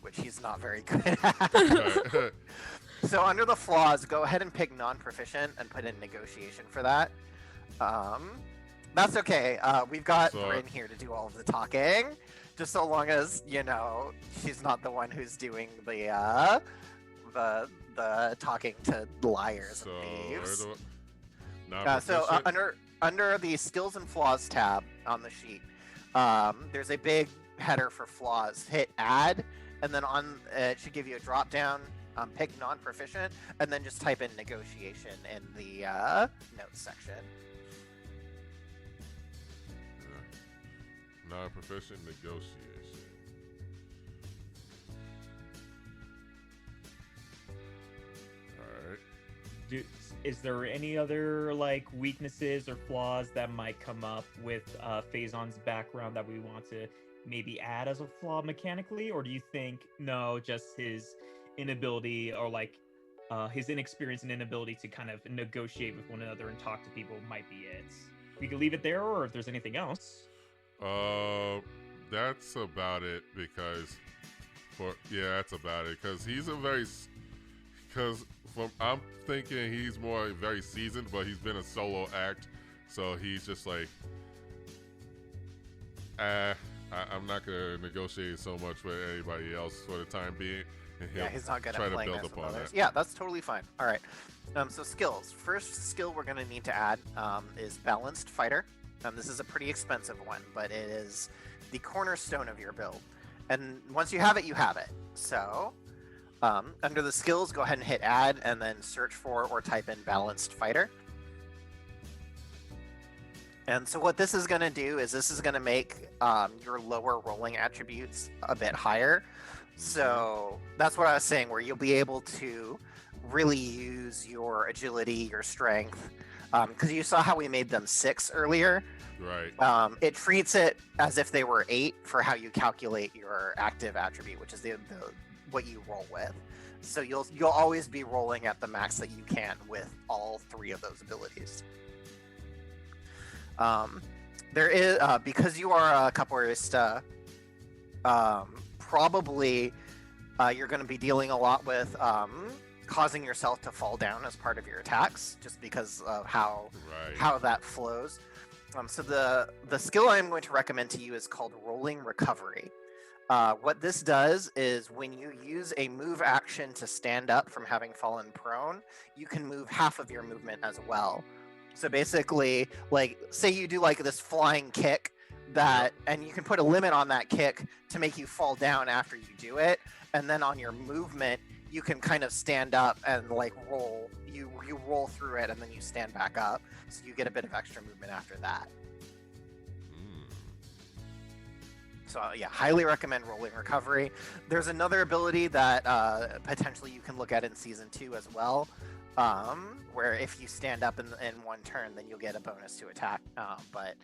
S1: which he's not very good at. So under the flaws, go ahead and pick non-proficient and put in negotiation for that. That's okay. We've got Bryn here to do all of the talking. Just so long as, she's not the one who's doing the talking to liars and thieves. Under the skills and flaws tab on the sheet, there's a big header for flaws. Hit add, and then it should give you a drop down. Pick non-proficient, and then just type in negotiation in the notes section.
S4: Non-proficient negotiation. Alright.
S2: Is there any other weaknesses or flaws that might come up with Faizon's background that we want to maybe add as a flaw mechanically, or do you think no, just his inability or his inexperience and inability to kind of negotiate with one another and talk to people might be it? We could leave it there, or if there's anything else.
S4: That's about it because that's about it because he's a very I'm thinking he's more very seasoned, but he's been a solo act, so he's just like, I'm not gonna negotiate so much with anybody else for the time being. And
S1: He's not good
S4: try
S1: at
S4: to
S1: playing
S4: build
S1: this with
S4: upon
S1: others.
S4: that.
S1: Yeah, that's totally fine. All right. So skills. First skill we're going to need to add is Balanced Fighter. This is a pretty expensive one, but it is the cornerstone of your build. And once you have it, you have it. So under the skills, go ahead and hit add and then search for or type in Balanced Fighter. And so what this is going to do is this is going to make your lower rolling attributes a bit higher. So that's what I was saying, where you'll be able to really use your agility, your strength, because you saw how we made them 6 earlier.
S4: Right.
S1: It treats it as if they were 8 for how you calculate your active attribute, which is the what you roll with. So you'll always be rolling at the max that you can with all 3 of those abilities. There is because you are a capoeirista, probably you're going to be dealing a lot with causing yourself to fall down as part of your attacks, just because of how that flows. So the skill I'm going to recommend to you is called Rolling Recovery. What this does is when you use a move action to stand up from having fallen prone, you can move half of your movement as well. So basically, like, say you do like this flying kick and you can put a limit on that kick to make you fall down after you do it, and then on your movement you can kind of stand up and like roll. You roll through it and then you stand back up, so you get a bit of extra movement after that. So yeah, highly recommend Rolling Recovery. There's another ability that potentially you can look at in Season 2 as well, where if you stand up in one turn, then you'll get a bonus to attack. But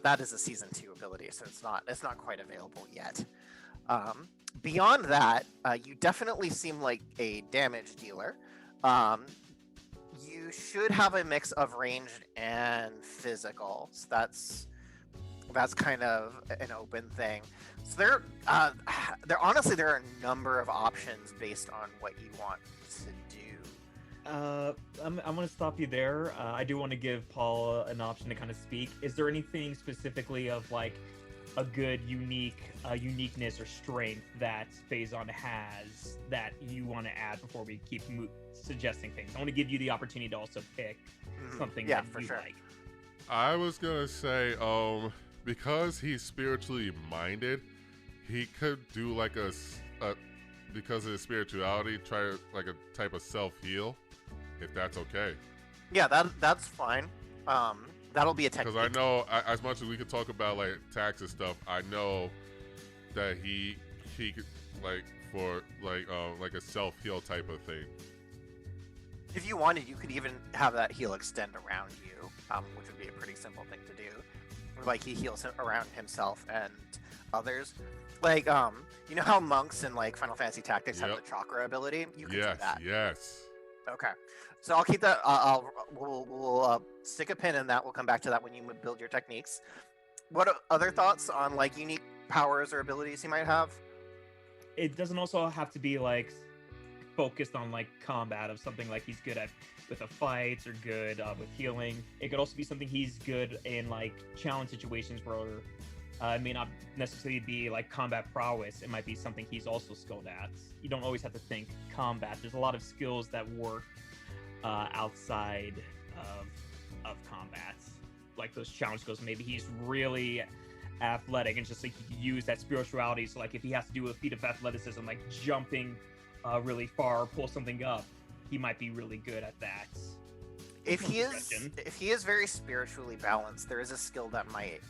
S1: that is a Season 2 ability, so it's not quite available yet. Beyond that, you definitely seem like a damage dealer. You should have a mix of ranged and physical. So that's kind of an open thing. So there are a number of options based on what you want to do.
S2: I'm going to stop you there. I do want to give Paul an option to kind of speak. Is there anything specifically of like a good uniqueness or strength that Faizon has that you want to add before we keep suggesting things? I want to give you the opportunity to also pick something that you like.
S4: I was gonna say, because he's spiritually minded, he could do like a because of his spirituality, try like a type of self-heal, if that's okay.
S1: Yeah, that's fine. That'll be a technique.
S4: Because I know, as much as we could talk about like tax and stuff, I know that he could like for like a self-heal type of thing.
S1: If you wanted, you could even have that heal extend around you, which would be a pretty simple thing to do. Like he heals around himself and others. Like you know how monks in like Final Fantasy Tactics have the chakra ability? You can do that.
S4: Yes.
S1: Okay, so I'll keep that. We'll stick a pin in that. We'll come back to that when you build your techniques. What other thoughts on like unique powers or abilities you might have?
S2: It doesn't also have to be like focused on like combat of something like he's good at with a fight or good with healing. It could also be something he's good in like challenge situations where it may not necessarily be like combat prowess. It might be something he's also skilled at. You don't always have to think combat. There's a lot of skills that work outside of combat, like those challenge skills. Maybe he's really athletic and just like he can use that spirituality. So like if he has to do a feat of athleticism, like jumping really far, pull something up, he might be really good at that.
S1: If he is very spiritually balanced, there is a skill that might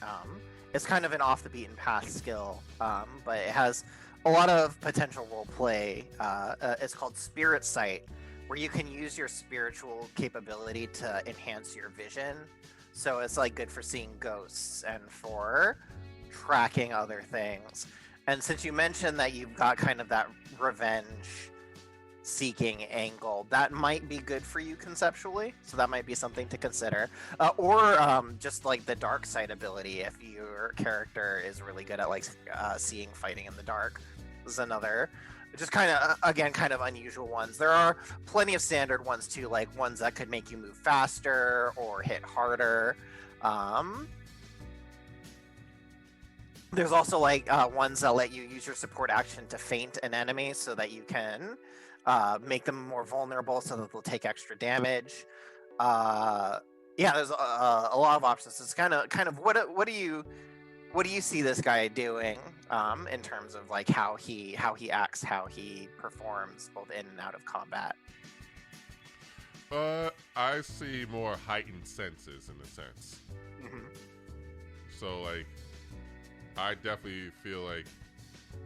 S1: it's kind of an off the beaten path skill, but it has a lot of potential role play. It's called Spirit Sight, where you can use your spiritual capability to enhance your vision. So it's like good for seeing ghosts and for tracking other things. And since you mentioned that you've got kind of that revenge seeking angle, that might be good for you conceptually. So that might be something to consider. Or just like the dark side ability, if your character is really good at like seeing fighting in the dark. This is another, just kind of, again, kind of unusual ones. There are plenty of standard ones too, like ones that could make you move faster or hit harder. There's also like ones that let you use your support action to feint an enemy so that you can make them more vulnerable so that they'll take extra damage. Yeah, there's a lot of options. It's kind of what do you see this guy doing in terms of like how he acts, how he performs both in and out of combat?
S4: I see more heightened senses in a sense.
S1: Mm-hmm.
S4: So like, I definitely feel like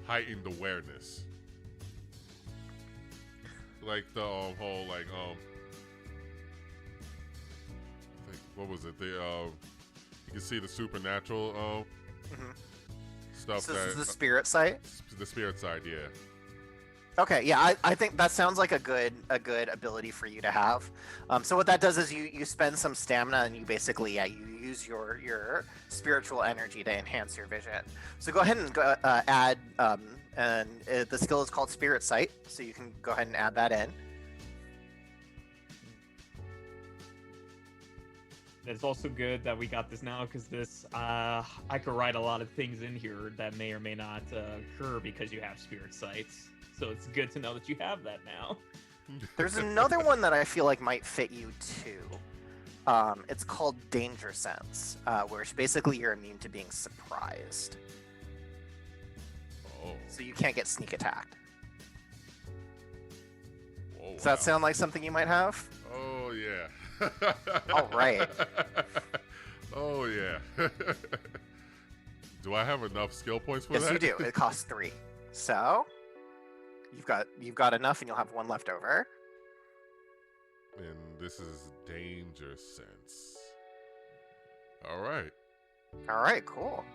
S4: heightened awareness. Like the whole like what was it? You can see the supernatural stuff.
S1: So this is
S4: that
S1: the spirit sight.
S4: The spirit side, yeah.
S1: Okay, yeah, I think that sounds like a good ability for you to have. So what that does is you spend some stamina and you basically you use your spiritual energy to enhance your vision. So go ahead and add the skill is called Spirit Sight, so you can go ahead and add that in.
S2: It's also good that we got this now because this I could write a lot of things in here that may or may not occur because you have Spirit Sights. So it's good to know that you have that now.
S1: There's another one that I feel like might fit you too. It's called Danger Sense, where basically you're immune to being surprised.
S4: Oh.
S1: So you can't get sneak attacked.
S4: Whoa,
S1: Does that sound like something you might have?
S4: Oh yeah.
S1: All right.
S4: Oh yeah. Do I have enough skill points for
S1: Yes,
S4: that?
S1: you do. It costs 3. So you've got enough, and you'll have 1 left over.
S4: And this is Danger Sense. All right.
S1: All right, cool.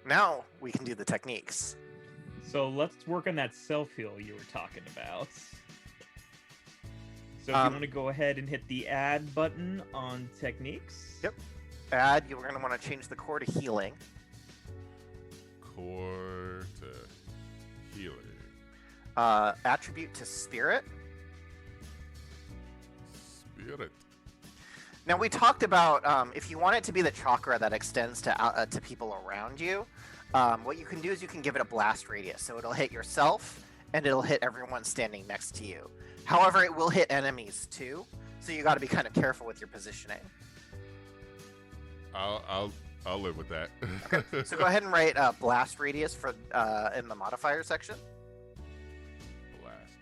S1: Now we can do the techniques.
S2: So let's work on that self-heal you were talking about. So if you want to go ahead and hit the add button on techniques.
S1: Yep. Add, you're going to want to change the core to healing.
S4: Core to healing.
S1: Attribute to spirit.
S4: Spirit.
S1: Now we talked about if you want it to be the chakra that extends to people around you, what you can do is you can give it a blast radius, so it'll hit yourself and it'll hit everyone standing next to you. However, it will hit enemies too, so you got to be kind of careful with your positioning.
S4: I'll live with that.
S1: Okay, so go ahead and write blast radius for in the modifier section.
S4: Blast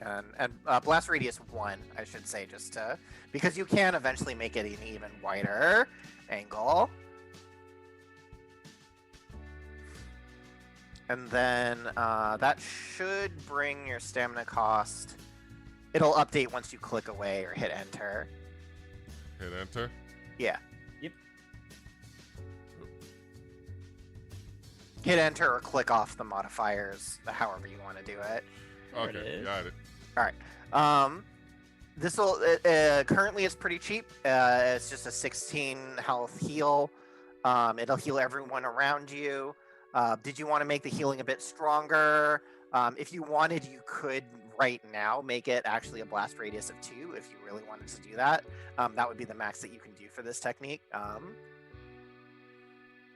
S4: radius.
S1: And blast radius 1, I should say, just to, because you can eventually make it an even wider angle. And then that should bring your stamina cost. It'll update once you click away or hit enter.
S4: Hit enter.
S1: Yeah.
S2: Yep.
S1: Hit enter or click off the modifiers, however you want to do it.
S2: There it
S4: Okay,
S2: is.
S4: got it.
S1: All right. This will currently it's pretty cheap. It's just a 16 health heal. It'll heal everyone around you. Did you want to make the healing a bit stronger? If you wanted, you could right now make it actually a blast radius of 2 if you really wanted to do that. That would be the max that you can do for this technique.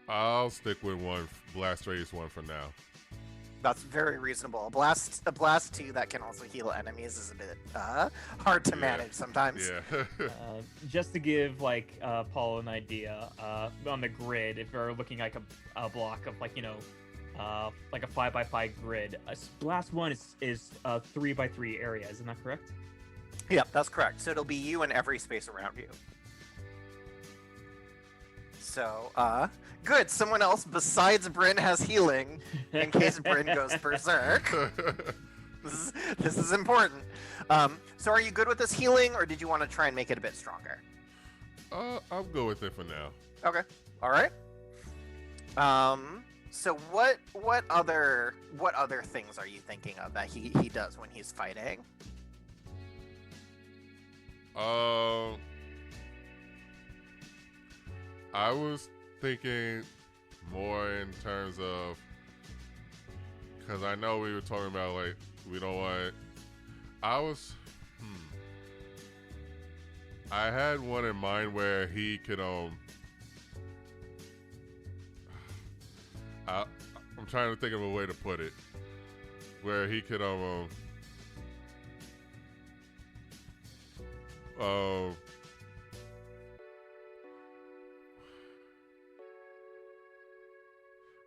S4: I'll stick with blast radius 1 for now.
S1: That's very reasonable. A blast 2 that can also heal enemies is a bit hard to manage sometimes.
S4: Yeah.
S2: Just to give like Paul an idea on the grid, if you're looking like a block of like like a 5x5 grid, blast 1 is 3x3 area. Isn't that correct?
S1: Yeah, that's correct. So it'll be you in every space around you. So, good. Someone else besides Bryn has healing in case Bryn goes berserk. This is important. So are you good with this healing, or did you want to try and make it a bit stronger?
S4: I'll go with it for now.
S1: Okay. All right. So what other things are you thinking of that he does when he's fighting?
S4: I was thinking more in terms of, because I know we were talking about like we don't want. I had one in mind where he could I'm trying to think of a way to put it, where he could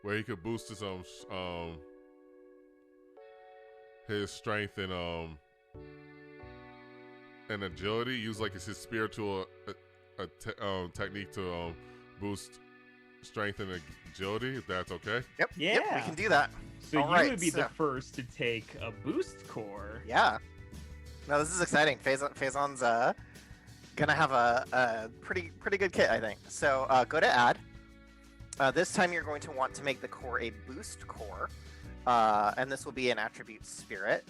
S4: where he could boost his strength and agility. Use like his spiritual technique to boost strength and agility. If that's okay.
S1: Yep.
S2: Yeah.
S1: Yep, we can do that.
S2: So
S1: All
S2: you
S1: right,
S2: would be the first to take a boost core.
S1: Yeah. No, this is exciting. Faizon's gonna have a pretty good kit, I think. So go to add. This time you're going to want to make the core a boost core, and this will be an attribute spirit.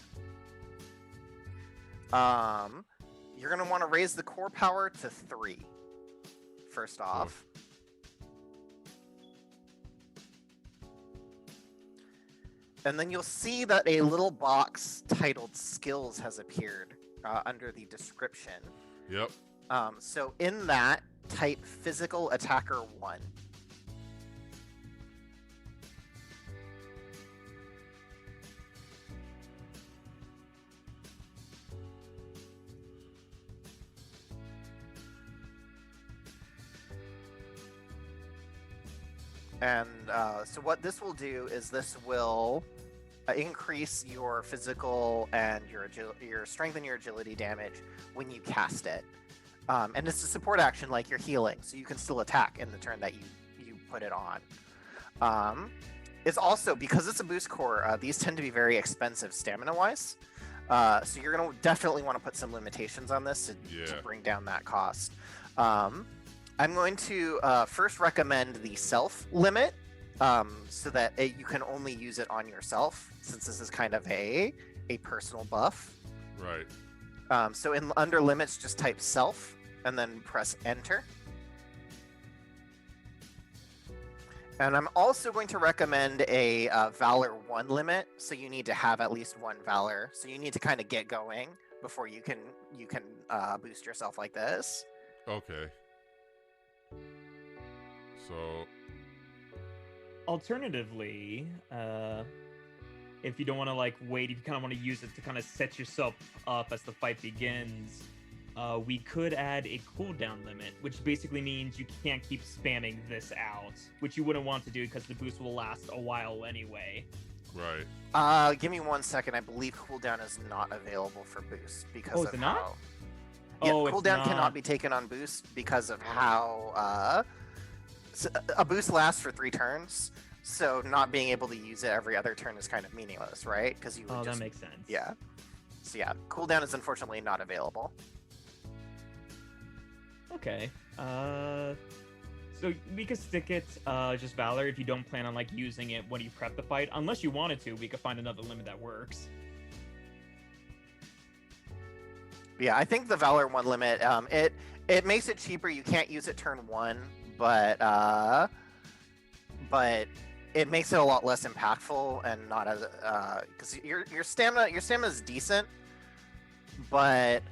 S1: You're gonna want to raise the core power to 3. First off. And then you'll see that a little box titled skills has appeared under the description.
S4: Yep.
S1: So in that, type physical attacker 1. And so what this will do is this will increase your physical and your strength and your agility damage when you cast it. And it's a support action like you're healing, so you can still attack in the turn that you put it on. It's also, because it's a boost core, these tend to be very expensive stamina-wise. So you're going to definitely want to put some limitations on this to bring down that cost. I'm going to first recommend the self limit, so that you can only use it on yourself, since this is kind of a personal buff.
S4: Right.
S1: So under limits, just type self and then press enter. And I'm also going to recommend a Valor 1 limit, so you need to have at least 1 Valor. So you need to kind of get going before you can boost yourself like this.
S4: Okay. So,
S2: alternatively, if you don't want to like wait, if you kind of want to use it to kind of set yourself up as the fight begins, we could add a cooldown limit, which basically means you can't keep spamming this out, which you wouldn't want to do because the boost will last a while anyway.
S4: right.
S1: Give me 1 second. I believe cooldown is not available for boost because
S2: is
S1: of
S2: it not?
S1: how. Yeah,
S2: Oh, it's
S1: cooldown
S2: not.
S1: cannot be taken on boost because of how a boost lasts for 3 turns. So not being able to use it every other turn is kind of meaningless, right? Because you would
S2: That makes sense.
S1: Yeah. So yeah, cooldown is unfortunately not available.
S2: Okay. So we could stick it just Valor if you don't plan on like using it when you prep the fight. Unless you wanted to, we could find another limit that works.
S1: Yeah, I think the Valor 1 limit, it makes it cheaper. You can't use it turn 1, but it makes it a lot less impactful and not as because your stamina is decent, but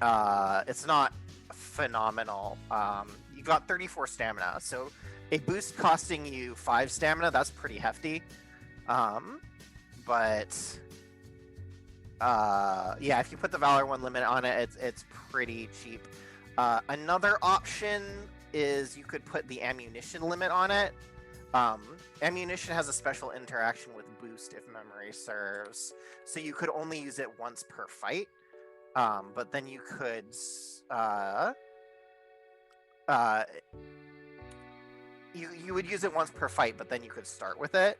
S1: it's not phenomenal. You've got 34 stamina, so a boost costing you 5 stamina, that's pretty hefty. But yeah, if you put the Valor 1 limit on it, it's pretty cheap. Another option is you could put the ammunition limit on it. Ammunition has a special interaction with boost, if memory serves, so you could only use it once per fight. But then you could you would use it once per fight, but then you could start with it.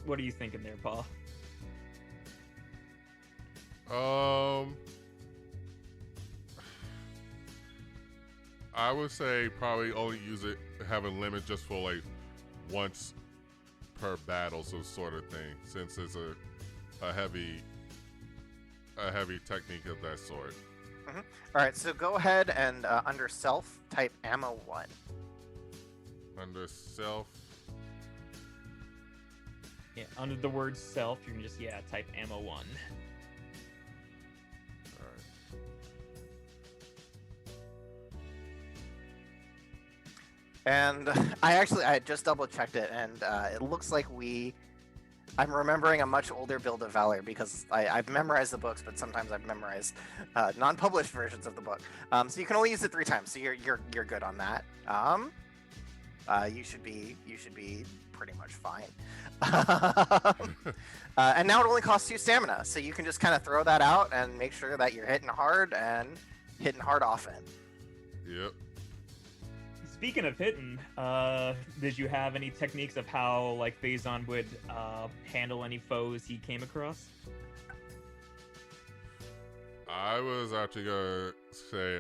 S2: What are you thinking there, Paul?
S4: I would say probably only use it, have a limit just for like once per battle, so sort of thing, since it's a heavy technique of that sort.
S1: All right, so go ahead and under self type ammo 1.
S4: Under self.
S2: Yeah, under the word self, you can just type ammo 1.
S1: And I just double checked it, and it looks like I'm remembering a much older build of Valor because I've memorized the books, but sometimes I've memorized non-published versions of the book. So you can only use it 3 times, so you're good on that. You should be pretty much fine. And now it only costs 2 stamina, so you can just kind of throw that out and make sure that you're hitting hard and hitting hard often.
S4: Yep.
S2: Speaking of hitting, did you have any techniques of how like Faizon would handle any foes he came across?
S4: I was actually gonna say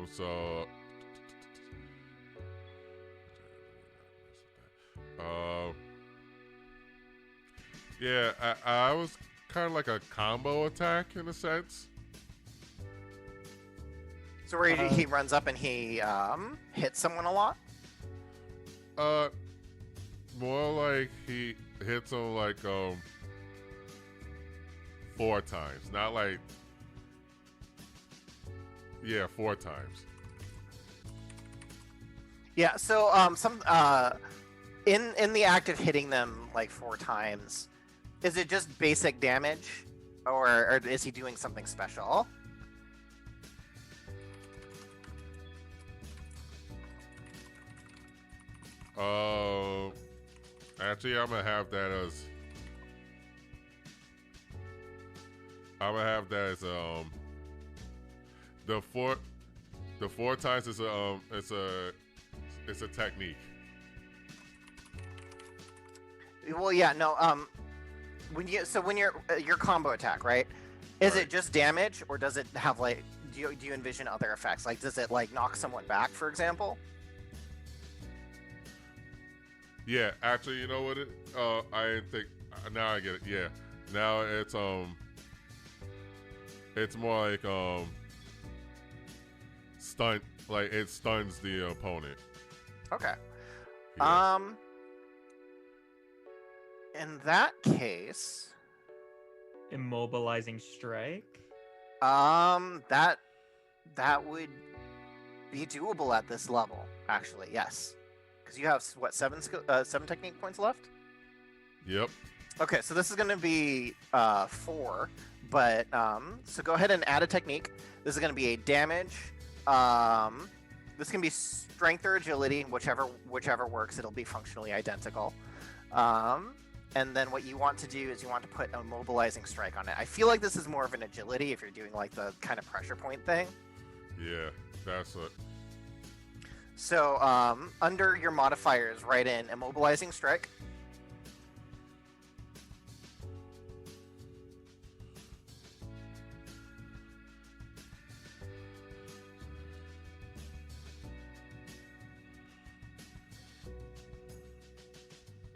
S4: so yeah, I was kind of like a combo attack in a sense.
S1: So where he runs up and he hits someone a lot?
S4: More like he hits him like 4 times, not like 4 times.
S1: Yeah. So in the act of hitting them like 4 times, is it just basic damage, or is he doing something special?
S4: Actually, I'm gonna have that as the 4 times is it's a technique.
S1: Well, yeah, no. When your combo attack, right? Is it just damage, or does it have like? Do you envision other effects? Like, does it like knock someone back, for example?
S4: Yeah, actually, you know what it? I didn't think. Now I get it. Yeah, now it's more like stun. Like it stuns the opponent.
S1: Okay.
S4: Yeah.
S1: In that case,
S2: Immobilizing strike.
S1: that would be doable at this level. Actually, yes, because you have what 7 technique points left.
S4: Yep.
S1: Okay, so this is going to be 4, but so go ahead and add a technique. This is going to be a damage. This can be strength or agility, whichever works. It'll be functionally identical. And then what you want to do is you want to put a mobilizing strike on it. I feel like this is more of an agility if you're doing like the kind of pressure point thing.
S4: Yeah, that's it.
S1: So under your modifiers, write in immobilizing strike.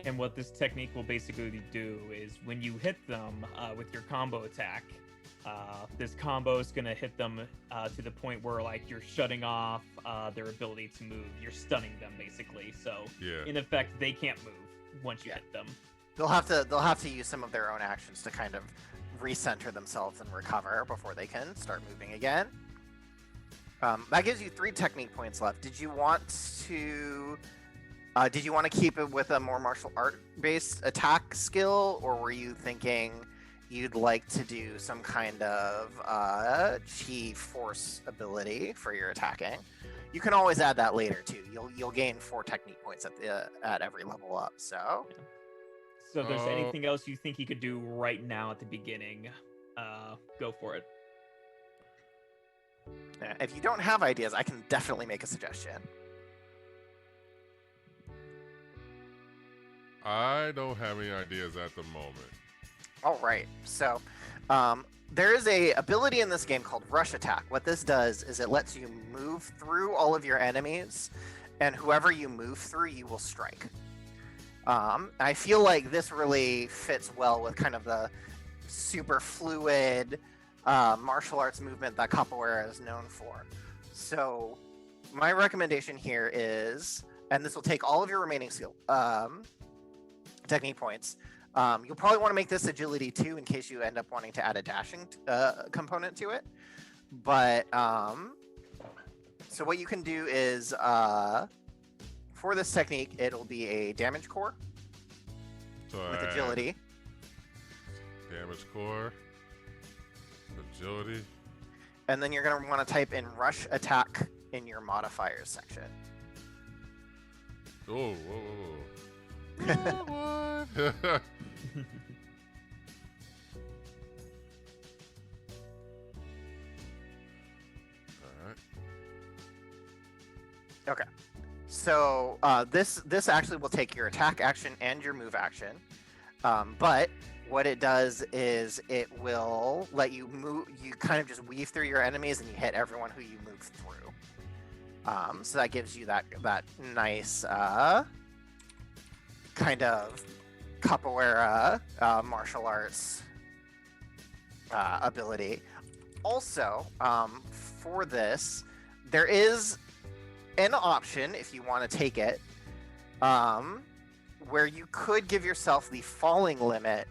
S2: And what this technique will basically do is when you hit them with your combo attack, this combo is going to hit them to the point where like you're shutting off their ability to move. You're stunning them basically. So in effect, they can't move once you hit them.
S1: They'll have to use some of their own actions to kind of recenter themselves and recover before they can start moving again. That gives you 3 technique points left. Did you want to keep it with a more martial art-based attack skill, or were you thinking you'd like to do some kind of chi force ability for your attacking? You can always add that later too. You'll gain 4 technique points at every level up. So
S2: if there's anything else you think you could do right now at the beginning, go for it.
S1: If you don't have ideas, I can definitely make a suggestion.
S4: I don't have any ideas at the moment.
S1: All right. So, there is a ability in this game called Rush Attack. What this does is it lets you move through all of your enemies, and whoever you move through, you will strike. I feel like this really fits well with kind of the super fluid martial arts movement that capoeira is known for. So, my recommendation here is, and this will take all of your remaining skill technique points. You'll probably want to make this agility too, in case you end up wanting to add a dashing component to it. But so what you can do is, for this technique, it'll be a damage core
S4: So
S1: with agility,
S4: damage core, agility.
S1: and then you're going to want to type in rush attack in your modifiers section.
S4: Oh, whoa, whoa, whoa. What? Alright.
S1: Okay. So this actually will take your attack action and your move action, but what it does is it will let you move. You kind of just weave through your enemies and you hit everyone who you move through. So that gives you that nice kind of capoeira martial arts ability. Also, for this, there is an option, if you want to take it, where you could give yourself the falling limit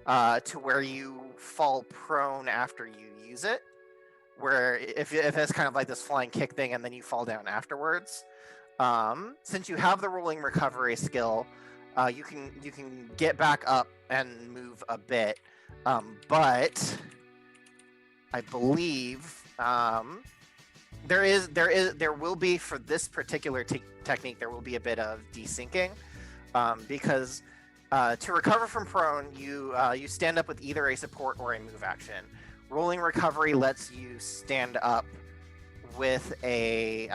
S1: to where you fall prone after you use it, where if it's kind of like this flying kick thing and then you fall down afterwards. Since you have the rolling recovery skill, you can get back up and move a bit, but I believe there will be, for this particular technique, there will be a bit of desyncing, because to recover from prone, you stand up with either a support or a move action. Rolling recovery lets you stand up with a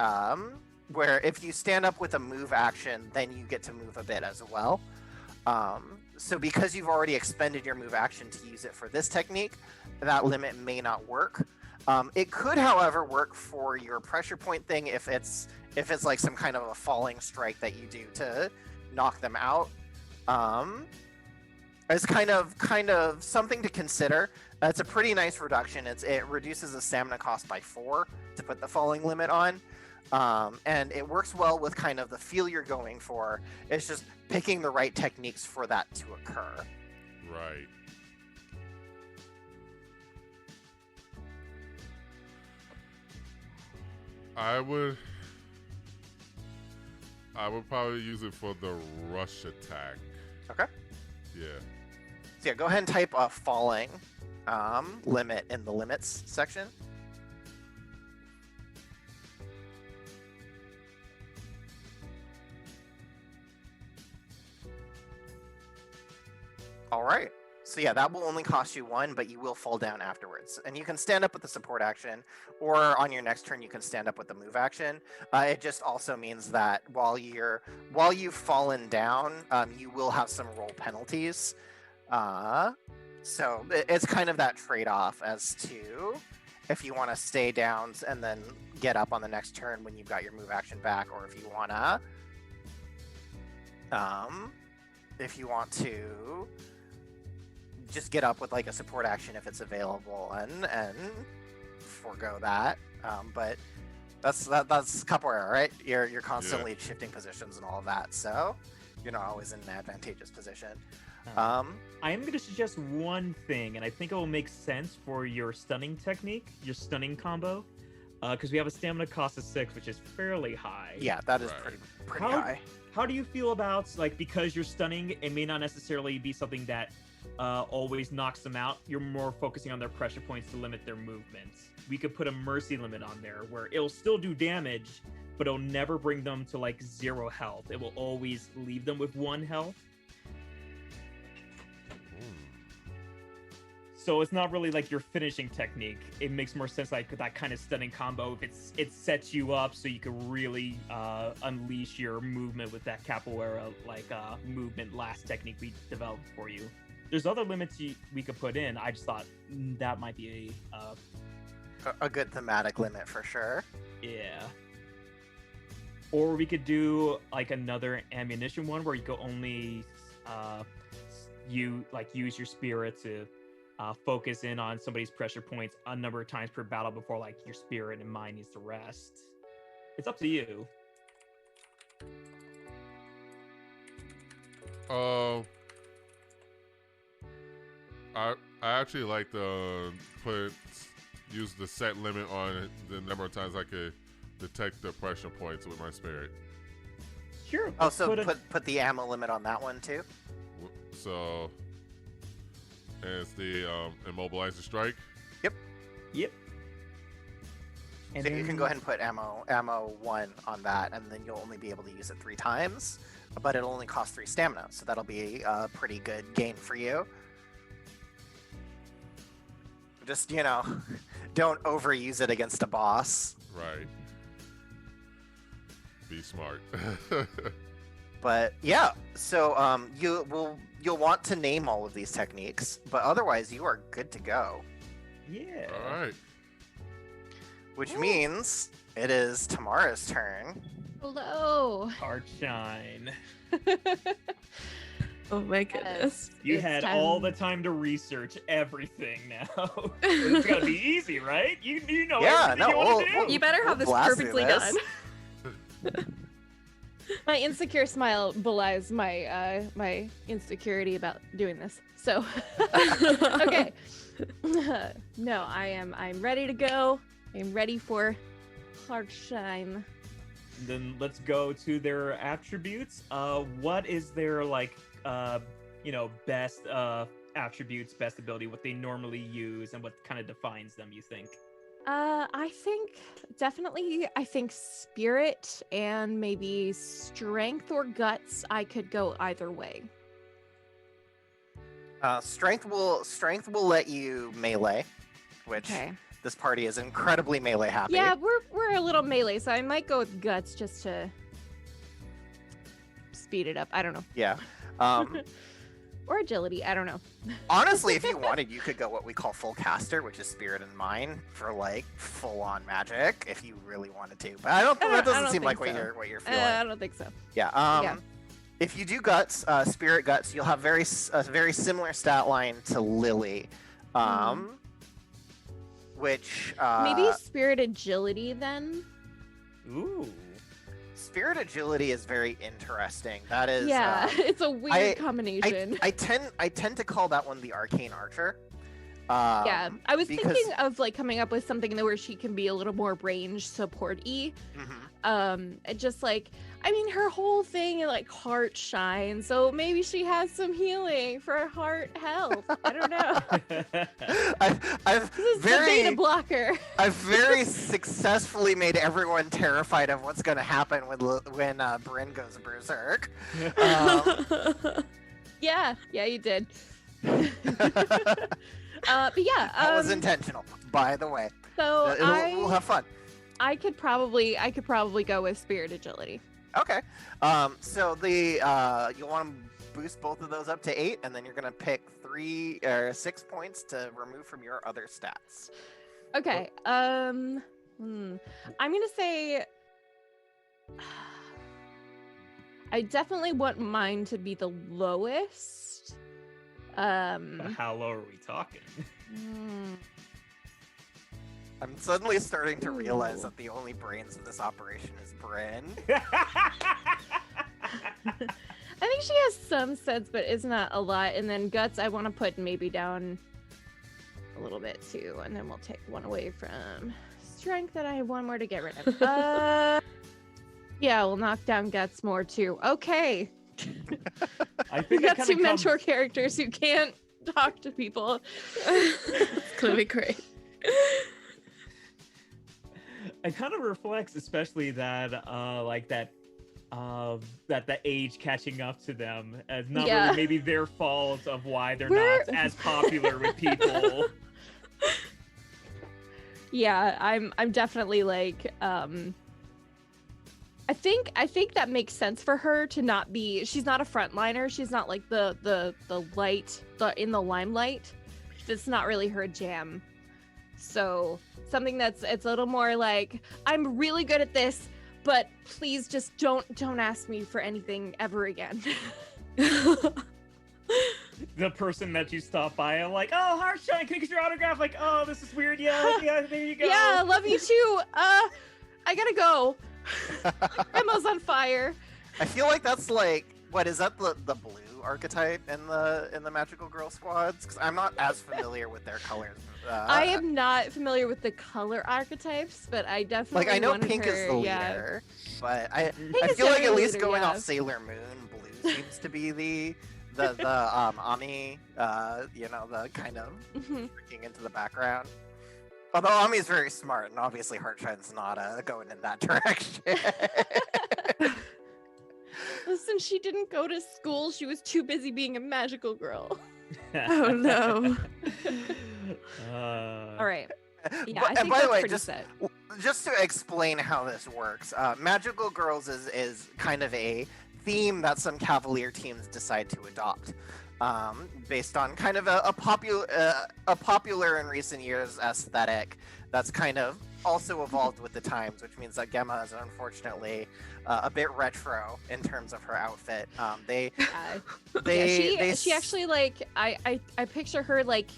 S1: where if you stand up with a move action, then you get to move a bit as well. So because you've already expended your move action to use it for this technique, that limit may not work. It could, however, work for your pressure point thing if it's like some kind of a falling strike that you do to knock them out. It's kind of something to consider. It's a pretty nice reduction. It reduces the stamina cost by 4 to put the falling limit on. And it works well with kind of the feel you're going for. It's just picking the right techniques for that to occur.
S4: Right. I would probably use it for the rush attack.
S1: Okay.
S4: Yeah.
S1: So yeah, go ahead and type a falling limit in the limits section. All right. So yeah, that will only cost you 1, but you will fall down afterwards. And you can stand up with the support action, or on your next turn, you can stand up with the move action. It just also means that while you've fallen down, you will have some roll penalties. So it's kind of that trade-off as to if you want to stay down and then get up on the next turn when you've got your move action back, or if you want to just get up with like a support action if it's available and forego that. But that's capoeira, right? You're constantly shifting positions and all of that, so you're not always in an advantageous position.
S2: I am going to suggest one thing, and I think it will make sense for your stunning technique, your stunning combo, because we have a stamina cost of 6, which is fairly high.
S1: Yeah, that is
S4: Right.
S1: pretty high.
S2: How do you feel about, like, because you're stunning, it may not necessarily be something that always knocks them out. You're more focusing on their pressure points to limit their movements. We could put a mercy limit on there where it'll still do damage, but it'll never bring them to like 0 health. It will always leave them with 1 health. So it's not really like your finishing technique. It makes more sense like that kind of stunning combo. If it sets you up so you can really unleash your movement with that capoeira movement last technique we developed for you. There's other limits we could put in. I just thought that might be
S1: A good thematic limit for sure.
S2: yeah. Or we could do like another ammunition one where you could only use your spirit to focus in on somebody's pressure points a number of times per battle before like your spirit and mind needs to rest. It's up to you.
S4: I actually like to use the set limit on the number of times I could detect the pressure points with my spirit.
S2: Sure.
S1: Oh, so put the ammo limit on that one too.
S4: So, and it's the immobilizer strike.
S2: Yep. And
S1: So you can go ahead and put ammo 1 on that, and then you'll only be able to use it 3 times, but it'll only cost 3 stamina, so that'll be a pretty good gain for you. Just, don't overuse it against a boss.
S4: Right. Be smart.
S1: But yeah, so you'll want to name all of these techniques, but otherwise you are good to go.
S2: Yeah.
S4: All right.
S1: Which means it is Tamara's turn.
S3: Hello.
S2: HeartShine.
S5: Oh my goodness.
S2: You
S3: It's
S2: had
S3: time.
S2: all the time to research everything now. It's gotta be easy, right? You know
S1: Yeah,
S2: everything
S1: no,
S2: you want to
S1: we'll-
S2: do.
S6: You better have
S1: We'll
S6: this
S1: blast through
S6: perfectly
S1: this.
S6: done.
S3: My insecure smile belies my my insecurity about doing this. So okay. No, I'm ready to go. I'm ready for HeartShine.
S2: Then let's go to their attributes. What is their best attributes, best ability, what they normally use, and what kind of defines them? You think?
S3: I think spirit and maybe strength or guts. I could go either way.
S1: Strength will let you melee, which
S3: Okay.
S1: this party is incredibly melee happy.
S3: Yeah, we're a little melee, so I might go with guts just to speed it up. I don't know.
S1: Yeah.
S3: Or agility. I don't know.
S1: Honestly, if you wanted, you could go what we call full caster, which is spirit and mind for like full on magic, if you really wanted to. But that doesn't seem like what you're feeling.
S3: I don't think so.
S1: Yeah.
S3: Yeah.
S1: If you do guts, spirit guts, you'll have a very similar stat line to Lily, which
S3: Maybe spirit agility then.
S2: Ooh.
S1: spirit agility is very interesting. That is
S3: Yeah, it's a weird combination.
S1: I tend to call that one the arcane archer.
S3: Yeah, I was
S1: because-
S3: thinking of like coming up with something where she can be a little more range support-y. And just like, I mean, her whole thing like heart shine, so maybe she has some healing for heart health. I don't know.
S1: I've
S3: This is the
S1: very
S3: beta blocker.
S1: I've very successfully made everyone terrified of what's going to happen when Bryn goes berserk.
S3: Yeah, you did. But yeah,
S1: That was intentional, by the way.
S3: so
S1: We'll have fun.
S3: I could probably go with spirit agility.
S1: Okay. So you'll want to boost both of those up to 8, and then you're gonna pick 3 or 6 points to remove from your other stats.
S3: Okay. I'm gonna say I definitely want mine to be the lowest.
S2: How low are we talking?
S1: I'm suddenly starting to realize that the only brains of this operation is Bryn.
S3: I think she has some sense, but it's not a lot. And then guts, I want to put maybe down a little bit too, and then we'll take one away from strength, that I have one more to get rid of. Yeah, we'll knock down guts more too. Okay.
S2: I
S3: We
S2: think
S3: got 2 mentor characters who can't talk to people.
S5: It's gonna be great.
S2: It kind of reflects, especially that that the age catching up to them as not
S3: Yeah.
S2: really maybe their fault of why they're
S3: We're-
S2: not as popular with people.
S3: Yeah, I'm definitely like I think that makes sense for her to not be. She's not a frontliner. She's not like the light, in the limelight. It's not really her jam. So something it's a little more like, I'm really good at this, but please just don't ask me for anything ever again.
S2: The person that you stop by and like, oh, HeartShine, can I get your autograph? Like, oh, this is weird. Yeah, there you go.
S3: Yeah, love you too. I gotta go. Emma's on fire.
S1: I feel like that's like, what is that, the blue archetype in the Magical Girl squads? Because I'm not as familiar with their colors.
S3: I am not familiar with the color archetypes, but I definitely
S1: Like, I know
S3: wanted
S1: pink
S3: her,
S1: is the
S3: yeah.
S1: leader, but I
S3: is
S1: feel like at
S3: definitely
S1: least
S3: leader,
S1: going
S3: yeah.
S1: off Sailor Moon, blue seems to be the Ami, the kind of
S3: Mhm.
S1: freaking into the background. Although Ami's very smart, and obviously HeartShine's not going in that direction.
S3: Listen, she didn't go to school. She was too busy being a magical girl.
S5: Oh no.
S3: All right. Yeah,
S1: But-
S3: I
S1: and
S3: think
S1: by
S3: that's
S1: the way,
S3: pretty set.
S1: just to explain how this works, Magical Girls is kind of a theme that some Cavalier teams decide to adopt, based on kind of a popular in recent years aesthetic that's kind of also evolved with the times, which means that Gemma is unfortunately a bit retro in terms of her outfit. They
S3: She actually like I picture her like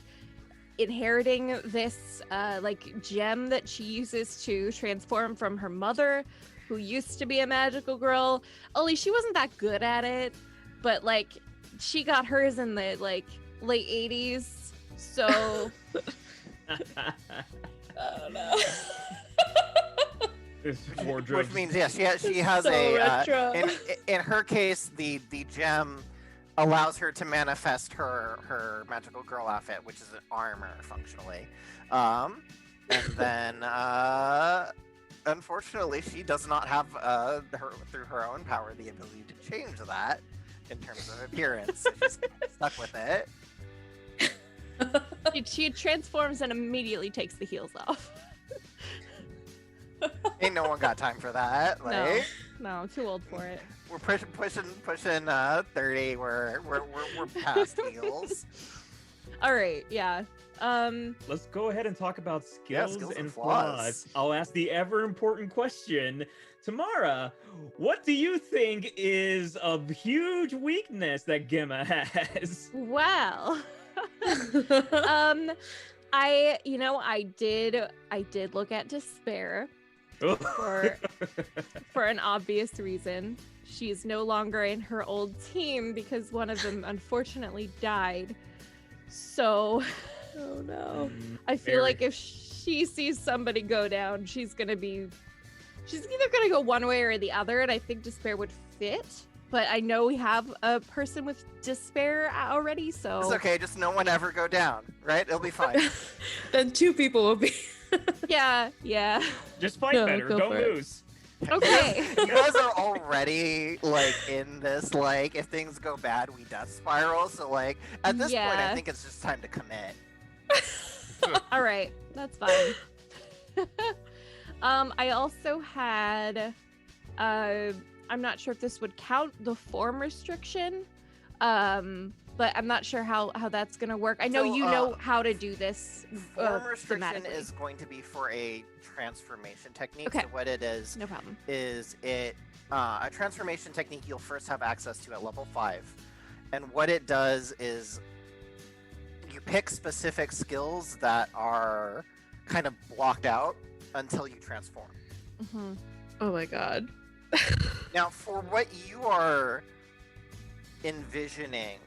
S3: inheriting this like gem that she uses to transform from her mother, who used to be a magical girl. Only she wasn't that good at it, but like she got hers in the like late 80s. So
S5: Oh no.
S2: This wardrobe.
S1: which means she has
S5: So
S1: a
S5: retro.
S1: in her case the gem allows her to manifest her magical girl outfit, which is an armor functionally, and then unfortunately she does not have through her own power the ability to change that in terms of appearance. So she's stuck with it.
S3: she transforms and immediately takes the heels off.
S1: Ain't no one got time for that. Like,
S3: No, I'm too old for it.
S1: we're pushing 30. We're past heels.
S3: All right, yeah.
S2: Let's go ahead and talk about skills,
S1: skills and
S2: and
S1: flaws.
S2: flaws. I'll ask the ever important question. Tamara, what do you think is a huge weakness that Gemma has?
S3: Well, I did look at despair for an obvious reason. She's no longer in her old team because one of them unfortunately died. So
S5: Oh no.
S3: I feel
S2: Very.
S3: like if she sees somebody go down, she's either gonna go one way or the other, and I think despair would fit. But I know we have a person with despair already, so
S1: It's okay, just no one ever go down, right? It'll be fine.
S5: Then two people will be.
S3: yeah.
S2: Just fight
S5: No,
S2: better.
S5: go
S2: Don't
S5: for it.
S2: lose.
S3: Okay.
S1: You guys are already like in this like if things go bad we death spiral. So like at this point I
S3: Yeah.
S1: think it's just time to commit.
S3: All right, that's fine. I also had, I'm not sure if this would count the form restriction, but I'm not sure how that's gonna work. I know
S1: So,
S3: you know how to do this.
S1: Form restriction
S3: thematically.
S1: is going to be for a transformation technique.
S3: Okay.
S1: So what it is
S3: No problem.
S1: is it a transformation technique you'll first have access to at level 5. And what it does is you pick specific skills that are kind of blocked out until you transform.
S3: Mhm.
S5: Oh my god.
S1: Now, for what you are envisioning,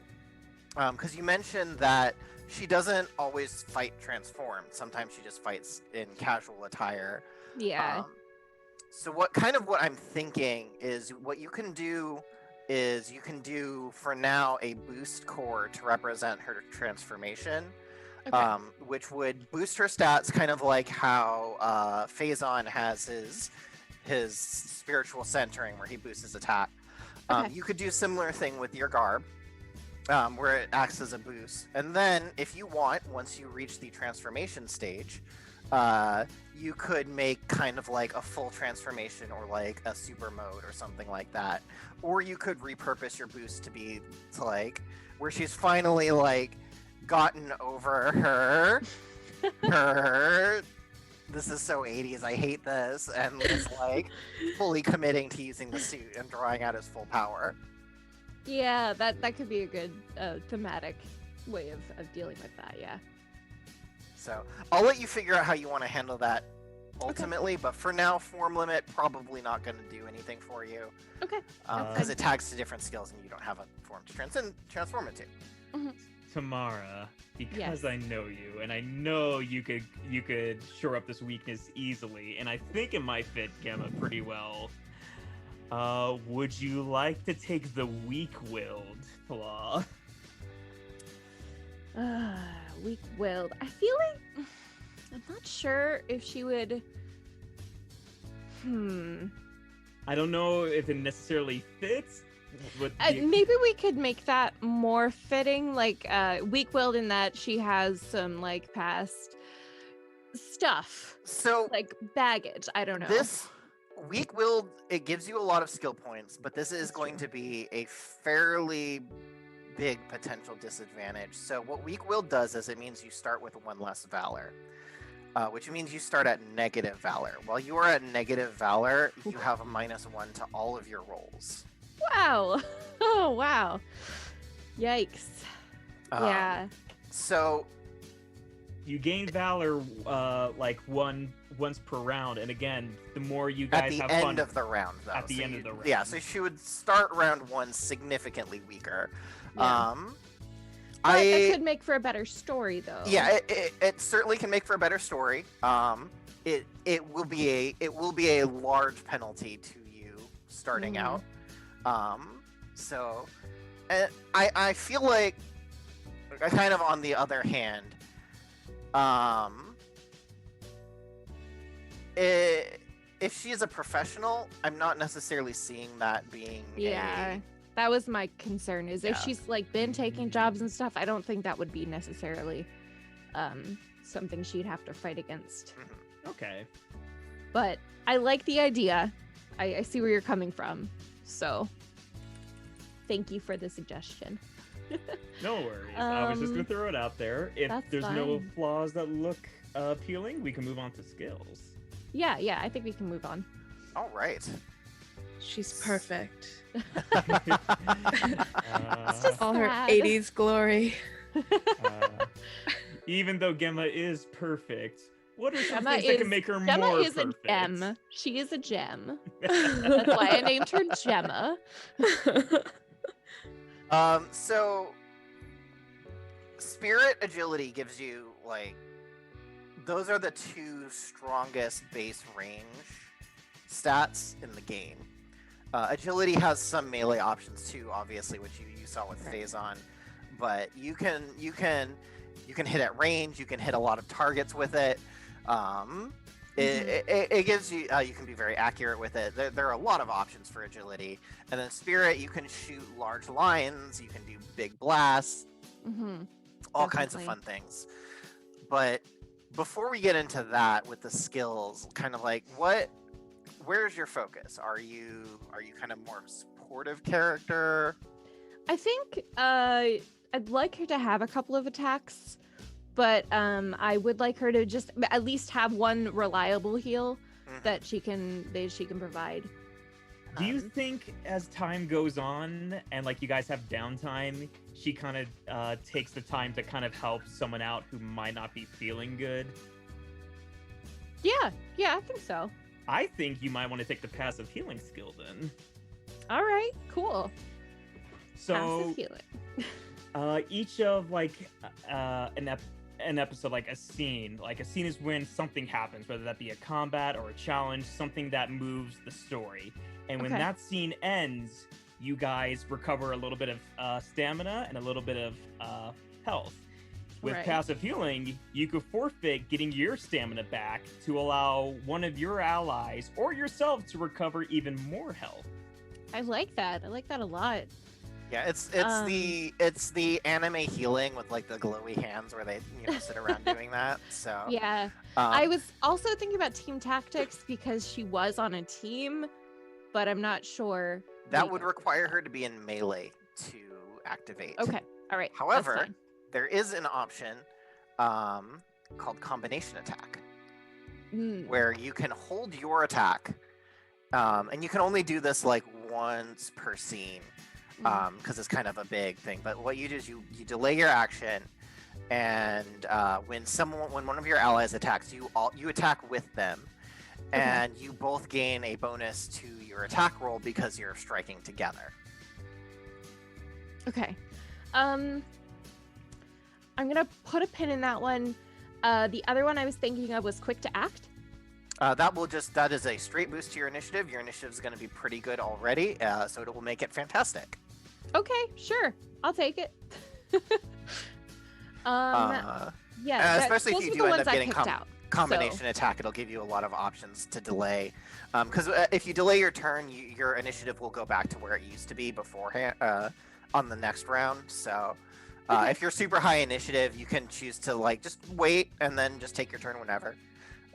S1: because you mentioned that she doesn't always fight transformed. Sometimes she just fights in casual attire.
S3: Yeah.
S1: So what I'm thinking is what you can do is you can do for now a boost core to represent her transformation,
S3: Okay.
S1: which would boost her stats, kind of like how Faizon has his spiritual centering where he boosts his attack.
S3: Okay.
S1: You could do a similar thing with your garb, where it acts as a boost. And then, if you want, once you reach the transformation stage, you could make kind of like a full transformation or like a super mode or something like that. Or you could repurpose your boost to be to like where she's finally like gotten over her this is so 80s, I hate this, and is like fully committing to using the suit and drawing out his full power.
S3: Yeah, that could be a good thematic way of dealing with that. Yeah.
S1: So I'll let you figure out how you want to handle that ultimately, but for now, form limit probably not going to do anything for you.
S3: Okay.
S1: Because it tags to different skills and you don't have a form to transform it to.
S3: Mm-hmm.
S2: Tamara, because
S3: Yes.
S2: I know you, and I know you could shore up this weakness easily, and I think it might fit Gemma pretty well. Would you like to take the weak-willed flaw?
S3: Weak-willed. I feel like I'm not sure if she would.
S2: I don't know if it necessarily fits.
S3: Maybe we could make that more fitting, like weak-willed in that she has some like past stuff,
S1: So
S3: like baggage. I don't know.
S1: this weak-willed, it gives you a lot of skill points, but this is going to be a fairly big potential disadvantage. So what weak-willed does is it means you start with one less valor, which means you start at negative valor. While you are at negative valor, you have a -1 to all of your rolls.
S3: Wow. Oh wow. Yikes. Yeah.
S1: So
S2: You gain valor like once per round, and again, the more you guys
S1: at the
S2: have
S1: end
S2: fun
S1: of the round, though.
S2: at the
S1: So
S2: end
S1: you-
S2: of the round.
S1: Yeah, so she would start round 1 significantly weaker.
S3: Yeah. But it could make for a better story, though.
S1: Yeah, it certainly can make for a better story. It will be a large penalty to you starting out. So I feel like kind of on the other hand, if she's a professional, I'm not necessarily seeing that being
S3: Yeah. That was my concern. Is if
S1: Yeah.
S3: she's like been taking jobs and stuff, I don't think that would be necessarily something she'd have to fight against.
S2: Okay.
S3: But I like the idea. I see where you're coming from. So thank you for the suggestion.
S2: No worries. I was just gonna throw it out there. If
S3: that's
S2: there's no
S3: fine.
S2: flaws that look appealing, we can move on to skills.
S3: Yeah, I think we can move on.
S1: All right.
S5: She's perfect.
S3: It's just
S5: All her
S3: sad.
S5: 80s glory.
S2: Even though Gemma is perfect, what are some
S3: Gemma
S2: things that
S3: is-
S2: can make her
S3: Gemma
S2: more
S3: is
S2: perfect?
S3: a gem. She is a gem. That's why I named her Gemma.
S1: So spirit agility gives you like those are the 2 strongest base range stats in the game. Agility has some melee options too, obviously, which you saw with Faizon, but you can hit at range, you can hit a lot of targets with it. It gives you you can be very accurate with it. There are a lot of options for agility. And then spirit, you can shoot large lines, you can do big blasts, all kinds of fun
S3: Definitely.
S1: things. But before we get into that with the skills, kind of like where's your focus? Are you kind of more supportive character?
S3: I think I'd like her to have a couple of attacks, but I would like her to just at least have one reliable heal that she can provide.
S2: Do you think as time goes on and like you guys have downtime, she kind of takes the time to kind of help someone out who might not be feeling good?
S3: Yeah, I think so.
S2: I think you might want to take the passive healing skill then.
S3: All right, cool.
S2: So
S3: Passive healing.
S2: each of like an episode, like a scene is when something happens, whether that be a combat or a challenge, something that moves the story. And when
S3: Okay.
S2: that scene ends, you guys recover a little bit of stamina and a little bit of health. With
S3: Right.
S2: passive healing, you could forfeit getting your stamina back to allow one of your allies or yourself to recover even more health.
S3: I like that. I like that a lot.
S1: Yeah, it's
S3: Um,
S1: the anime healing with like the glowy hands where they sit around doing that. So
S3: Yeah.
S1: um,
S3: I was also thinking about team tactics because she was on a team, but I'm not sure.
S1: that would require her to be in melee to activate.
S3: Okay. All right. that's
S1: However,
S3: fine.
S1: there is an option called combination attack,
S3: Mm,
S1: where you can hold your attack, and you can only do this like once per scene, because it's kind of a big thing. But what you do is you delay your action, and when one of your allies attacks, you attack with them,
S3: Okay.
S1: and you both gain a bonus to your attack roll because you're striking together.
S3: Okay. I'm gonna put a pin in that one. The other one I was thinking of was quick to act.
S1: That is a straight boost to your initiative. Your initiative is going to be pretty good already, so it will make it fantastic.
S3: Okay, sure. I'll take it.
S1: Uh,
S3: yeah,
S1: especially if
S3: those
S1: you
S3: were
S1: do
S3: the
S1: end
S3: ones
S1: up
S3: I
S1: getting
S3: picked out.
S1: combination attack, it'll give you a lot of options to delay. Because if you delay your turn, your initiative will go back to where it used to be beforehand on the next round. So
S3: Okay.
S1: if you're super high initiative, you can choose to like just wait and then just take your turn whenever.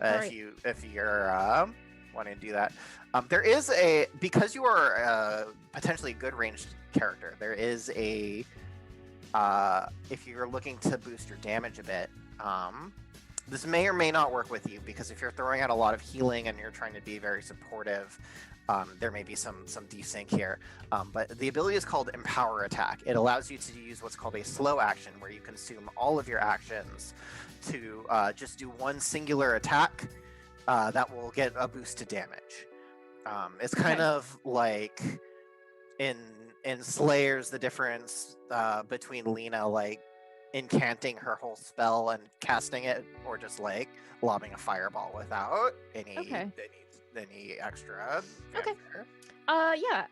S3: Alright.
S1: If you're wanting to do that, there is because you are potentially a good ranged character. There is a if you're looking to boost your damage a bit. This may or may not work with you because if you're throwing out a lot of healing and you're trying to be very supportive, there may be some desync here. But the ability is called Empower Attack. It allows you to use what's called a slow action, where you consume all of your actions to just do one singular attack that will get a boost to damage. It's kind
S3: Okay.
S1: of like in Slayers, the difference between Lena like incanting her whole spell and casting it, or just like lobbing a fireball without any
S3: Okay.
S1: any extra.
S3: Okay.
S1: factor.
S3: Yeah.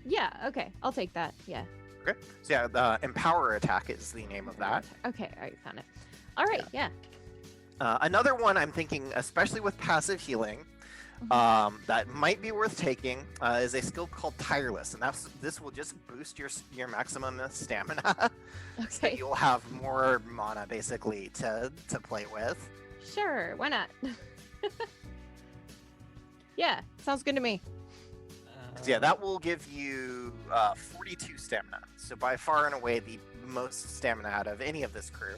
S3: Yeah, okay. I'll take that. Yeah.
S1: So yeah, the Empower Attack is the name of that.
S3: Okay, all right, found it. All right, yeah.
S1: Another one I'm thinking, especially with passive healing, that might be worth taking is a skill called Tireless, and this will just boost your maximum stamina. So
S3: Okay.
S1: you'll have more mana basically to play with.
S3: Sure, why not? Yeah, sounds good to me.
S1: So yeah, that will give you 42 stamina. So by far and away the most stamina out of any of this crew.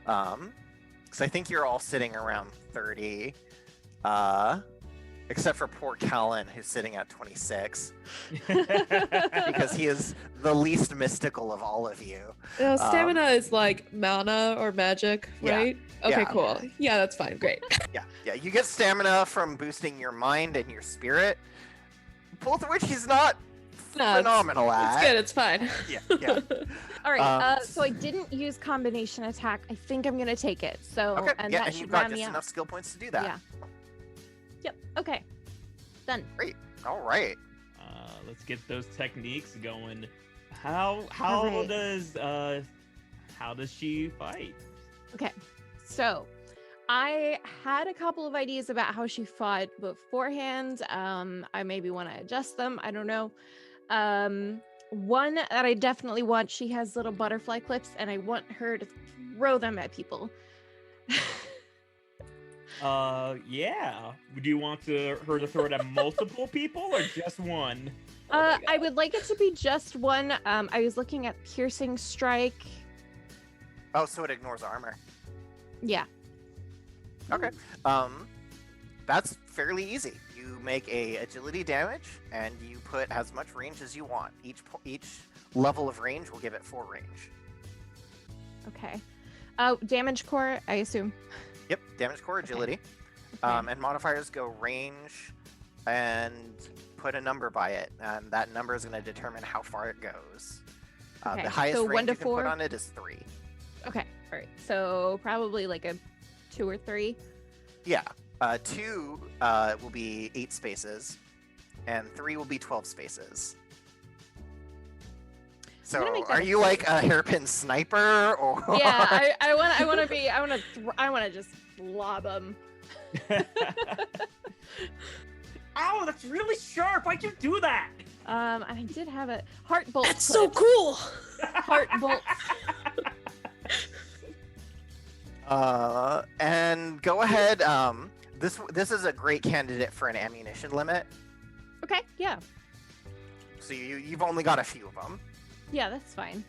S1: Because I think you're all sitting around 30. Except for poor Callon, who's sitting at 26, because he is the least mystical of all of you.
S5: Stamina is like mana or magic,
S1: Yeah,
S5: right? Okay,
S1: yeah.
S5: cool. Yeah, that's fine. Great.
S1: Yeah, you get stamina from boosting your mind and your spirit, both of which he's not
S5: No,
S1: phenomenal
S5: It's
S1: at.
S5: good. It's fine.
S1: Yeah.
S3: All right,
S1: Um,
S3: so I didn't use combination attack. I think I'm gonna take it. So,
S1: Okay,
S3: and
S1: yeah,
S3: that
S1: and
S3: should
S1: you've got
S3: round me
S1: just
S3: out.
S1: enough skill points to do that.
S3: Yeah. Yep. Okay. Done.
S1: All right.
S2: Let's get those techniques going. How
S3: Alright.
S2: does she fight?
S3: Okay. So, I had a couple of ideas about how she fought beforehand. I maybe want to adjust them. I don't know. One that I definitely want. She has little butterfly clips, and I want her to throw them at people.
S2: Yeah. Do you want her to throw it at multiple people or just one? Oh my
S3: I
S2: God.
S3: would like it to be just one. I was looking at piercing strike.
S1: Oh, so it ignores armor.
S3: Yeah.
S1: Okay. That's fairly easy. You make a agility damage, and you put as much range as you want. Each level of range will give it 4 range.
S3: Okay. Damage core, I assume.
S1: Yep, damage core, agility.
S3: Okay.
S1: And modifiers go range and put a number by it, and that number is going to determine how far it goes.
S3: Okay,
S1: The highest
S3: so
S1: range
S3: 1 to
S1: you can
S3: 4?
S1: put on it is 3.
S3: Okay. All right. So probably like a 2 or 3.
S1: Yeah, 2 will be 8 spaces, and 3 will be 12 spaces. So,
S3: gonna make that
S1: are
S3: a
S1: you like a hairpin sniper, or?
S3: Yeah, I want to just lob them.
S2: Ow, that's really sharp. Why'd you do that?
S3: I did have a heart bolt.
S5: That's so
S3: clips.
S5: cool.
S3: Heart bolt.
S1: And go ahead. This is a great candidate for an ammunition limit.
S3: Okay, yeah,
S1: So you've only got a few of them.
S3: yeah, that's fine.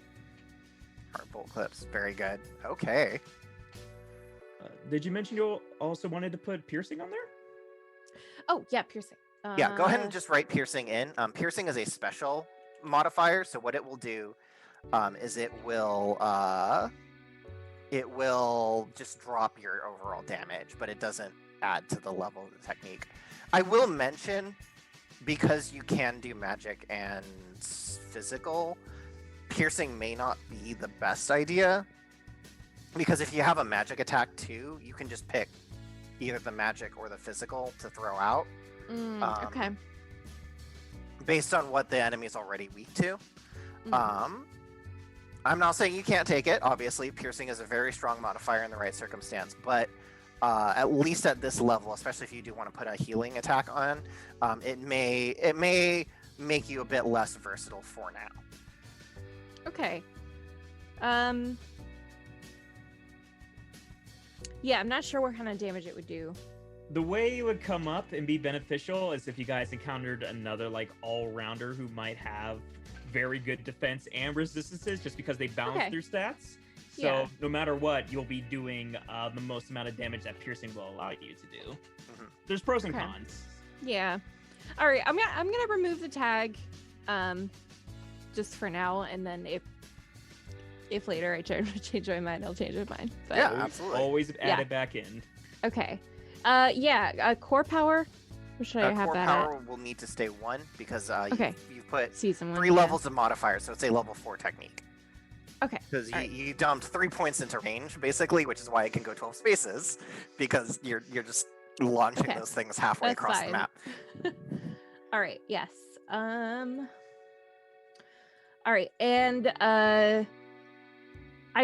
S1: Heart bolt clips, very good. Okay.
S2: Did you mention you also wanted to put piercing on there?
S3: Oh yeah, piercing.
S1: Yeah, go ahead and just write piercing in. Piercing is a special modifier, so what it will do is it will just drop your overall damage, but it doesn't add to the level of the technique. I will mention, because you can do magic and physical, piercing may not be the best idea, because if you have a magic attack too, you can just pick either the magic or the physical to throw out.
S3: Okay.
S1: Based on what the enemy's already weak to.
S3: Mhm.
S1: I'm not saying you can't take it. Obviously, piercing is a very strong modifier in the right circumstance, but at least at this level, especially if you do want to put a healing attack on, it may make you a bit less versatile for now.
S3: Okay. Yeah, I'm not sure what kind of damage it would do.
S2: The way it would come up and be beneficial is if you guys encountered another like all-rounder who might have very good defense and resistances just because they balance
S3: Okay.
S2: their stats. So
S3: Yeah.
S2: no matter what, you'll be doing the most amount of damage that piercing will allow you to do.
S1: Mhm.
S2: There's pros and
S3: Okay.
S2: cons.
S3: Yeah. All right. I'm gonna remove the tag, just for now, and then if later I change my mind, I'll change my mind. But,
S1: Yeah,
S2: Always-
S1: absolutely.
S2: Always add
S3: Yeah.
S2: it back in.
S3: Okay. Yeah. Core power. Where should I have
S1: Core
S3: that
S1: power will need to stay 1 because
S3: Okay.
S1: you've put
S3: at? Season 1.
S1: 3 levels of modifiers, so it's a level 4 technique.
S3: Okay.
S1: Because
S3: Alright.
S1: you dumped 3 points into range, basically, which is why it can go 12 spaces, because you're just launching
S3: Okay.
S1: those things halfway
S3: That's
S1: across
S3: fine.
S1: the map.
S3: All right. Yes. All right. And I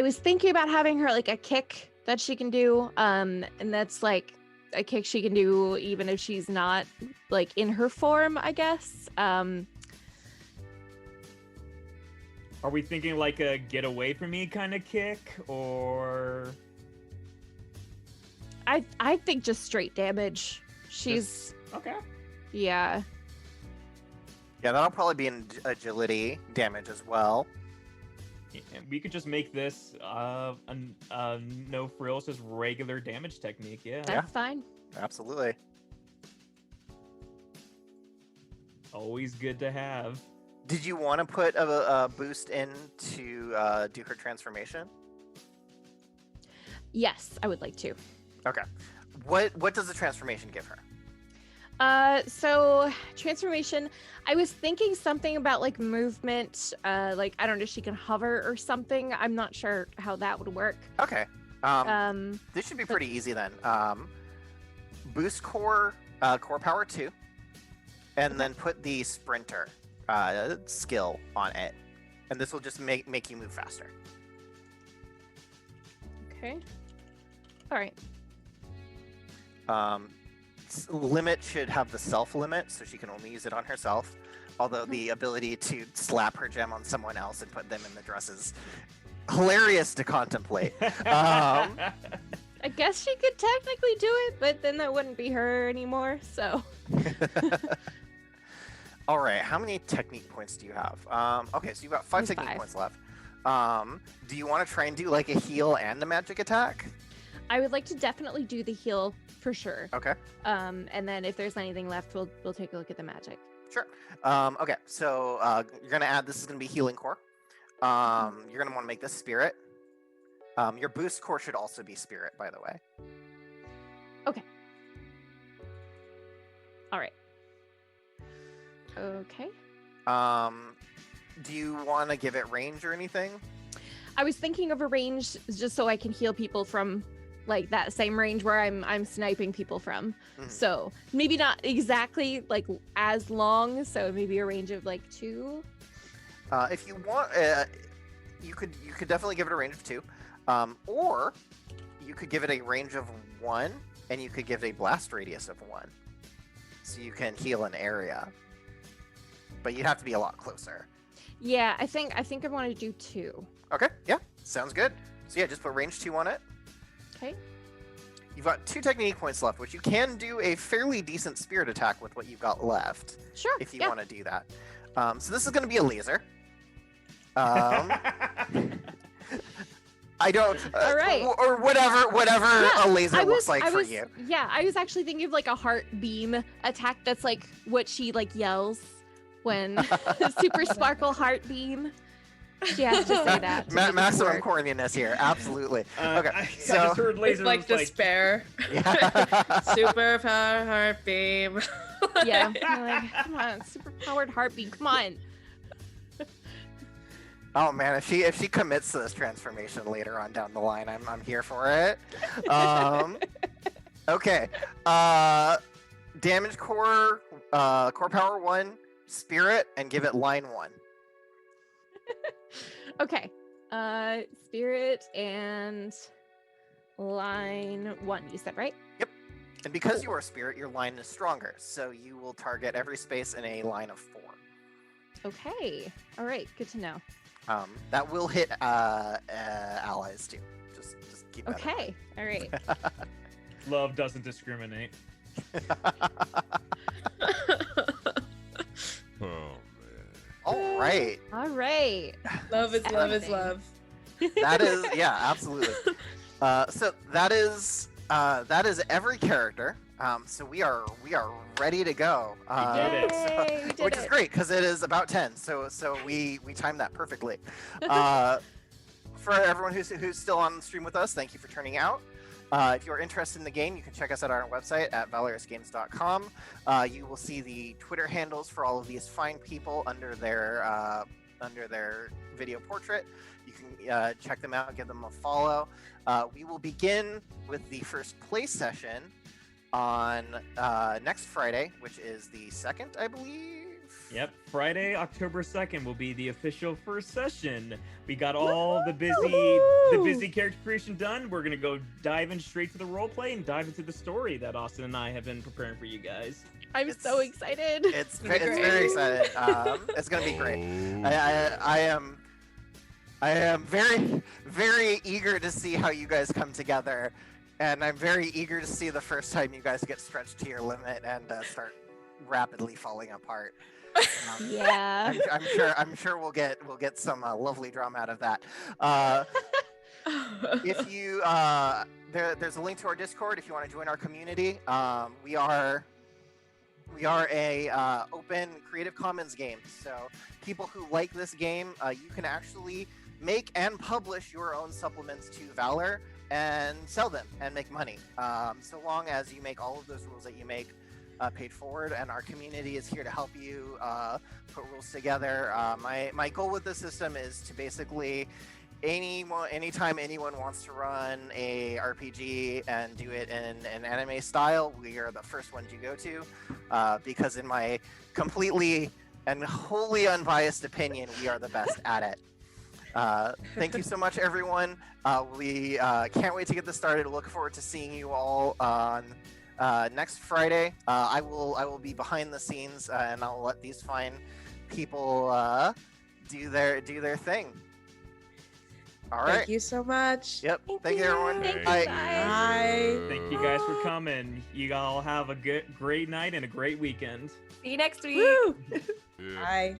S3: was thinking about having her like a kick that she can do. And that's like a kick she can do even if she's not like in her form, I guess.
S2: Are we thinking like a get away from me kind of kick, or
S3: I think just straight damage. She's
S2: okay?
S3: yeah.
S1: Yeah, that'll probably be an agility damage as well.
S2: And we could just make this no frills, just regular damage technique. Yeah,
S3: That's fine.
S1: Absolutely.
S2: always good to have.
S1: Did you want to put a boost in to do her transformation?
S3: Yes, I would like to.
S1: Okay. What does the transformation give her?
S3: So transformation, I was thinking something about like movement, like I don't know, she can hover or something. I'm not sure how that would work.
S1: Okay. This should be pretty easy then. Boost core power 2, and then put the sprinter skill on it, and this will just make you move faster.
S3: Okay. All right.
S1: Limit should have the self limit, so she can only use it on herself. Although the ability to slap her gem on someone else and put them in the dress is hilarious to contemplate.
S3: I guess she could technically do it, but then that wouldn't be her anymore. So.
S1: All right, how many technique points do you have? Okay, so you've got 5
S3: There's
S1: technique
S3: 5.
S1: points left. Do you want to try and do like a heal and a magic attack?
S3: I would like to definitely do the heal for sure.
S1: Okay.
S3: And then if there's anything left, we'll take a look at the magic.
S1: Sure. Okay, so you're gonna add. This is gonna be healing core. You're gonna want to make this spirit. Your boost core should also be spirit, by the way.
S3: All right. Okay.
S1: Do you want to give it range or anything?
S3: I was thinking of a range just so I can heal people from like that same range where I'm sniping people from.
S1: Mhm.
S3: So maybe not exactly like as long. So maybe a range of like 2.
S1: If you want, you could definitely give it a range of 2, or you could give it a range of 1, and you could give it a blast radius of 1, so you can heal an area. But you'd have to be a lot closer.
S3: Yeah, I think I want to do 2.
S1: Okay, yeah, sounds good. So yeah, just put range 2 on it.
S3: Okay.
S1: You've got 2 technique points left, which you can do a fairly decent spirit attack with what you've got left,
S3: Sure.
S1: if you
S3: yeah.
S1: want to do that. So this is going to be a laser. I don't.
S3: All right.
S1: Or whatever
S3: Yeah,
S1: a laser looks like for
S3: was,
S1: you.
S3: Yeah, I was actually thinking of like a heart beam attack. That's like what she like yells when super sparkle heart beam. She has to say that. to make it
S1: Maximum
S3: work.
S1: corniness here, absolutely. Okay,
S2: I
S1: so
S2: just heard
S5: It's
S2: laser
S5: like
S2: was
S5: despair.
S1: yeah.
S5: Super power heart beam.
S3: Yeah, you're like, come on, super powered heart beam. Come on.
S1: Oh man, if she commits to this transformation later on down the line, I'm here for it. Okay. Damage core power 1, spirit, and give it line 1.
S3: Okay. Spirit and line 1. You said right?
S1: And because you are spirit, your line is stronger, so you will target every space in a line of 4.
S3: Okay. All right. Good to know.
S1: That will hit allies too. Just keep that in mind.
S3: Okay. All right.
S2: love doesn't discriminate.
S4: Oh man.
S1: All right.
S3: All right.
S5: Love is love is
S3: Everything.
S5: love.
S1: That is absolutely. So that is every character. So we are ready to go.
S2: We did it.
S3: Yay, we did
S1: Which is
S3: it.
S1: great because it is about 10. So we timed that perfectly. For everyone who's still on the stream with us, thank you for turning out. If you're interested in the game, you can check us out on our website at valorisgames.com. You will see the Twitter handles for all of these fine people under their video portrait. You can check them out, give them a follow. We will begin with the first play session on next Friday, which is the 2nd, I believe.
S2: Yep, Friday, October 2nd will be the official first session. We got all the busy character creation done. We're gonna go dive in straight to the role play and dive into the story that Austin and I have been preparing for you guys.
S3: I'm so excited.
S1: It's very excited. It's gonna be great. I am very eager to see how you guys come together, and I'm very eager to see the first time you guys get stretched to your limit and start rapidly falling apart.
S3: Yeah.
S1: I'm sure we'll get some lovely drama out of that. If you there's a link to our Discord if you want to join our community. We are a open Creative Commons game, so people who like this game, you can actually make and publish your own supplements to Valor and sell them and make money. So long as you make all of those rules that you make paid forward, and our community is here to help you put rules together. My goal with the system is to basically anytime anyone wants to run a RPG and do it in an anime style, we are the first ones you go to, because in my completely and wholly unbiased opinion, we are the best at it. Thank you so much, everyone. We can't wait to get this started. Look forward to seeing you all on next Friday. I will be behind the scenes, and I'll let these fine people do their thing. All right.
S5: Thank you so much.
S1: Yep. Thank you, everyone.
S3: Thank you,
S1: Bye.
S3: guys.
S5: Bye.
S2: Thank you guys for coming. You all have a great night and a great weekend.
S6: See you next week.
S5: Woo.
S4: Yeah.
S5: Bye.